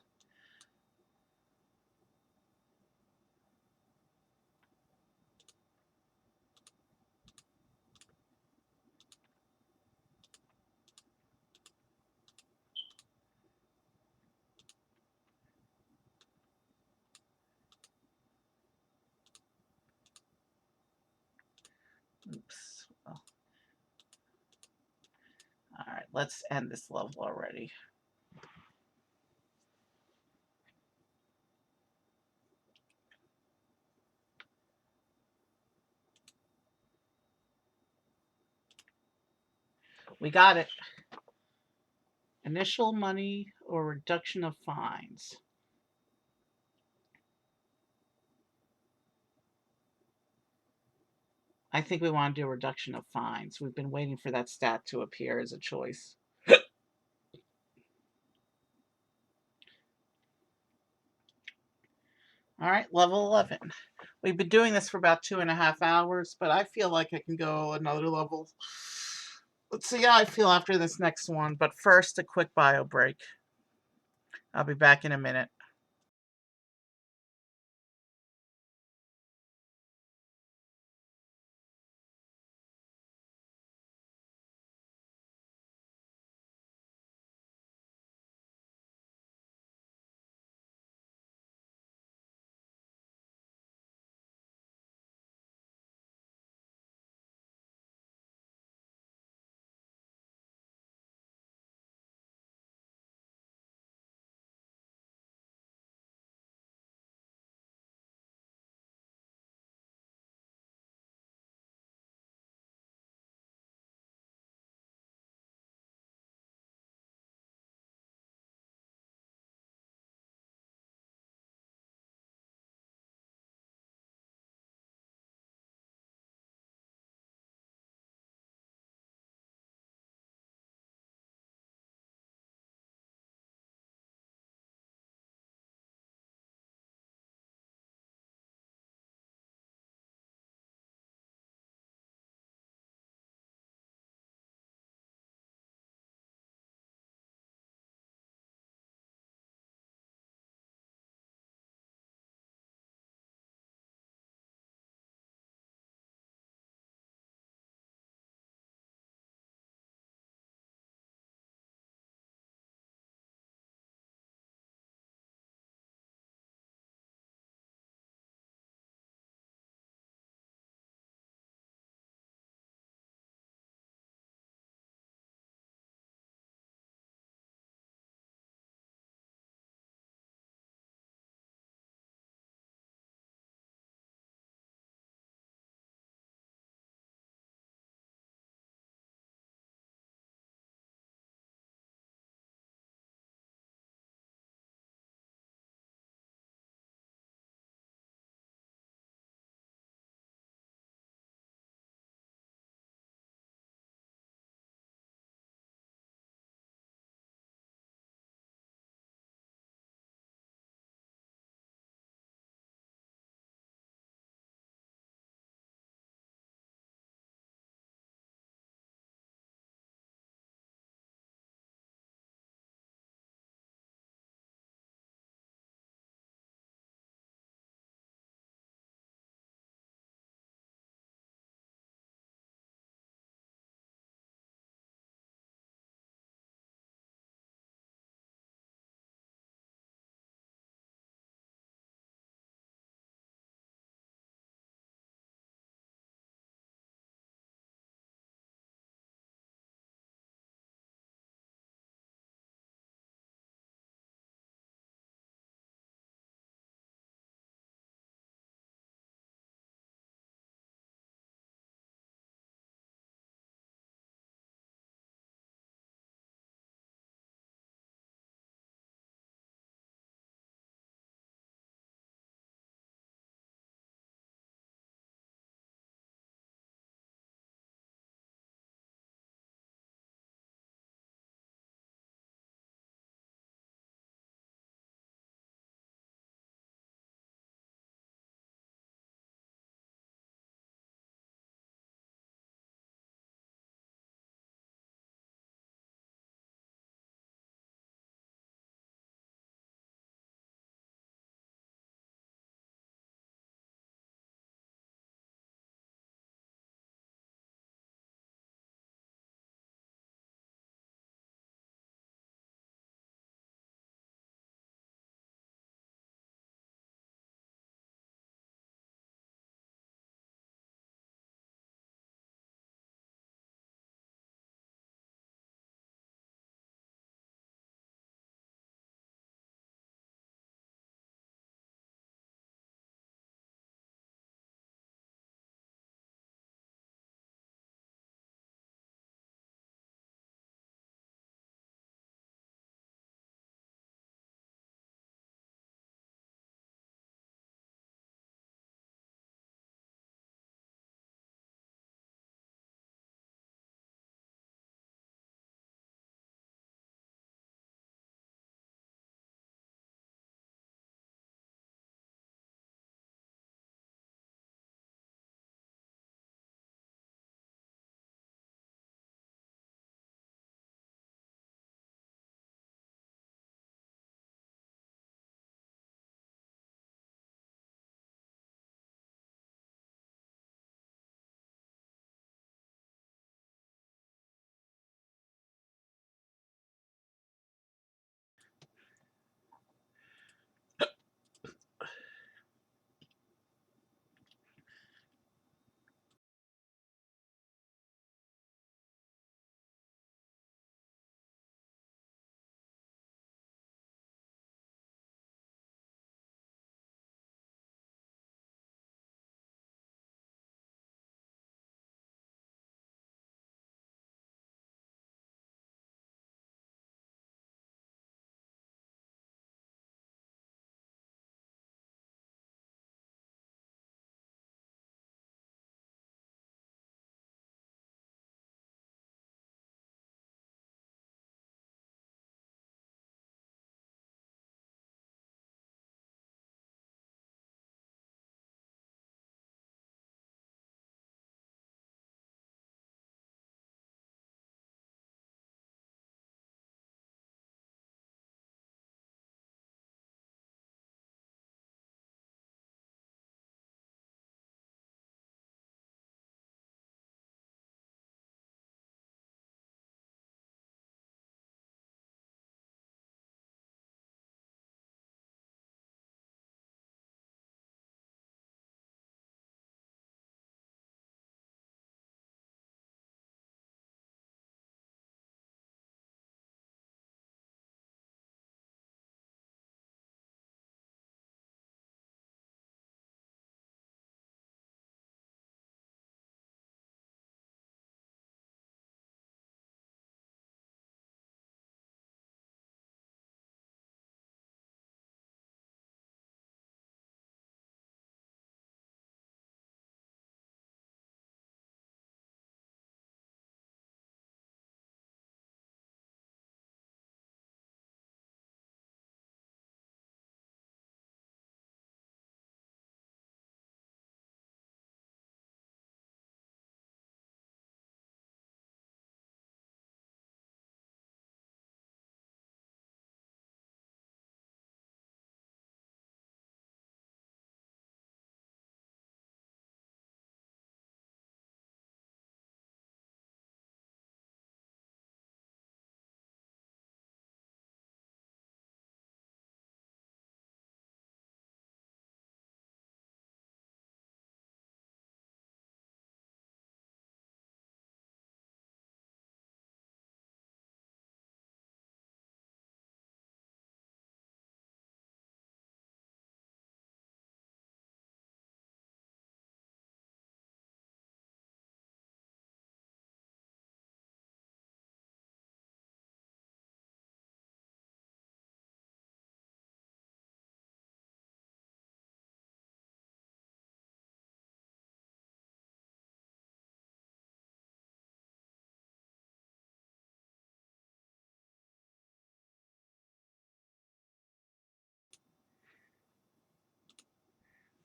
Oops. Well, all right, let's end this level already. We got it. Initial money or reduction of fines? I think we want to do a reduction of fines. We've been waiting for that stat to appear as a choice. All right, level 11. We've been doing this for about 2.5 hours, but I feel like I can go another level. Let's see how I feel after this next one, but first, a quick bio break. I'll be back in a minute.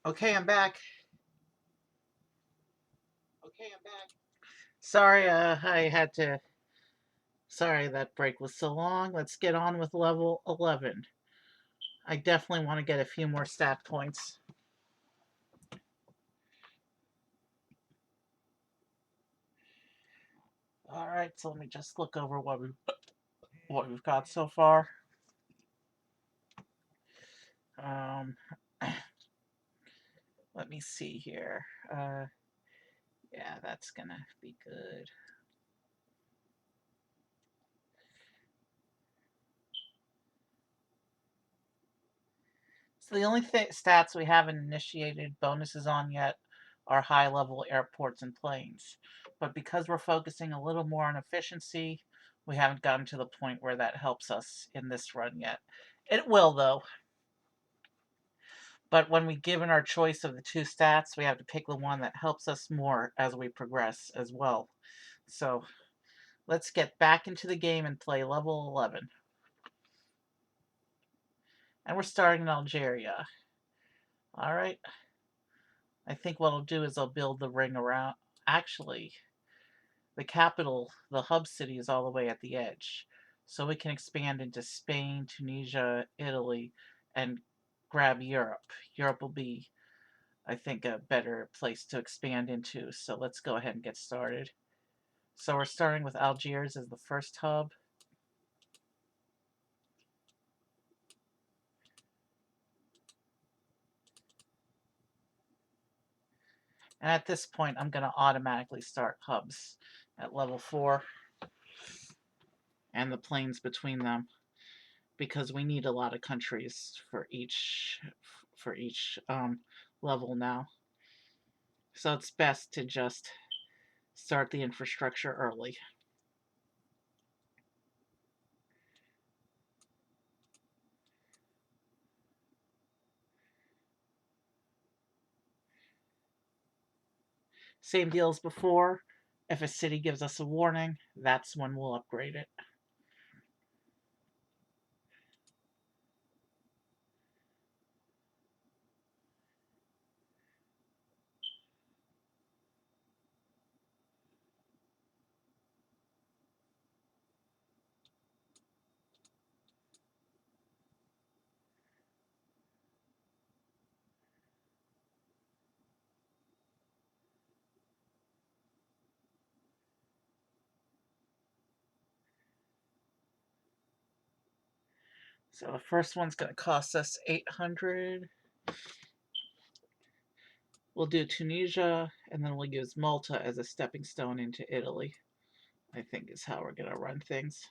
Okay, I'm back. Sorry, I had to. Sorry that break was so long. Let's get on with level 11. I definitely want to get a few more stat points. All right, so let me just look over what we've got so far. Um, let me see here. Yeah, that's gonna be good. So the only stats we haven't initiated bonuses on yet are high-level airports and planes. But because we're focusing a little more on efficiency, we haven't gotten to the point where that helps us in this run yet. It will, though. But when we given our choice of the two stats, we have to pick the one that helps us more as we progress as well. So let's get back into the game and play level 11. And we're starting in Algeria. All right. I think what I'll do is I'll build the ring around. Actually, the capital, the hub city, is all the way at the edge. So we can expand into Spain, Tunisia, Italy, and grab Europe. Europe will be, I think, a better place to expand into. So let's go ahead and get started. So we're starting with Algiers as the first hub. And at this point, I'm going to automatically start hubs at level 4 and the planes between them, because we need a lot of countries for each level now. So it's best to just start the infrastructure early. Same deal as before. If a city gives us a warning, that's when we'll upgrade it. So the first one's going to cost us 800. We'll do Tunisia, and then we'll use Malta as a stepping stone into Italy, I think is how we're going to run things.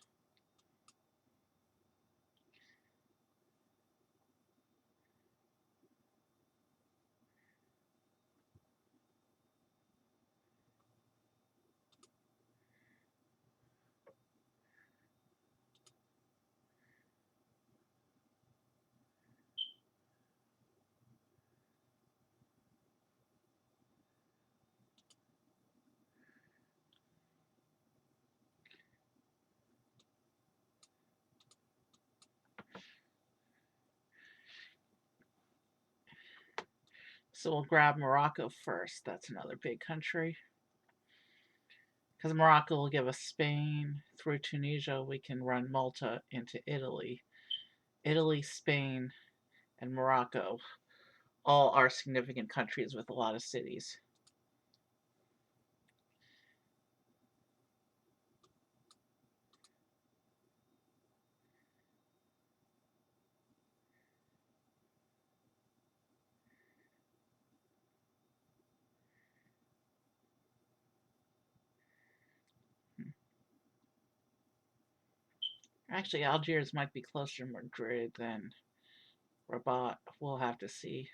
So we'll grab Morocco first. That's another big country. Because Morocco will give us Spain. Through Tunisia, we can run Malta into Italy. Italy, Spain, and Morocco all are significant countries with a lot of cities. Actually, Algiers might be closer to Madrid than Rabat. We'll have to see.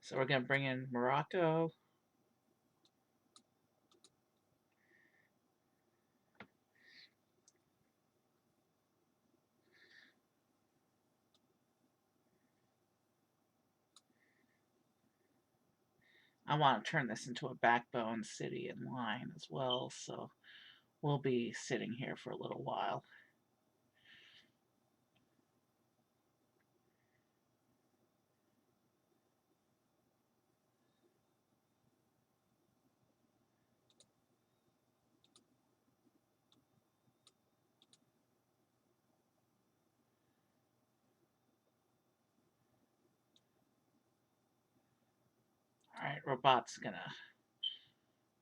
So we're going to bring in Morocco. I want to turn this into a backbone city and line as well, so we'll be sitting here for a little while. Alright, Robot's gonna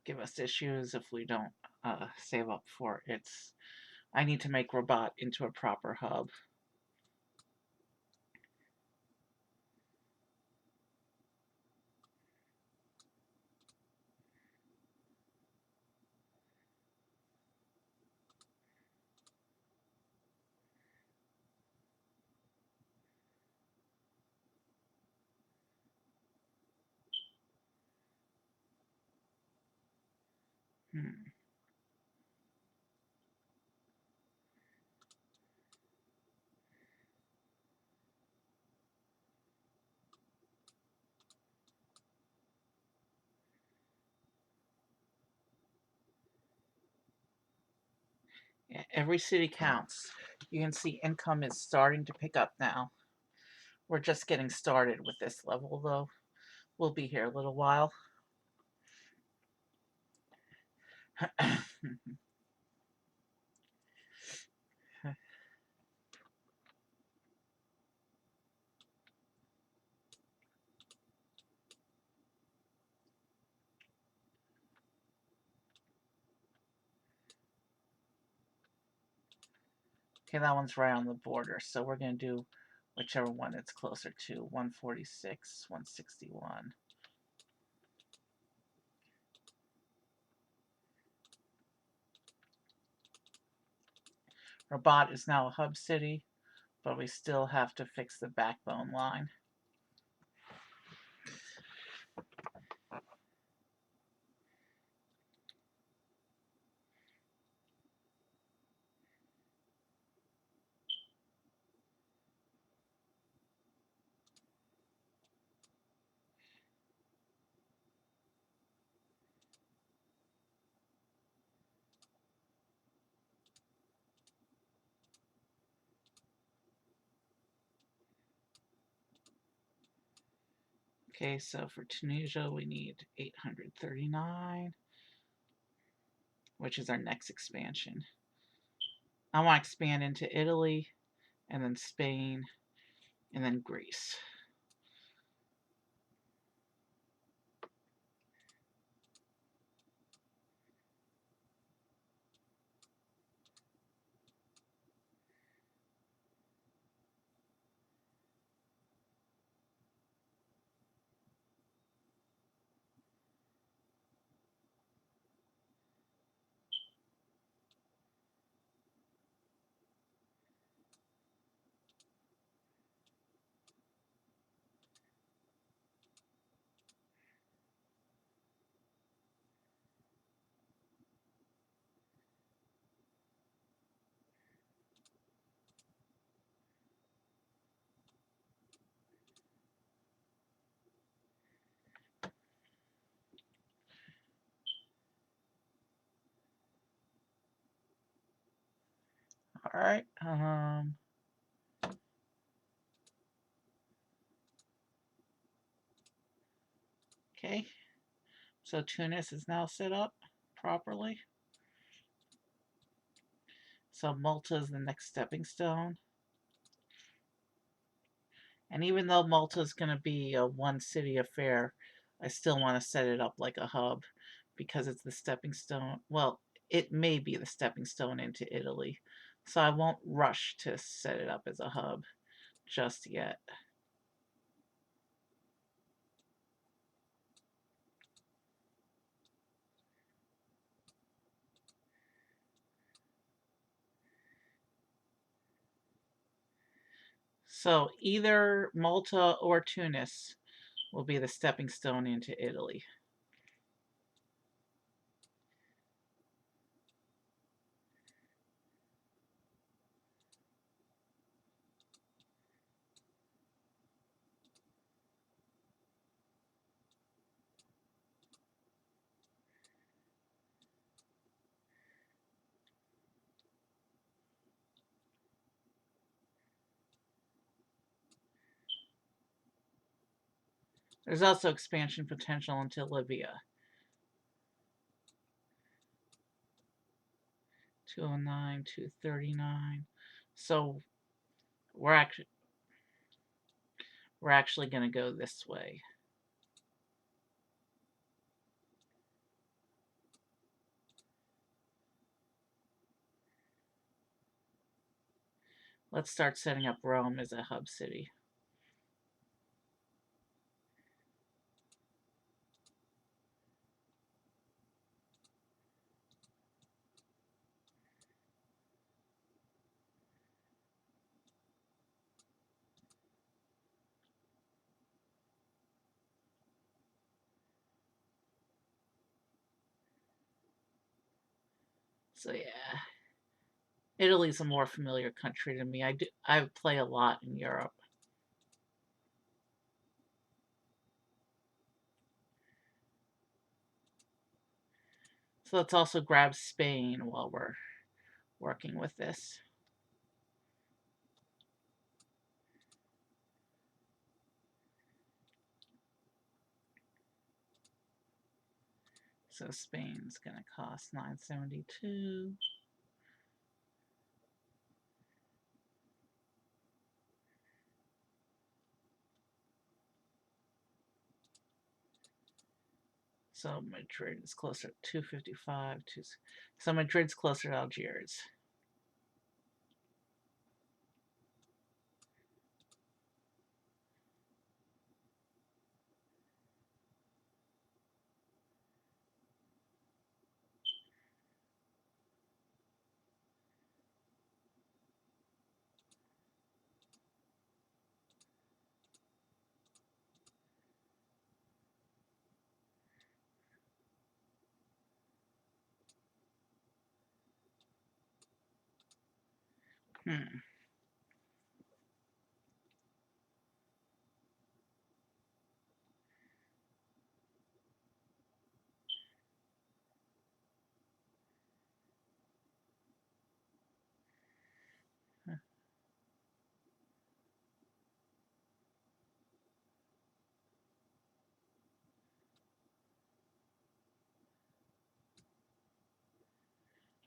give us issues if we don't save up for it. I need to make Robot into a proper hub. Hmm. Yeah, every city counts. You can see income is starting to pick up now. We're just getting started with this level, though. We'll be here a little while. Okay, that one's right on the border, so we're going to do whichever one it's closer to. 146, 161. Rabat is now a hub city, but we still have to fix the backbone line. Okay, so for Tunisia, we need 839, which is our next expansion. I want to expand into Italy, and then Spain, and then Greece. All right. Okay. So Tunis is now set up properly. So Malta is the next stepping stone. And even though Malta is going to be a one city affair, I still want to set it up like a hub because it's the stepping stone. Well, it may be the stepping stone into Italy. So I won't rush to set it up as a hub just yet. So either Malta or Tunis will be the stepping stone into Italy. There's also expansion potential into Libya. 209, 239. So we're actually going to go this way. Let's start setting up Rome as a hub city. So yeah, Italy's a more familiar country to me. I play a lot in Europe. So let's also grab Spain while we're working with this. So Spain's going to cost 972. So Madrid is closer to 255. So Madrid's closer to Algiers. Hmm.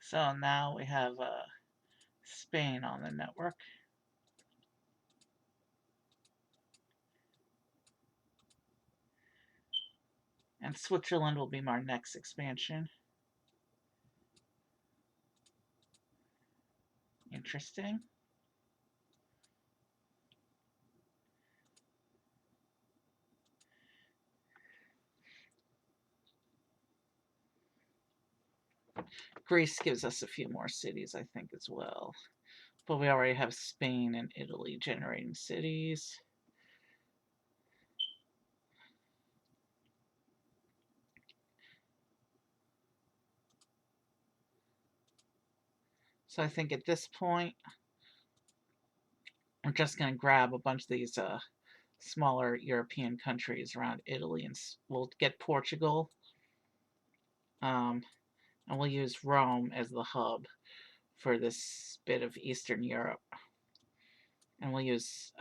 So now we have Spain on the network. And Switzerland will be our next expansion. Interesting. Greece gives us a few more cities, I think, as well. But we already have Spain and Italy generating cities. So I think at this point, we're just going to grab a bunch of these smaller European countries around Italy, and we'll get Portugal. And we'll use Rome as the hub for this bit of Eastern Europe. And we'll use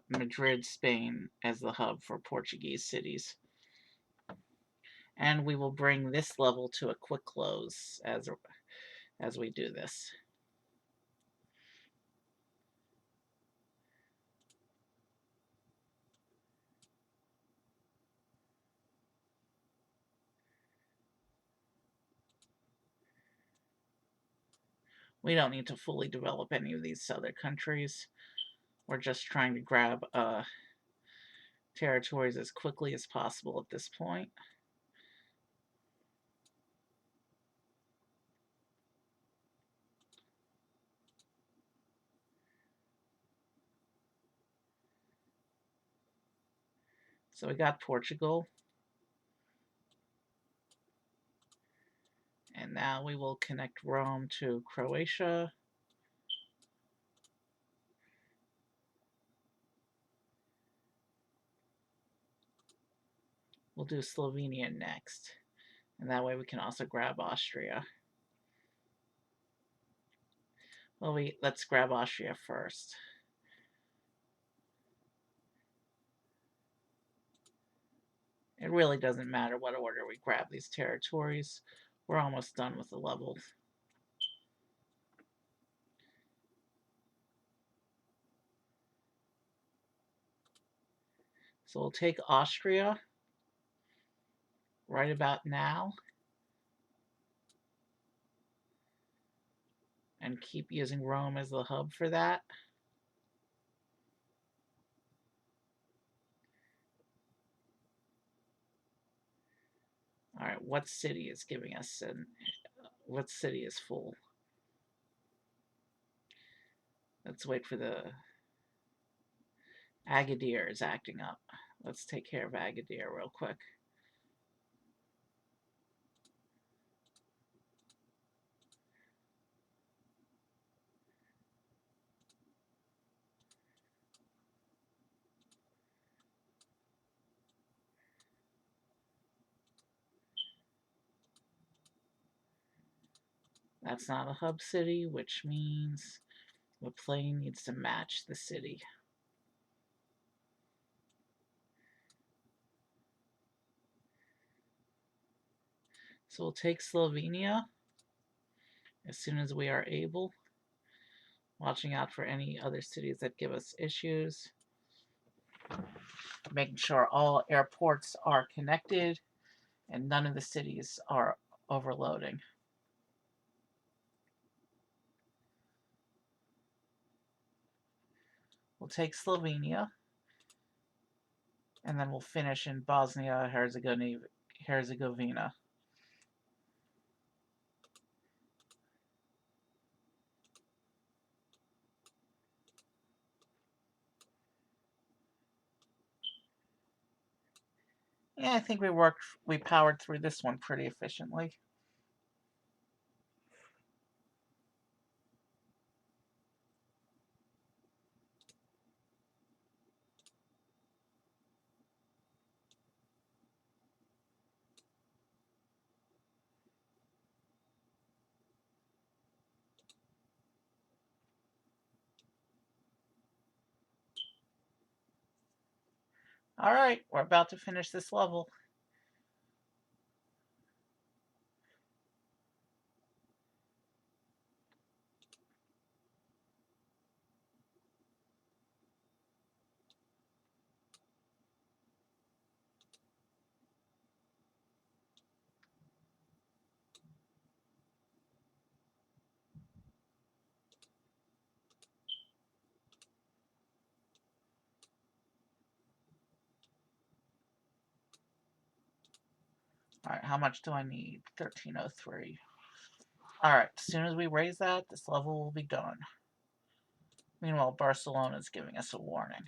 Madrid, Spain as the hub for Portuguese cities. And we will bring this level to a quick close as we do this. We don't need to fully develop any of these other countries. We're just trying to grab territories as quickly as possible at this point. So we got Portugal. And now we will connect Rome to Croatia. We'll do Slovenia next. And that way we can also grab Austria. Well, let's grab Austria first. It really doesn't matter what order we grab these territories. We're almost done with the level. So we'll take Austria right about now and keep using Rome as the hub for that. All right, what city is giving us what city is full? Let's wait for the Agadir is acting up. Let's take care of Agadir real quick. That's not a hub city, which means the plane needs to match the city. So we'll take Slovenia as soon as we are able, watching out for any other cities that give us issues, making sure all airports are connected and none of the cities are overloading. We'll take Slovenia, and then we'll finish in Bosnia-Herzegovina. Yeah, I think we powered through this one pretty efficiently. All right, we're about to finish this level. All right, how much do I need? 1303. All right, as soon as we raise that, this level will be done. Meanwhile, Barcelona is giving us a warning.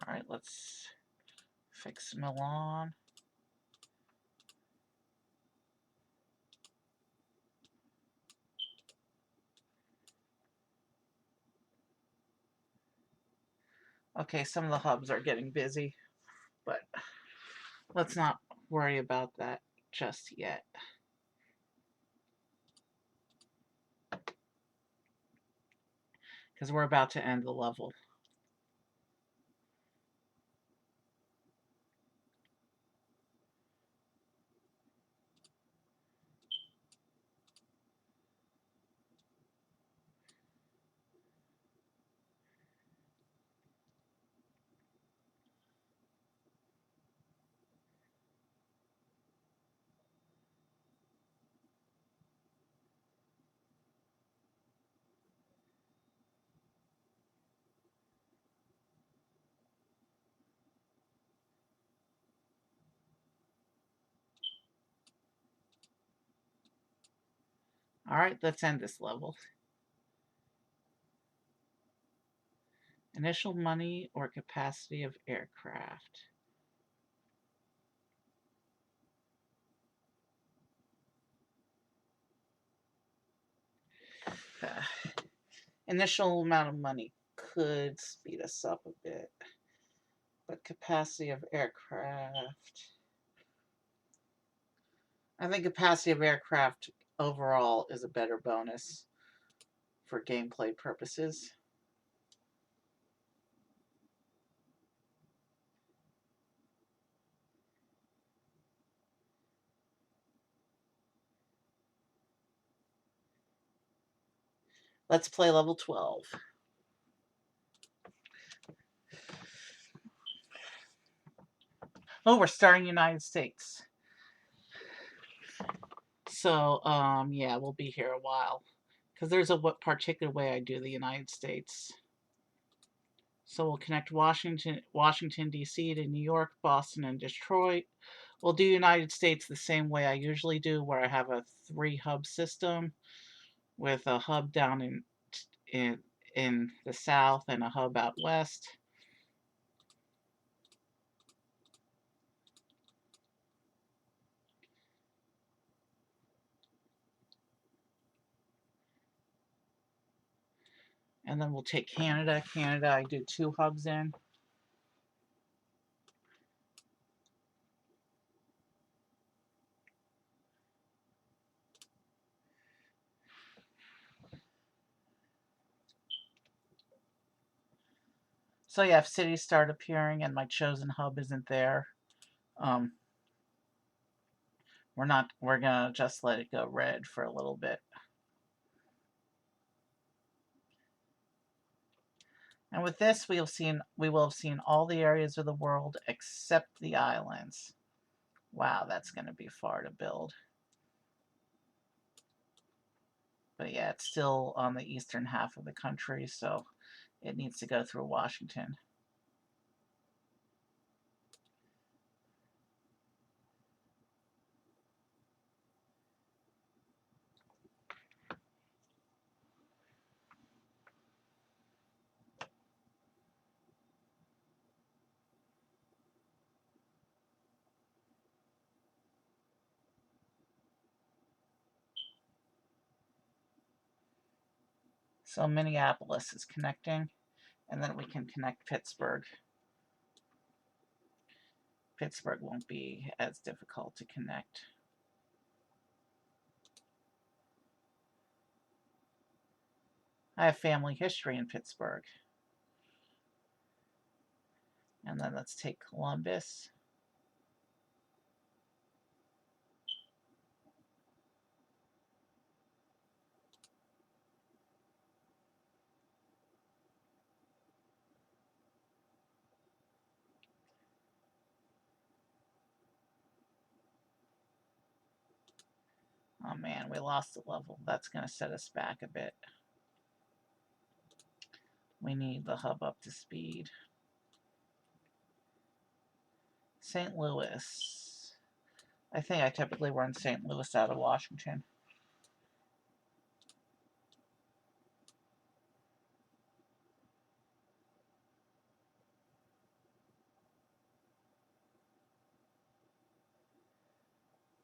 All right, let's fix Milan. Okay, some of the hubs are getting busy, but let's not worry about that just yet. Because we're about to end the level. Alright, let's end this level. Initial money or capacity of aircraft. Initial amount of money could speed us up a bit, but capacity of aircraft. I think capacity of aircraft overall is a better bonus for gameplay purposes. Let's play level 12. Oh, we're starting United States. So, yeah, we'll be here a while. Because there's a particular way I do the United States. So we'll connect Washington, D.C. to New York, Boston, and Detroit. We'll do United States the same way I usually do, where I have a 3-hub system with a hub down in the south and a hub out west. And then we'll take Canada. Canada, I do 2 hubs in. So yeah, if cities start appearing and my chosen hub isn't there, we're gonna just let it go red for a little bit. And with this, we will have seen all the areas of the world except the islands. Wow, that's going to be far to build. But yeah, it's still on the eastern half of the country, so it needs to go through Washington. So Minneapolis is connecting, and then we can connect Pittsburgh. Pittsburgh won't be as difficult to connect. I have family history in Pittsburgh. And then let's take Columbus. Oh man, we lost the level. That's going to set us back a bit. We need the hub up to speed. St. Louis. I think I typically run St. Louis out of Washington.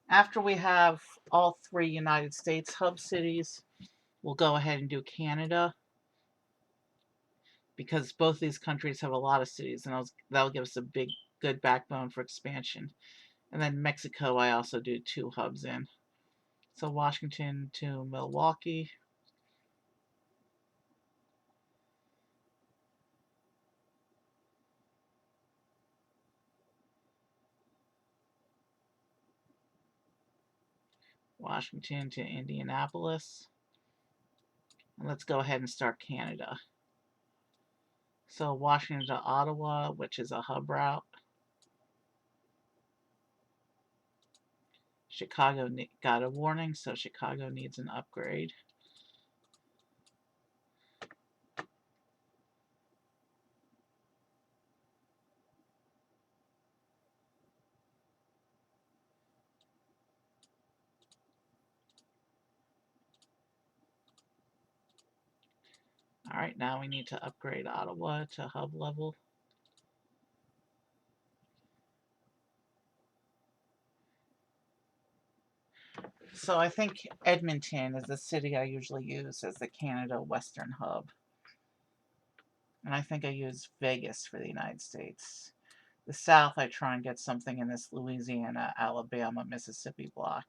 After we have all 3 United States hub cities, we'll go ahead and do Canada, because both these countries have a lot of cities, and that'll give us a good backbone for expansion. And then Mexico, I also do 2 hubs in. So Washington to Milwaukee. Washington to Indianapolis. And let's go ahead and start Canada. So Washington to Ottawa, which is a hub route. Chicago got a warning, so Chicago needs an upgrade. Alright, now we need to upgrade Ottawa to hub level. So I think Edmonton is the city I usually use as the Canada Western hub. And I think I use Vegas for the United States. The South, I try and get something in this Louisiana, Alabama, Mississippi block.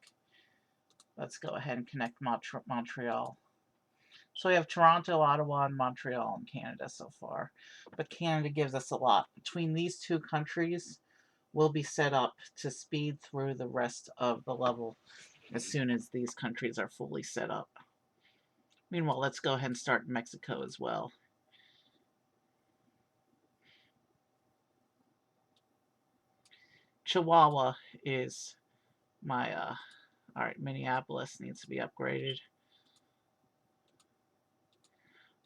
Let's go ahead and connect Montreal. So we have Toronto, Ottawa, and Montreal in Canada so far. But Canada gives us a lot. Between these two countries, we'll be set up to speed through the rest of the level as soon as these countries are fully set up. Meanwhile, let's go ahead and start Mexico as well. Chihuahua is my, alright, Minneapolis needs to be upgraded.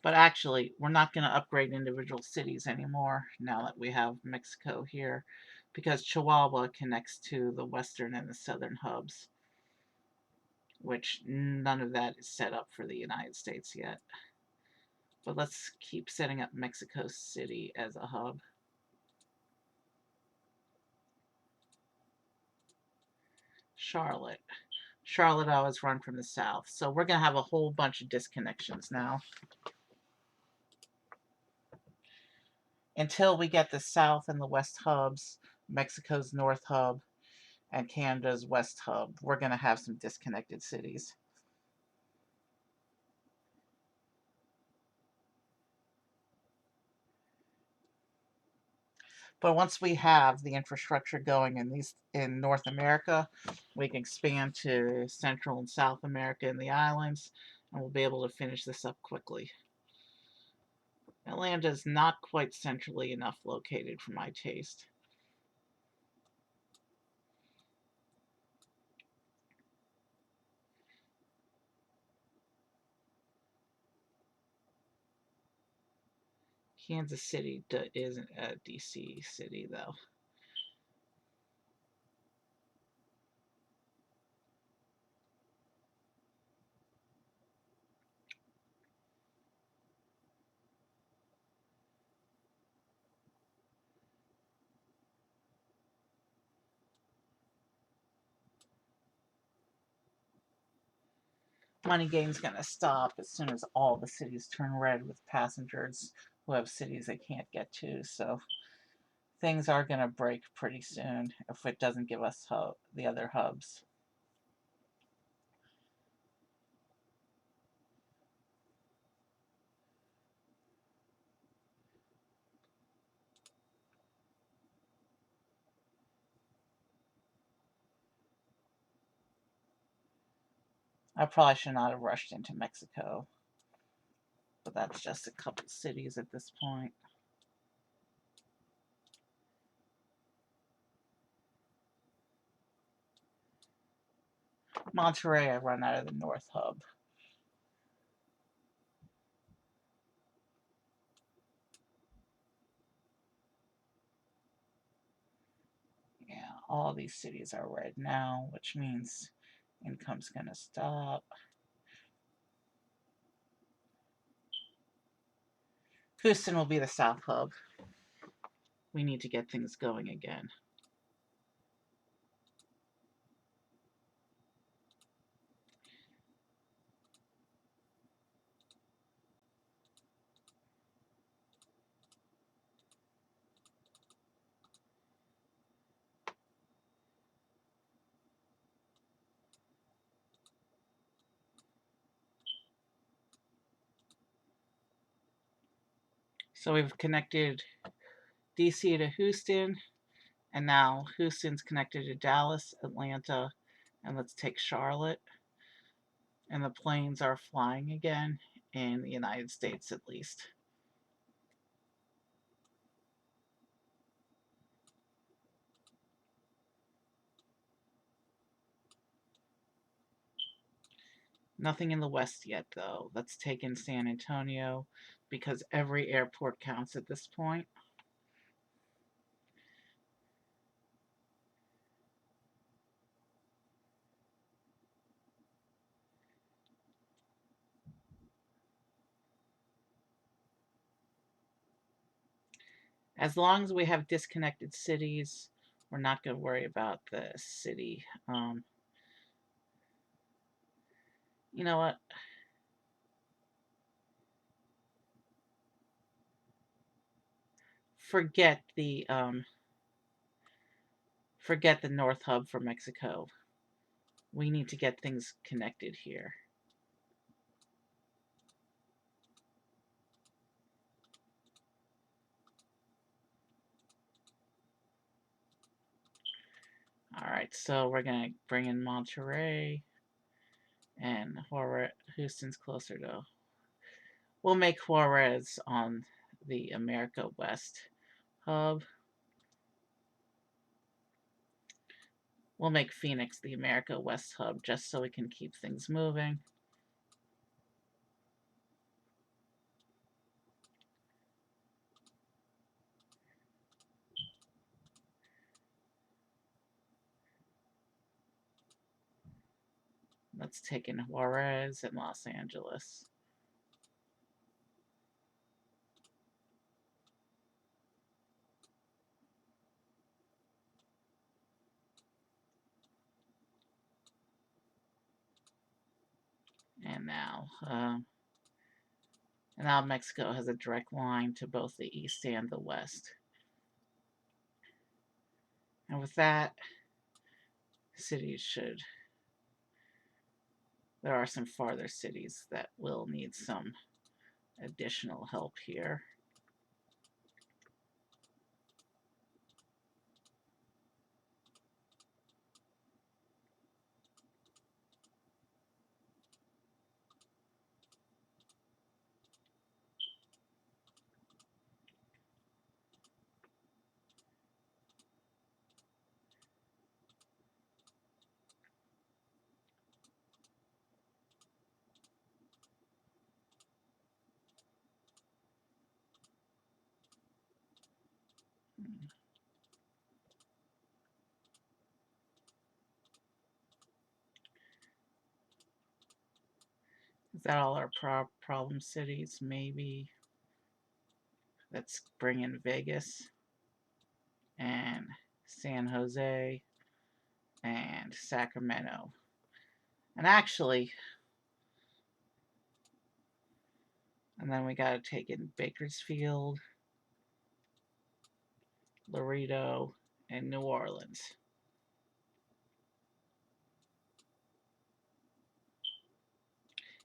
But actually, we're not going to upgrade individual cities anymore now that we have Mexico here, because Chihuahua connects to the western and the southern hubs, which none of that is set up for the United States yet. But let's keep setting up Mexico City as a hub. Charlotte. Charlotte always run from the south, so we're going to have a whole bunch of disconnections now. Until we get the south and the west hubs, Mexico's north hub, and Canada's west hub, we're going to have some disconnected cities. But once we have the infrastructure going in North America, we can expand to Central and South America and the islands, and we'll be able to finish this up quickly. Atlanta is not quite centrally enough located for my taste. Kansas City isn't a DC city, though. Money game's going to stop as soon as all the cities turn red with passengers who have cities they can't get to. So things are going to break pretty soon if it doesn't give us the other hubs. I probably should not have rushed into Mexico, but that's just a couple cities at this point. Monterey, I run out of the North Hub. Yeah, all these cities are red now, which means income's going to stop. Houston will be the South Hub. We need to get things going again. So we've connected DC to Houston, and now Houston's connected to Dallas, Atlanta, and let's take Charlotte. And the planes are flying again, in the United States at least. Nothing in the West yet, though. Let's take in San Antonio, because every airport counts at this point. As long as we have disconnected cities, we're not going to worry about the city. You know what? Forget the North Hub for Mexico. We need to get things connected here. All right, so we're gonna bring in Monterrey and Juarez. Houston's closer to. We'll make Juarez on the America West hub. We'll make Phoenix the America West hub just so we can keep things moving. Let's take in Juarez and Los Angeles. And now Mexico has a direct line to both the east and the west. And with that, cities should. There are some farther cities that will need some additional help here. Is that all our problem cities? Maybe. Let's bring in Vegas and San Jose and Sacramento. And actually, and then we got to take in Bakersfield, Laredo, and New Orleans.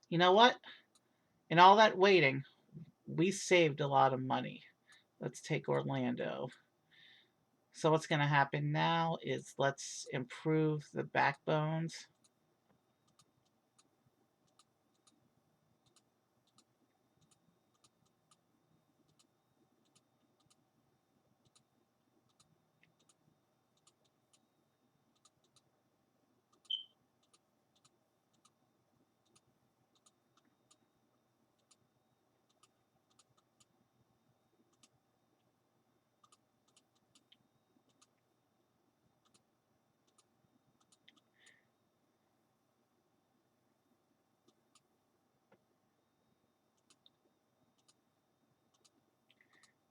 You know what? In all that waiting, we saved a lot of money. Let's take Orlando. So what's going to happen now is let's improve the backbones.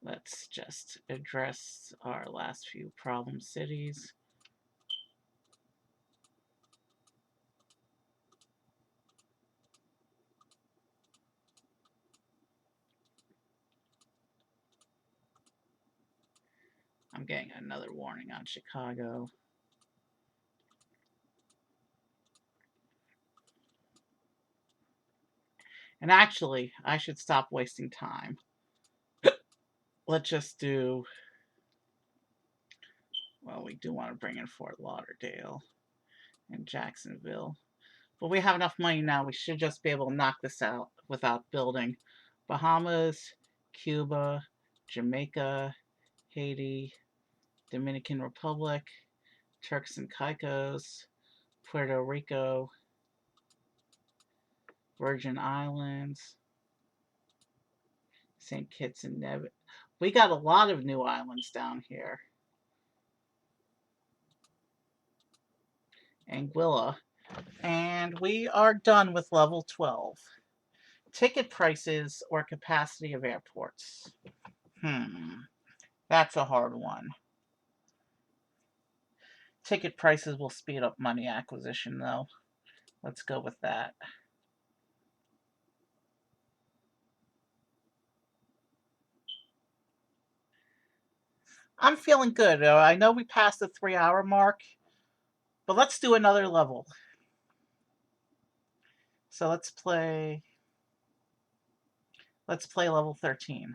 Let's just address our last few problem cities. I'm getting another warning on Chicago. And actually, I should stop wasting time. Let's just do. Well, we do want to bring in Fort Lauderdale and Jacksonville. But we have enough money now. We should just be able to knock this out without building. Bahamas, Cuba, Jamaica, Haiti, Dominican Republic, Turks and Caicos, Puerto Rico, Virgin Islands, St. Kitts and Nevis. We got a lot of new islands down here. Anguilla. And we are done with level 12. Ticket prices or capacity of airports. That's a hard one. Ticket prices will speed up money acquisition, though. Let's go with that. I'm feeling good. I know we passed the 3 hour mark, but let's do another level. So let's play level 13.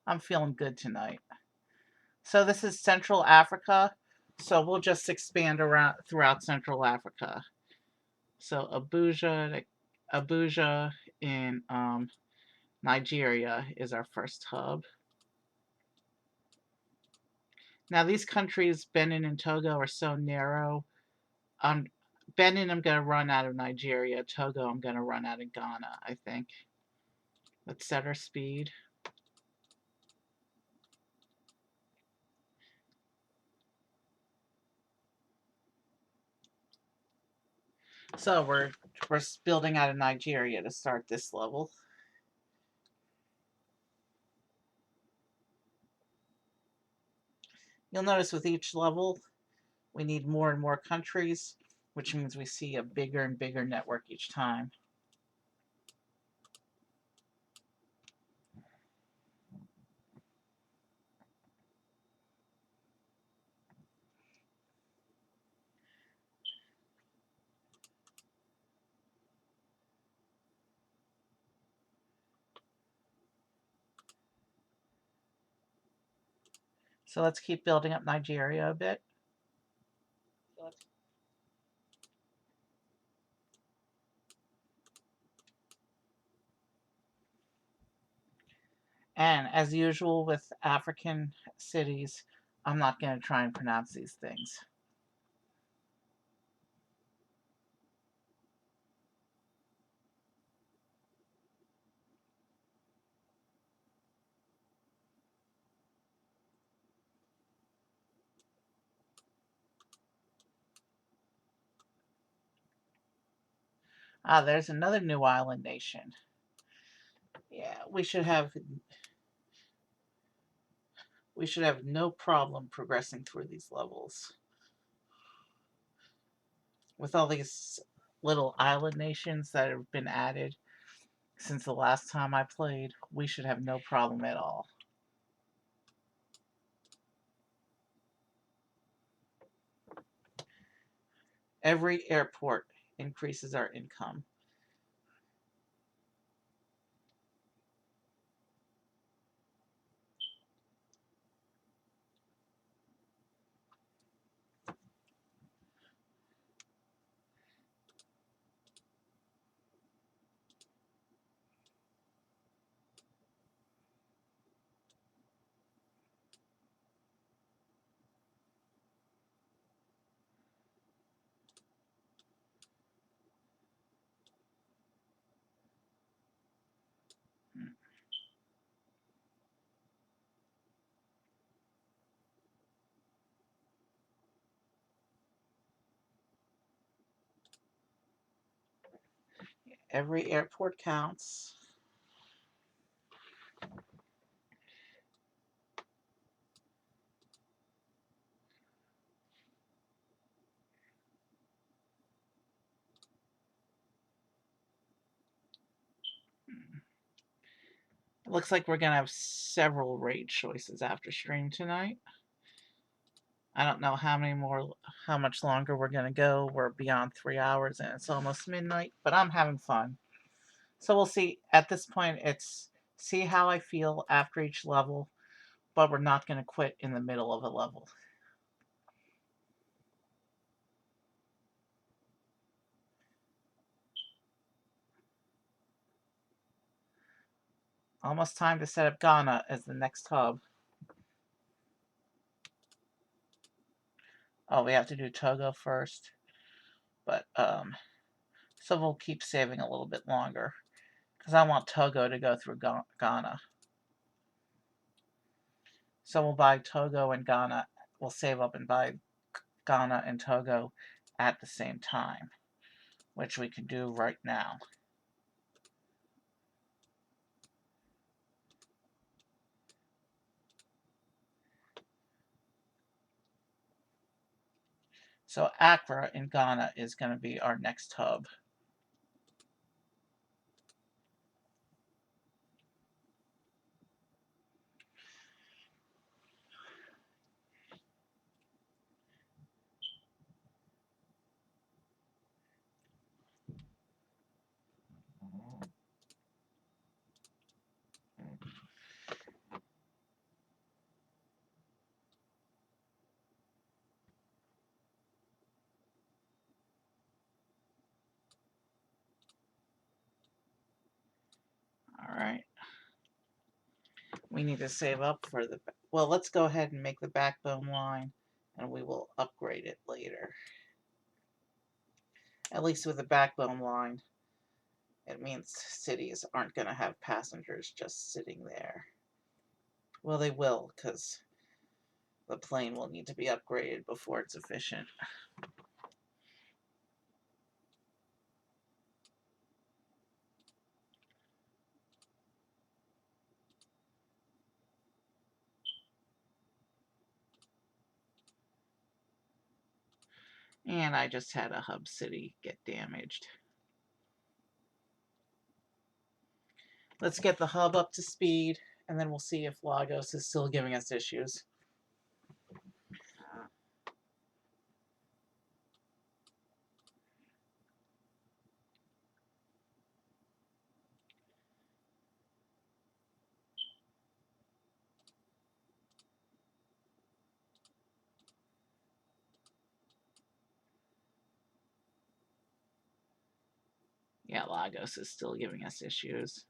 I'm feeling good tonight. So this is Central Africa. So we'll just expand around throughout Central Africa. So Abuja in Nigeria is our first hub. Now these countries, Benin and Togo, are so narrow. Um, Benin, I'm gonna run out of Nigeria. Togo, I'm gonna run out of Ghana, I think. Let's set our speed. So we're building out of Nigeria to start this level. You'll notice with each level, we need more and more countries, which means we see a bigger and bigger network each time. So let's keep building up Nigeria a bit. And as usual with African cities, I'm not going to try and pronounce these things. Ah, there's another new island nation. Yeah, we should have no problem progressing through these levels. With all these little island nations that have been added since the last time I played, we should have no problem at all. Every airport increases our income. Every airport counts. It looks like we're going to have several raid choices after stream tonight. I don't know how much longer we're going to go. We're beyond 3 hours and it's almost midnight, but I'm having fun. So we'll see. At this point, it's see how I feel after each level, but we're not going to quit in the middle of a level. Almost time to set up Ghana as the next hub. Oh, we have to do Togo first. But, so we'll keep saving a little bit longer. Because I want Togo to go through Ghana. So we'll buy Togo and Ghana. We'll save up and buy Ghana and Togo at the same time. Which we can do right now. So Accra in Ghana is going to be our next hub. All right. We need to save up for the, well, let's go ahead and make the backbone line and we will upgrade it later. At least with the backbone line, it means cities aren't going to have passengers just sitting there. Well, they will, because the plane will need to be upgraded before it's efficient. And I just had a hub city get damaged. Let's get the hub up to speed, and then we'll see if Lagos is still giving us issues. Yeah, Lagos is still giving us issues.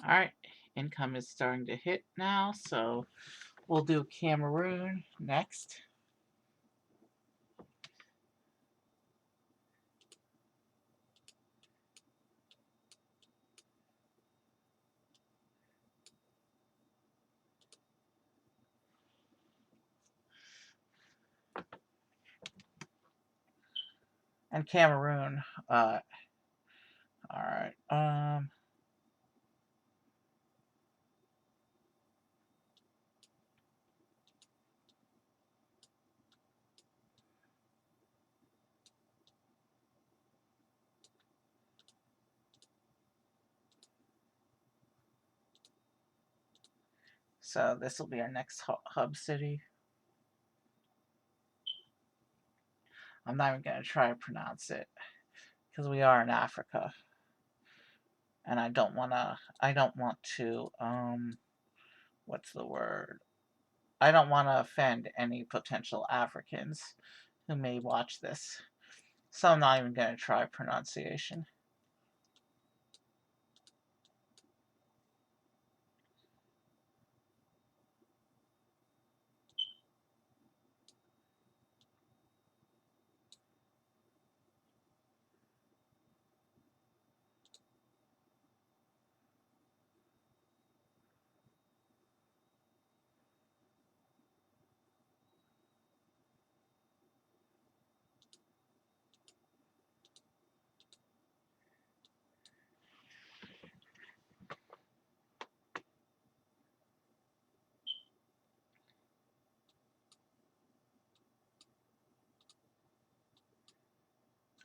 All right, income is starting to hit now, so we'll do Cameroon next. And Cameroon, all right, so this will be our next hub city. I'm not even going to try to pronounce it because we are in Africa, and I don't want to, what's the word? I don't want to offend any potential Africans who may watch this. So I'm not even going to try pronunciation.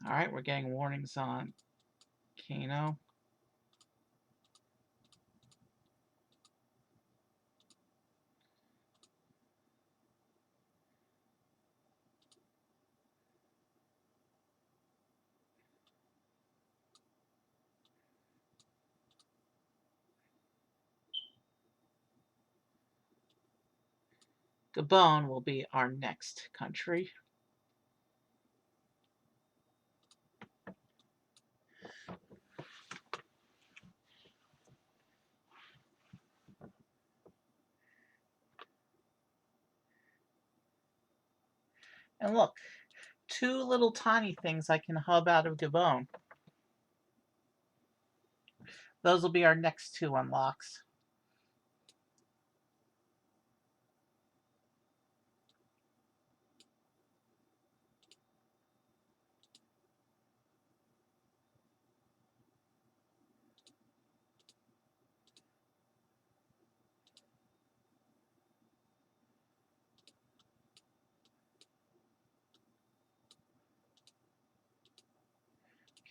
Alright, we're getting warnings on Kano. Gabon will be our next country. And look, two little tiny things I can hub out of Gabon. Those will be our next two unlocks.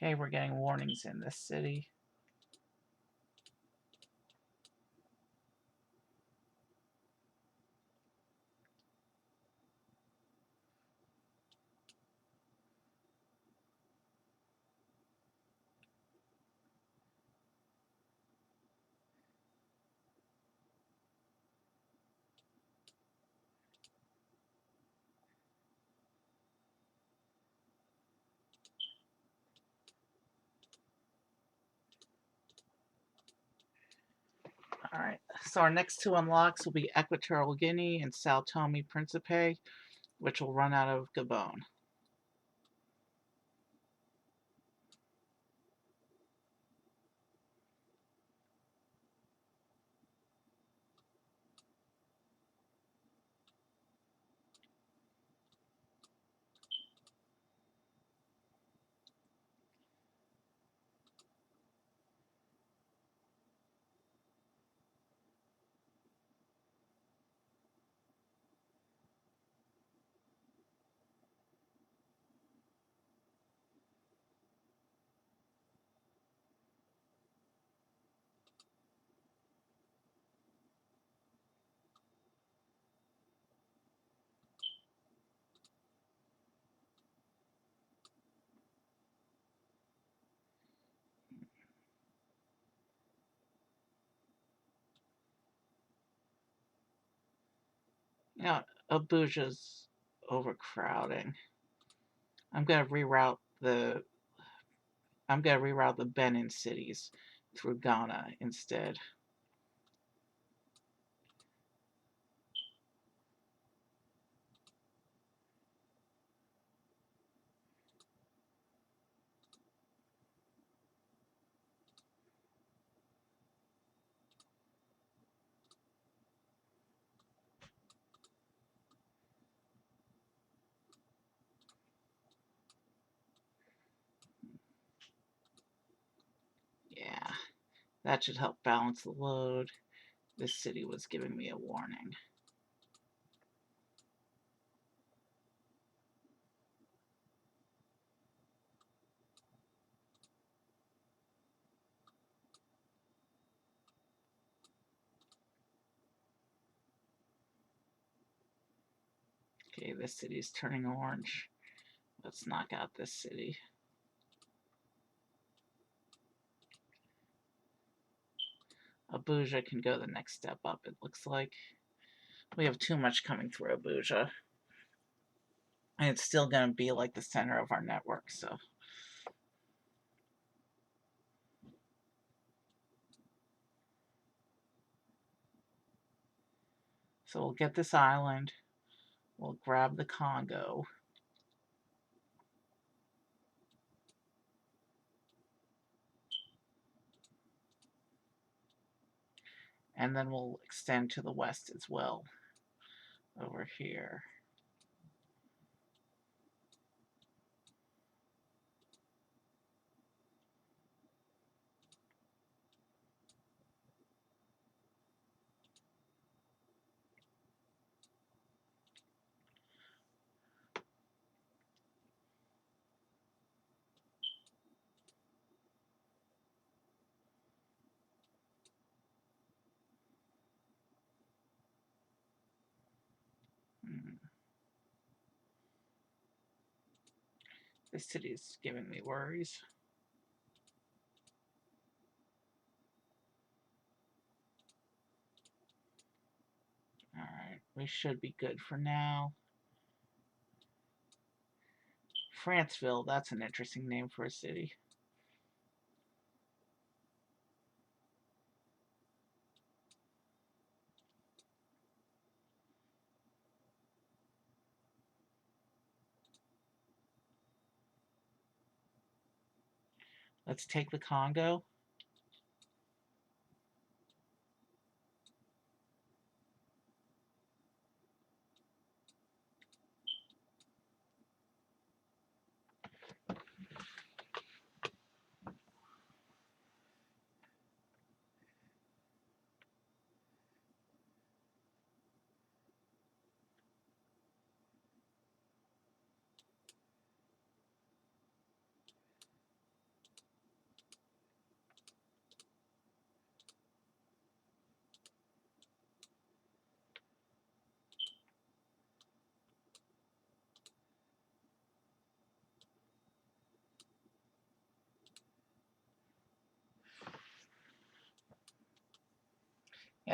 Okay, we're getting warnings in this city. Alright, so our next two unlocks will be Equatorial Guinea and Sao Tome Principe, which will run out of Gabon. Now, Abuja's overcrowding. I'm gonna reroute the Benin cities through Ghana instead. Yeah, that should help balance the load. This city was giving me a warning. Okay, this city's turning orange. Let's knock out this city. Abuja can go the next step up, it looks like. We have too much coming through Abuja. And it's still going to be like the center of our network, so. So we'll get this island. We'll grab the Congo. And then we'll extend to the west as well. Over here. This city is giving me worries. Alright, we should be good for now. Franceville, that's an interesting name for a city. Let's take the Congo.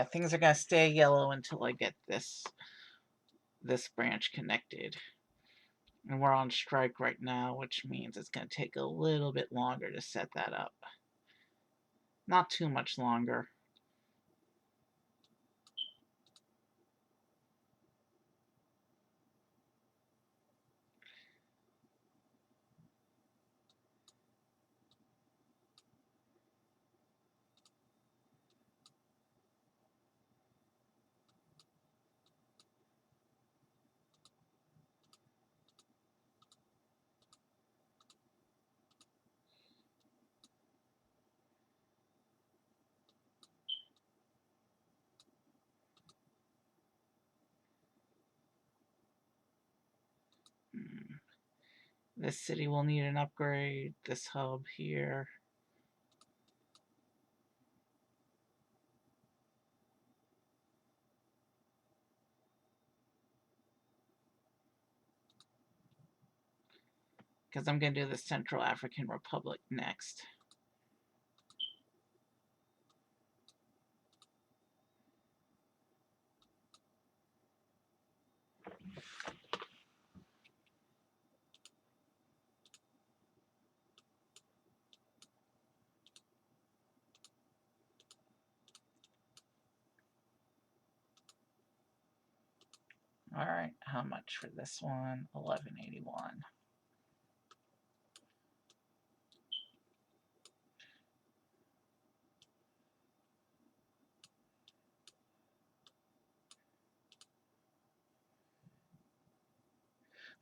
Yeah, things are gonna stay yellow until I get this branch connected. And we're on strike right now, which means it's gonna take a little bit longer to set that up. Not too much longer. Hmm. This city will need an upgrade. This hub here. Because I'm going to do the Central African Republic next. All right, how much for this one? 1181.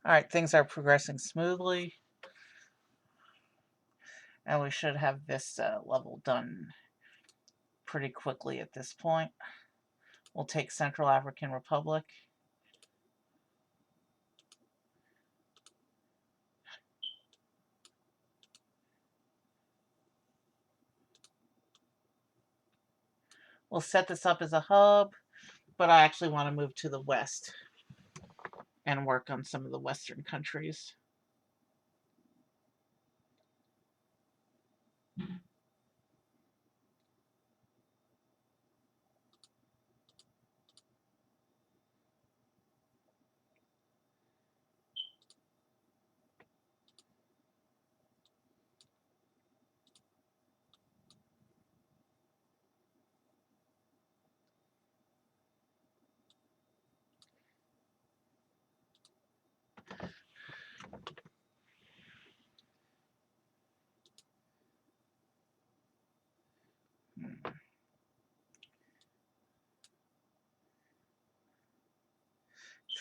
All right, things are progressing smoothly. And we should have this level done pretty quickly at this point. We'll take Central African Republic. We'll set this up as a hub, but I actually want to move to the west and work on some of the western countries. Hmm.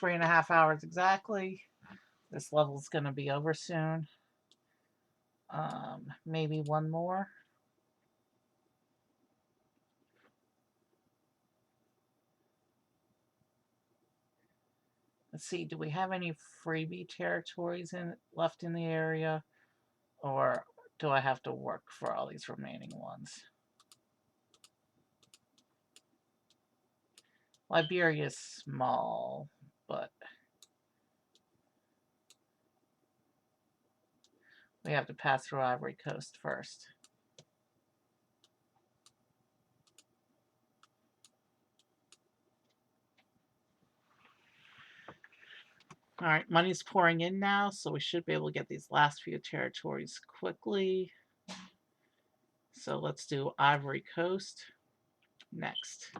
3.5 hours exactly. This level's going to be over soon. Maybe one more. Let's see, do we have any freebie territories left in the area? Or do I have to work for all these remaining ones? Liberia is small, but we have to pass through Ivory Coast first. All right, money's pouring in now, so we should be able to get these last few territories quickly. So let's do Ivory Coast next.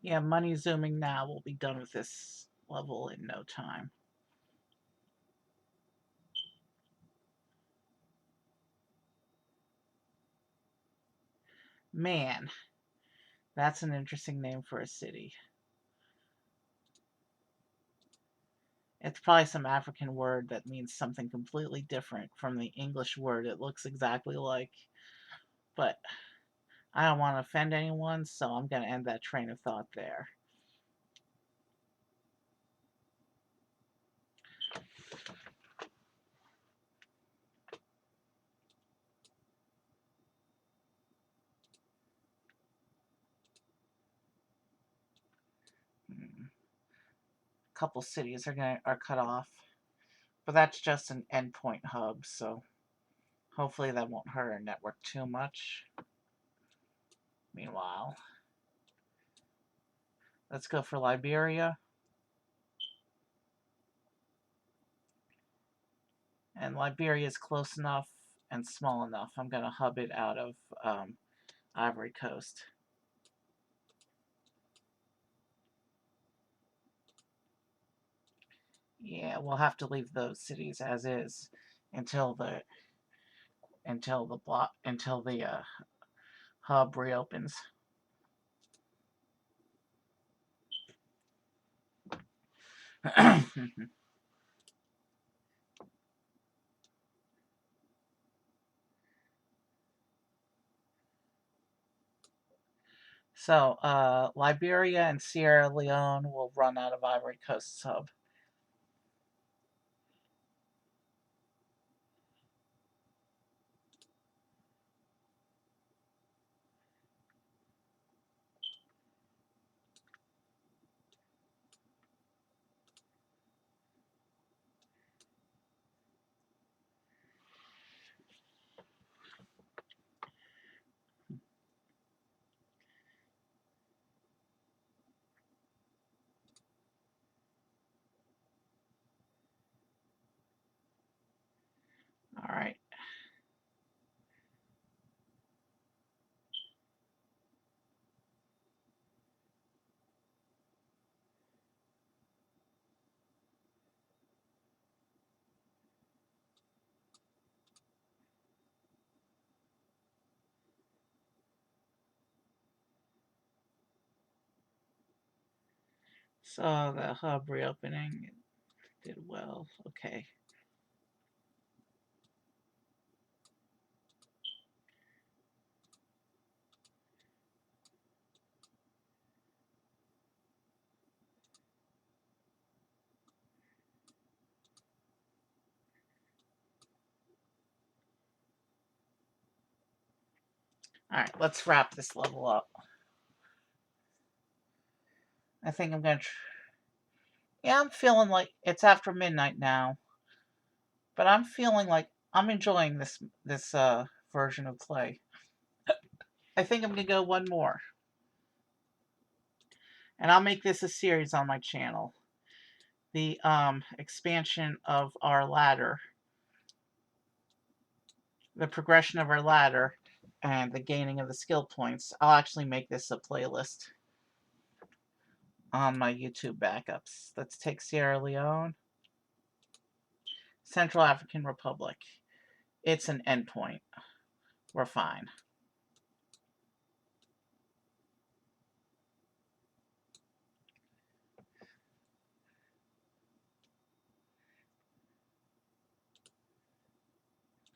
Yeah, money zooming now. We'll be done with this level in no time. Man, that's an interesting name for a city. It's probably some African word that means something completely different from the English word it looks exactly like. But I don't want to offend anyone, so I'm going to end that train of thought there. A couple cities are cut off, but that's just an endpoint hub, so hopefully that won't hurt our network too much. Meanwhile, let's go for Liberia. And Liberia is close enough and small enough. I'm going to hub it out of Ivory Coast. Yeah, we'll have to leave those cities as is until the hub reopens. So, Liberia and Sierra Leone will run out of Ivory Coast's hub. All right. So the hub reopening did well. Okay. All right, let's wrap this level up. I think I'm going to. Yeah, I'm feeling like it's after midnight now, but I'm feeling like I'm enjoying this version of play. I think I'm going to go one more. And I'll make this a series on my channel. The expansion of our ladder, the progression of our ladder, and the gaining of the skill points. I'll actually make this a playlist on my YouTube backups. Let's take Sierra Leone. Central African Republic. It's an endpoint. We're fine.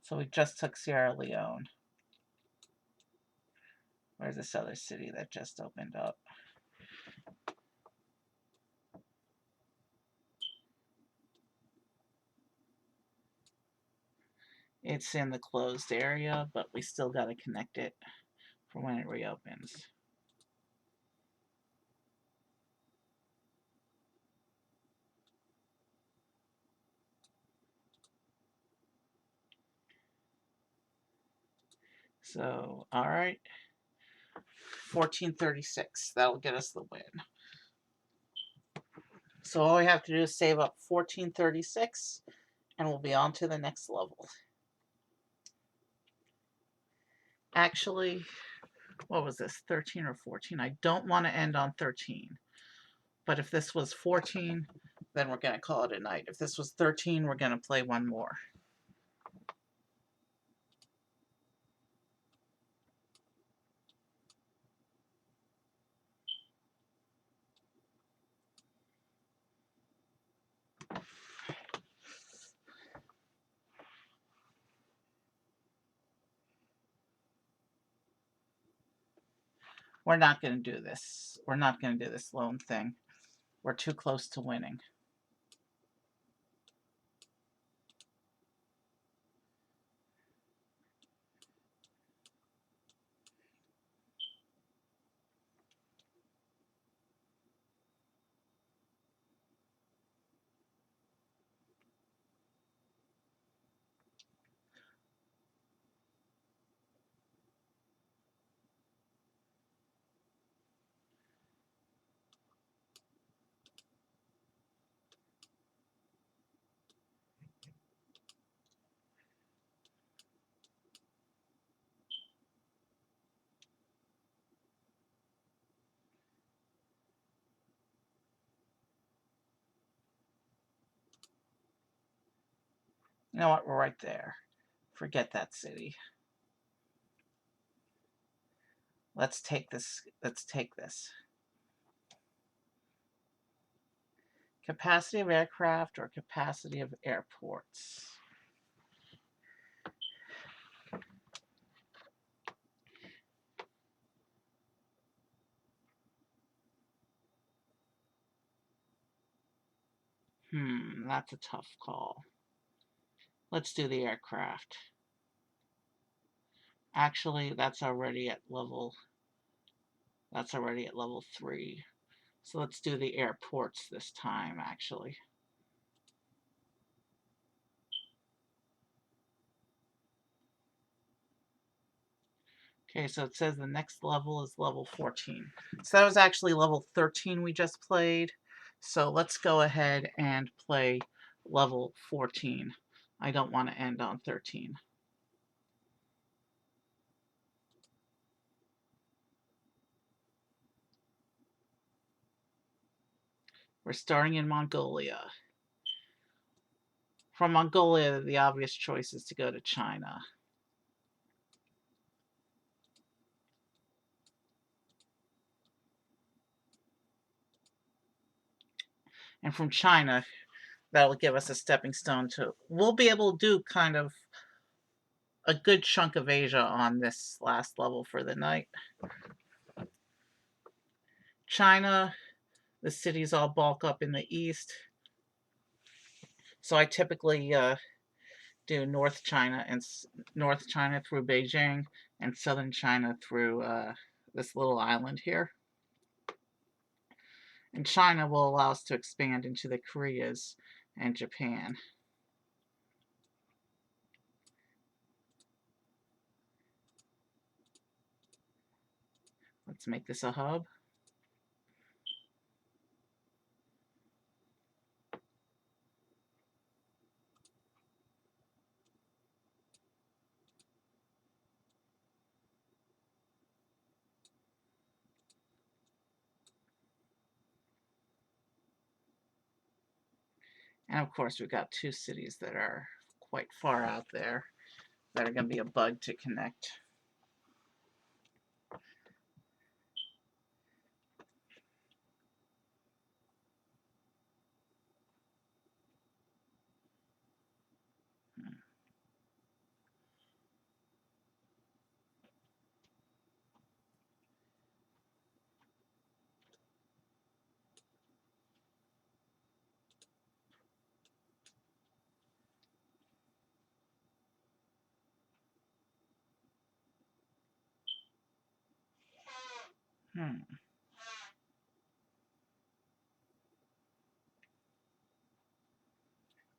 So we just took Sierra Leone. Where's this other city that just opened up? It's in the closed area, but we still got to connect it for when it reopens. So, all right. 1436. That'll get us the win. So all we have to do is save up 1436 and we'll be on to the next level. Actually, what was this, 13 or 14? I don't want to end on 13. But if this was 14, then we're going to call it a night. If this was 13, we're going to play one more. We're not going to do this. We're not going to do this loan thing. We're too close to winning. You know what? We're right there. Forget that city. Let's take this. Let's take this. Capacity of aircraft or capacity of airports? That's a tough call. Let's do the aircraft. Actually, that's already at level 3. So let's do the airports this time, actually. Okay, so it says the next level is level 14. So that was actually level 13 we just played. So let's go ahead and play level 14. I don't want to end on 13. We're starting in Mongolia. From Mongolia, the obvious choice is to go to China. And from China, that'll give us a stepping stone to... We'll be able to do kind of a good chunk of Asia on this last level for the night. China, the cities all bulk up in the east. So I typically do North China through Beijing and Southern China through this little island here. And China will allow us to expand into the Koreas and Japan. Let's make this a hub. And of course, we've got 2 cities that are quite far out there that are going to be a bug to connect.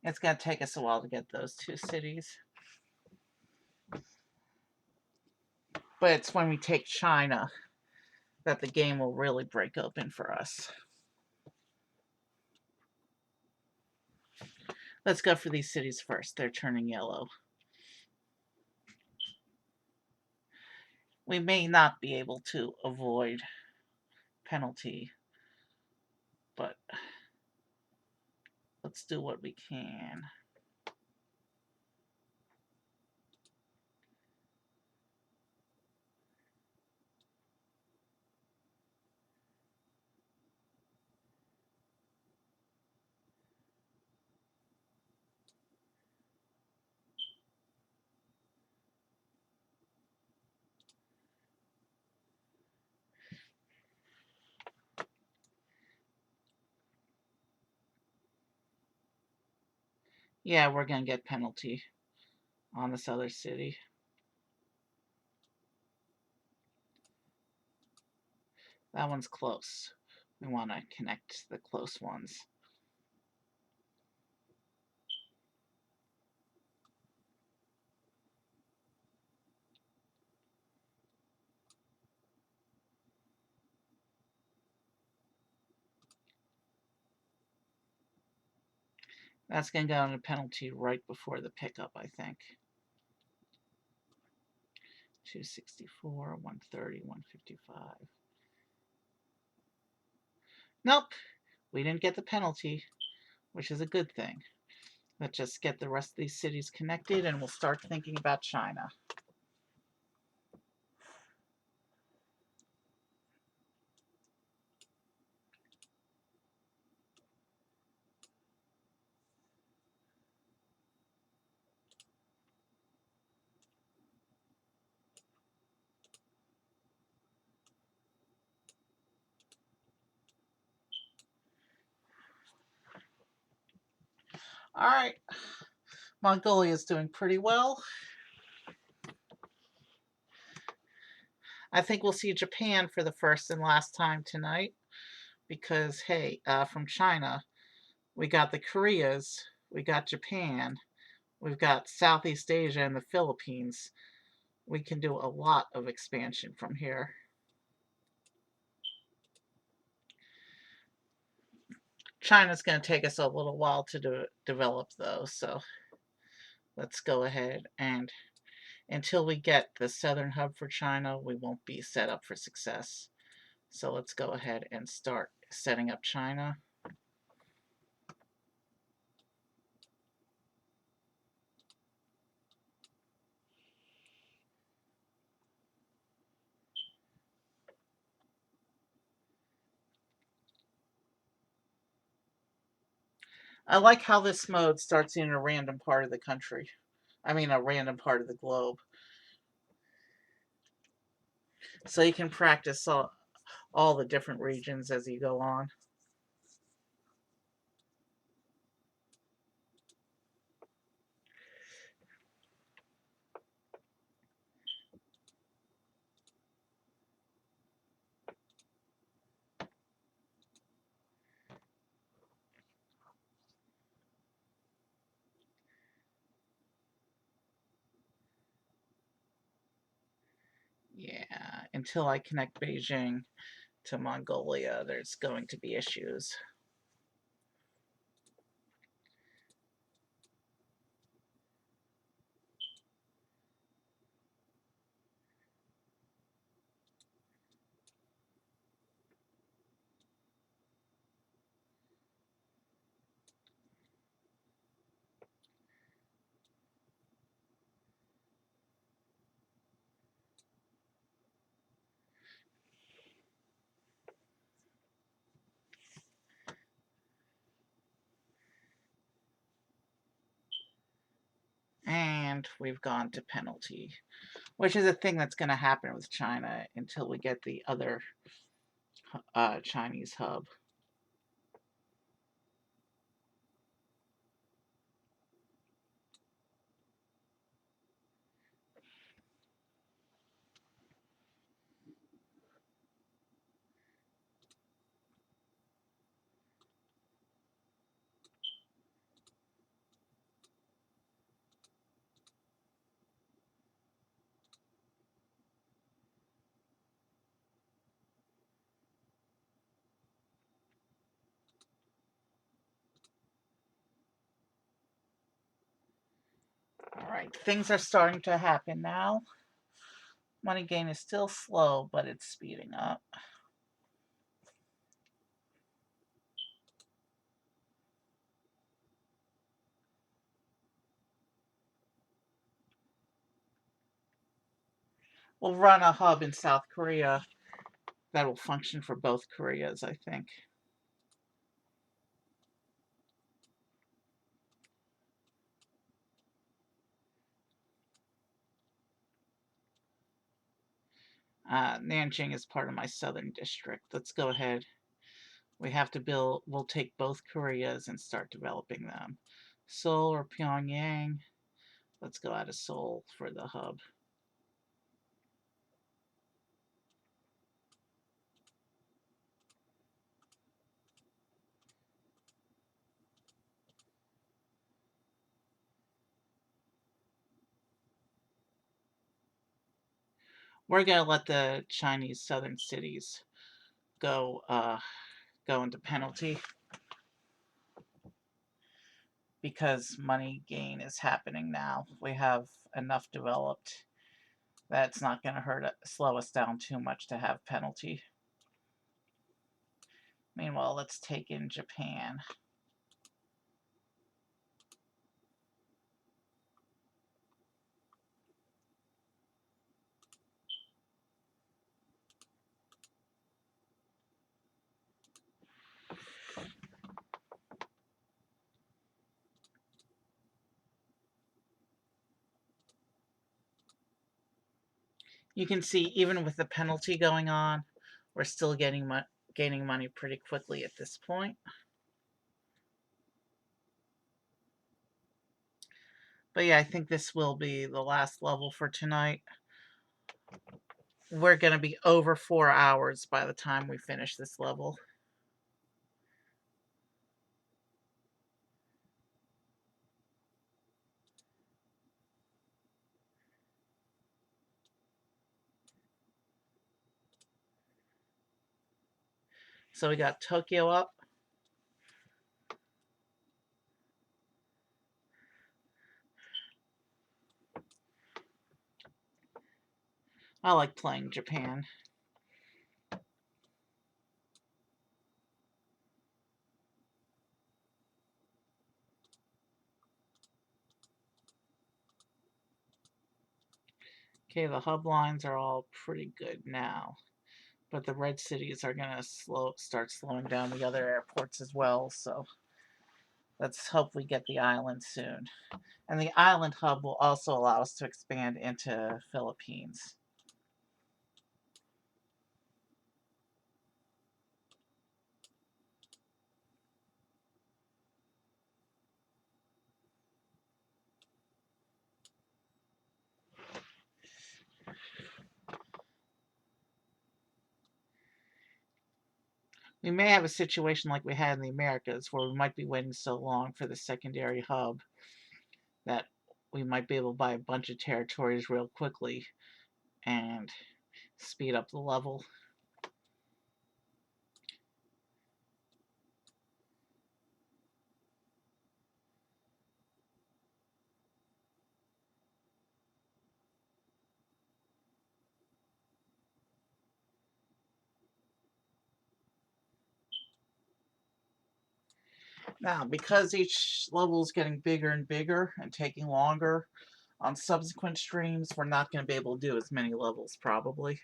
It's going to take us a while to get those 2 cities. But it's when we take China that the game will really break open for us. Let's go for these cities first. They're turning yellow. we may not be able to avoid penalty, but let's do what we can. Yeah, we're gonna get penalty on this other city. That one's close. We want to connect the close ones. That's going to go into penalty right before the pickup, I think. 264, 130, 155. Nope, we didn't get the penalty, which is a good thing. Let's just get the rest of these cities connected and we'll start thinking about China. All right, Mongolia is doing pretty well. I think we'll see Japan for the first and last time tonight because, hey, from China, we got the Koreas, we got Japan, we've got Southeast Asia and the Philippines. We can do a lot of expansion from here. China's going to take us a little while to develop, though, so let's go ahead and until we get the southern hub for China, we won't be set up for success. So let's go ahead and start setting up China. I like how this mode starts in a random part of the country. I mean, a random part of the globe. So you can practice all the different regions as you go on. Yeah, until I connect Beijing to Mongolia, there's going to be issues. And we've gone to penalty, which is a thing that's going to happen with China until we get the other Chinese hub. All right, things are starting to happen now. Money gain is still slow, but it's speeding up. We'll run a hub in South Korea that will function for both Koreas, I think. Nanjing is part of my southern district. Let's go ahead. We have to build, we'll take both Koreas and start developing them. Seoul or Pyongyang. Let's go out of Seoul for the hub. We're going to let the Chinese southern cities go go into penalty because money gain is happening now. We have enough developed that it's not going to slow us down too much to have penalty. Meanwhile, let's take in Japan. You can see even with the penalty going on, we're still gaining money pretty quickly at this point. But yeah, I think this will be the last level for tonight. We're going to be over 4 hours by the time we finish this level. So we got Tokyo up. I like playing Japan. Okay, the hub lines are all pretty good now. But the red cities are going to start slowing down the other airports as well, so let's hope we get the island soon. And the island hub will also allow us to expand into Philippines. We may have a situation like we had in the Americas where we might be waiting so long for the secondary hub that we might be able to buy a bunch of territories real quickly and speed up the level. Now, because each level is getting bigger and bigger and taking longer, on subsequent streams, we're not going to be able to do as many levels, probably.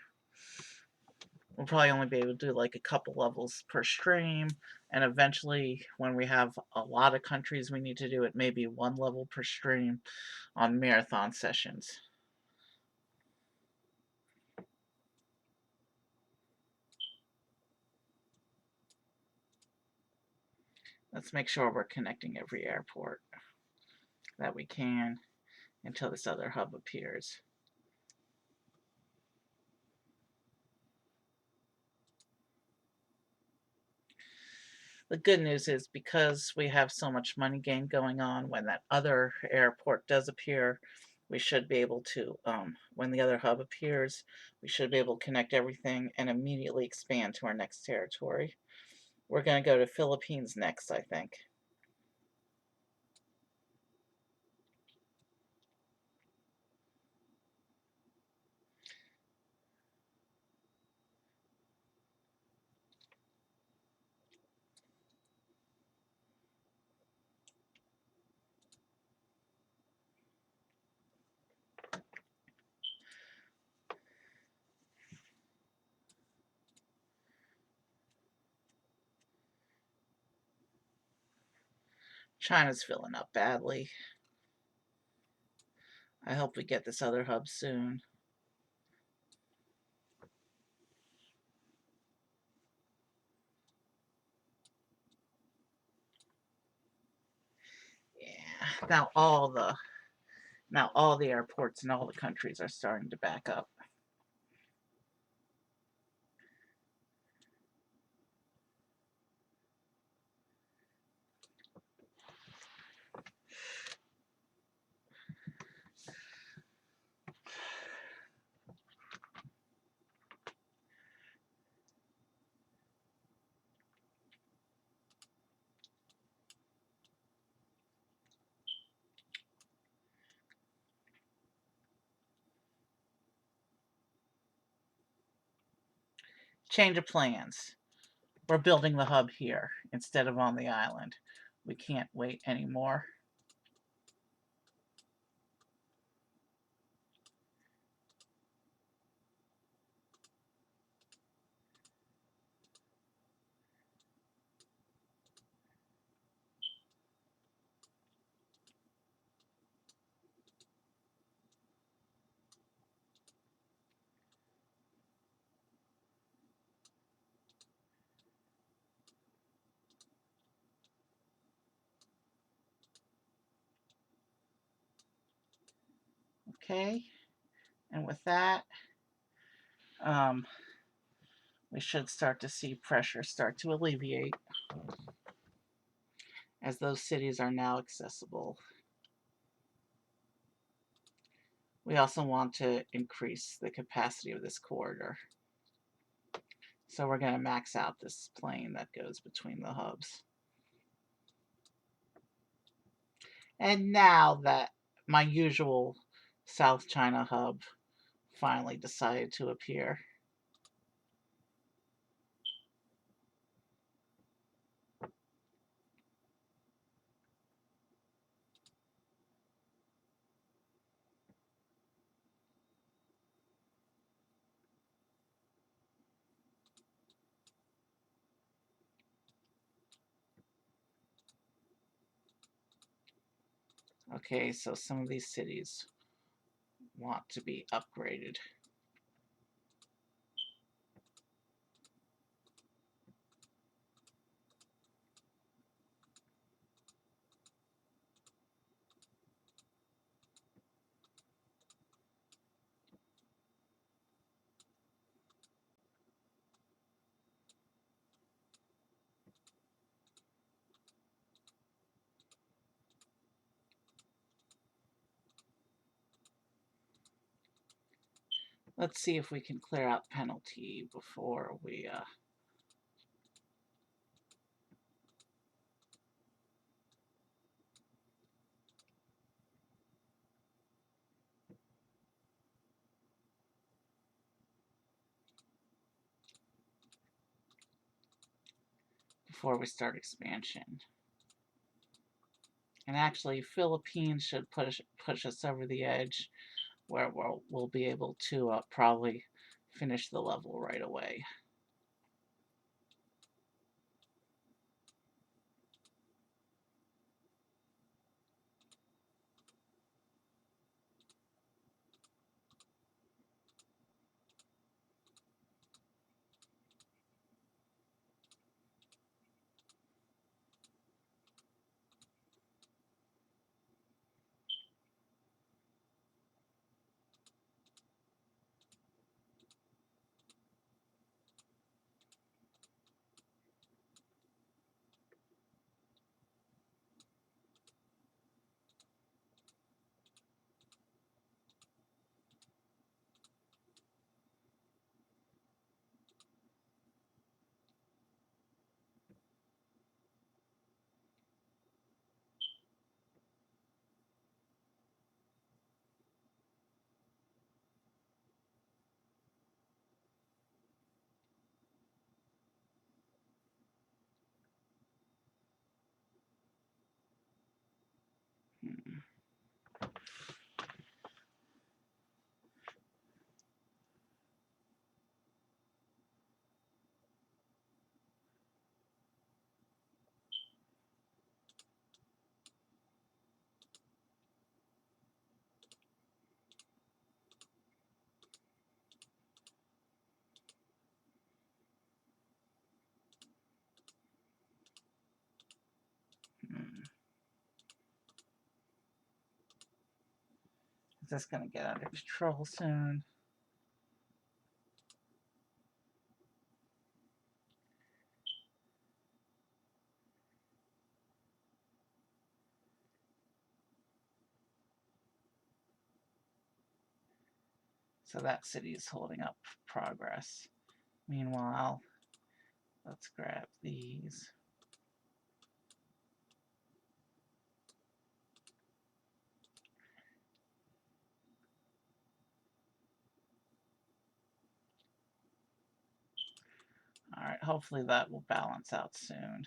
We'll probably only be able to do like a couple levels per stream, and eventually, when we have a lot of countries we need to do it, maybe one level per stream on marathon sessions. Let's make sure we're connecting every airport that we can until this other hub appears. The good news is because we have so much money gain going on, when that other airport does appear, we should be able to, when the other hub appears, we should be able to connect everything and immediately expand to our next territory. We're going to go to Philippines next, I think. China's filling up badly. I hope we get this other hub soon. Yeah, now all the airports in all the countries are starting to back up. Change of plans. We're building the hub here instead of on the island. We can't wait anymore. Okay, and with that, um, we should start to see pressure start to alleviate as those cities are now accessible. We also want to increase the capacity of this corridor. So we're going to max out this plane that goes between the hubs. And now that my usual South China hub finally decided to appear. Okay, so some of these cities want to be upgraded. Let's see if we can clear out penalty before we start expansion. And actually, Philippines should push us over the edge, where we'll be able to probably finish the level right away. Is this going to get under control soon? So that city is holding up progress. Meanwhile, let's grab these. All right, hopefully that will balance out soon.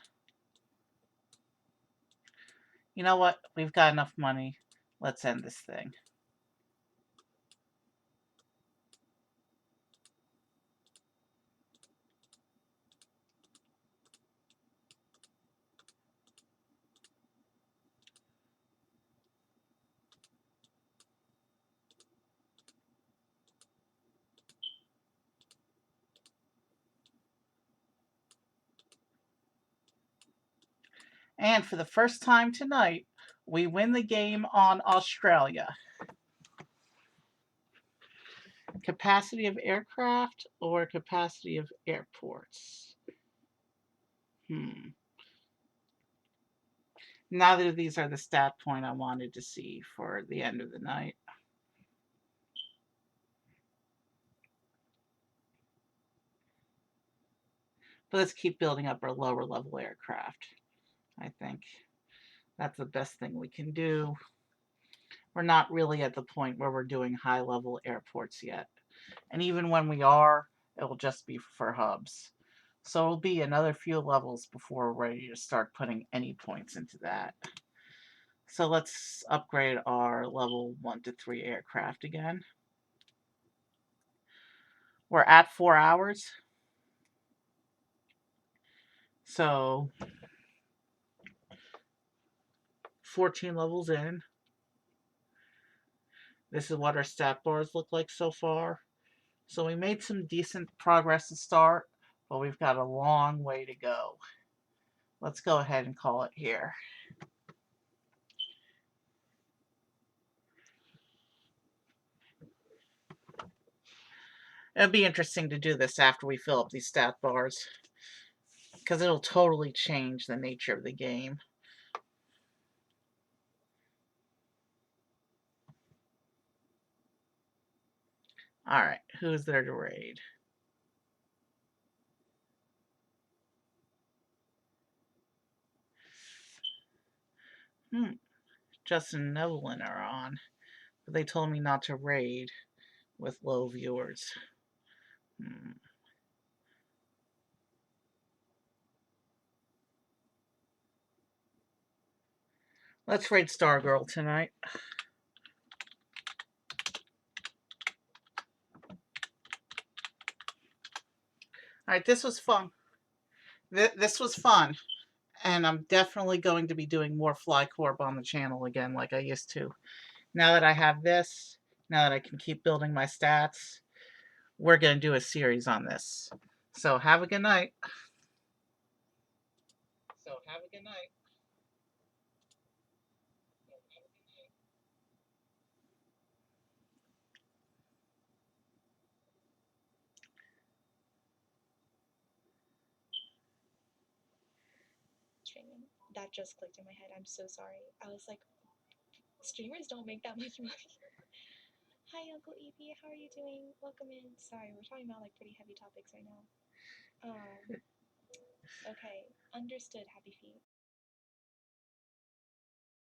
You know what? We've got enough money. Let's end this thing. And for the first time tonight, we win the game on Australia. Capacity of aircraft or capacity of airports? Neither of these are the stat point I wanted to see for the end of the night. But let's keep building up our lower level aircraft. I think that's the best thing we can do. We're not really at the point where we're doing high level airports yet. And even when we are, it will just be for hubs. So it'll be another few levels before we're ready to start putting any points into that. So let's upgrade our level 1 to 3 aircraft again. We're at 4 hours. So 14 levels in. This is what our stat bars look like so far. So we made some decent progress to start, but we've got a long way to go. Let's go ahead and call it here. It'll be interesting to do this after we fill up these stat bars, because it'll totally change the nature of the game. Alright, who's there to raid? Justin and Evelyn are on, but they told me not to raid with low viewers. Let's raid Stargirl tonight. Alright, this was fun. This was fun. And I'm definitely going to be doing more FlyCorp on the channel again like I used to. Now that I have this, now that I can keep building my stats, we're going to do a series on this. So have a good night. Streaming. That just clicked in my head. I'm so sorry. I was like, streamers don't make that much money. Hi, Uncle Evie. How are you doing? Welcome in. Sorry, we're talking about like pretty heavy topics right now. Okay, understood. Happy feet.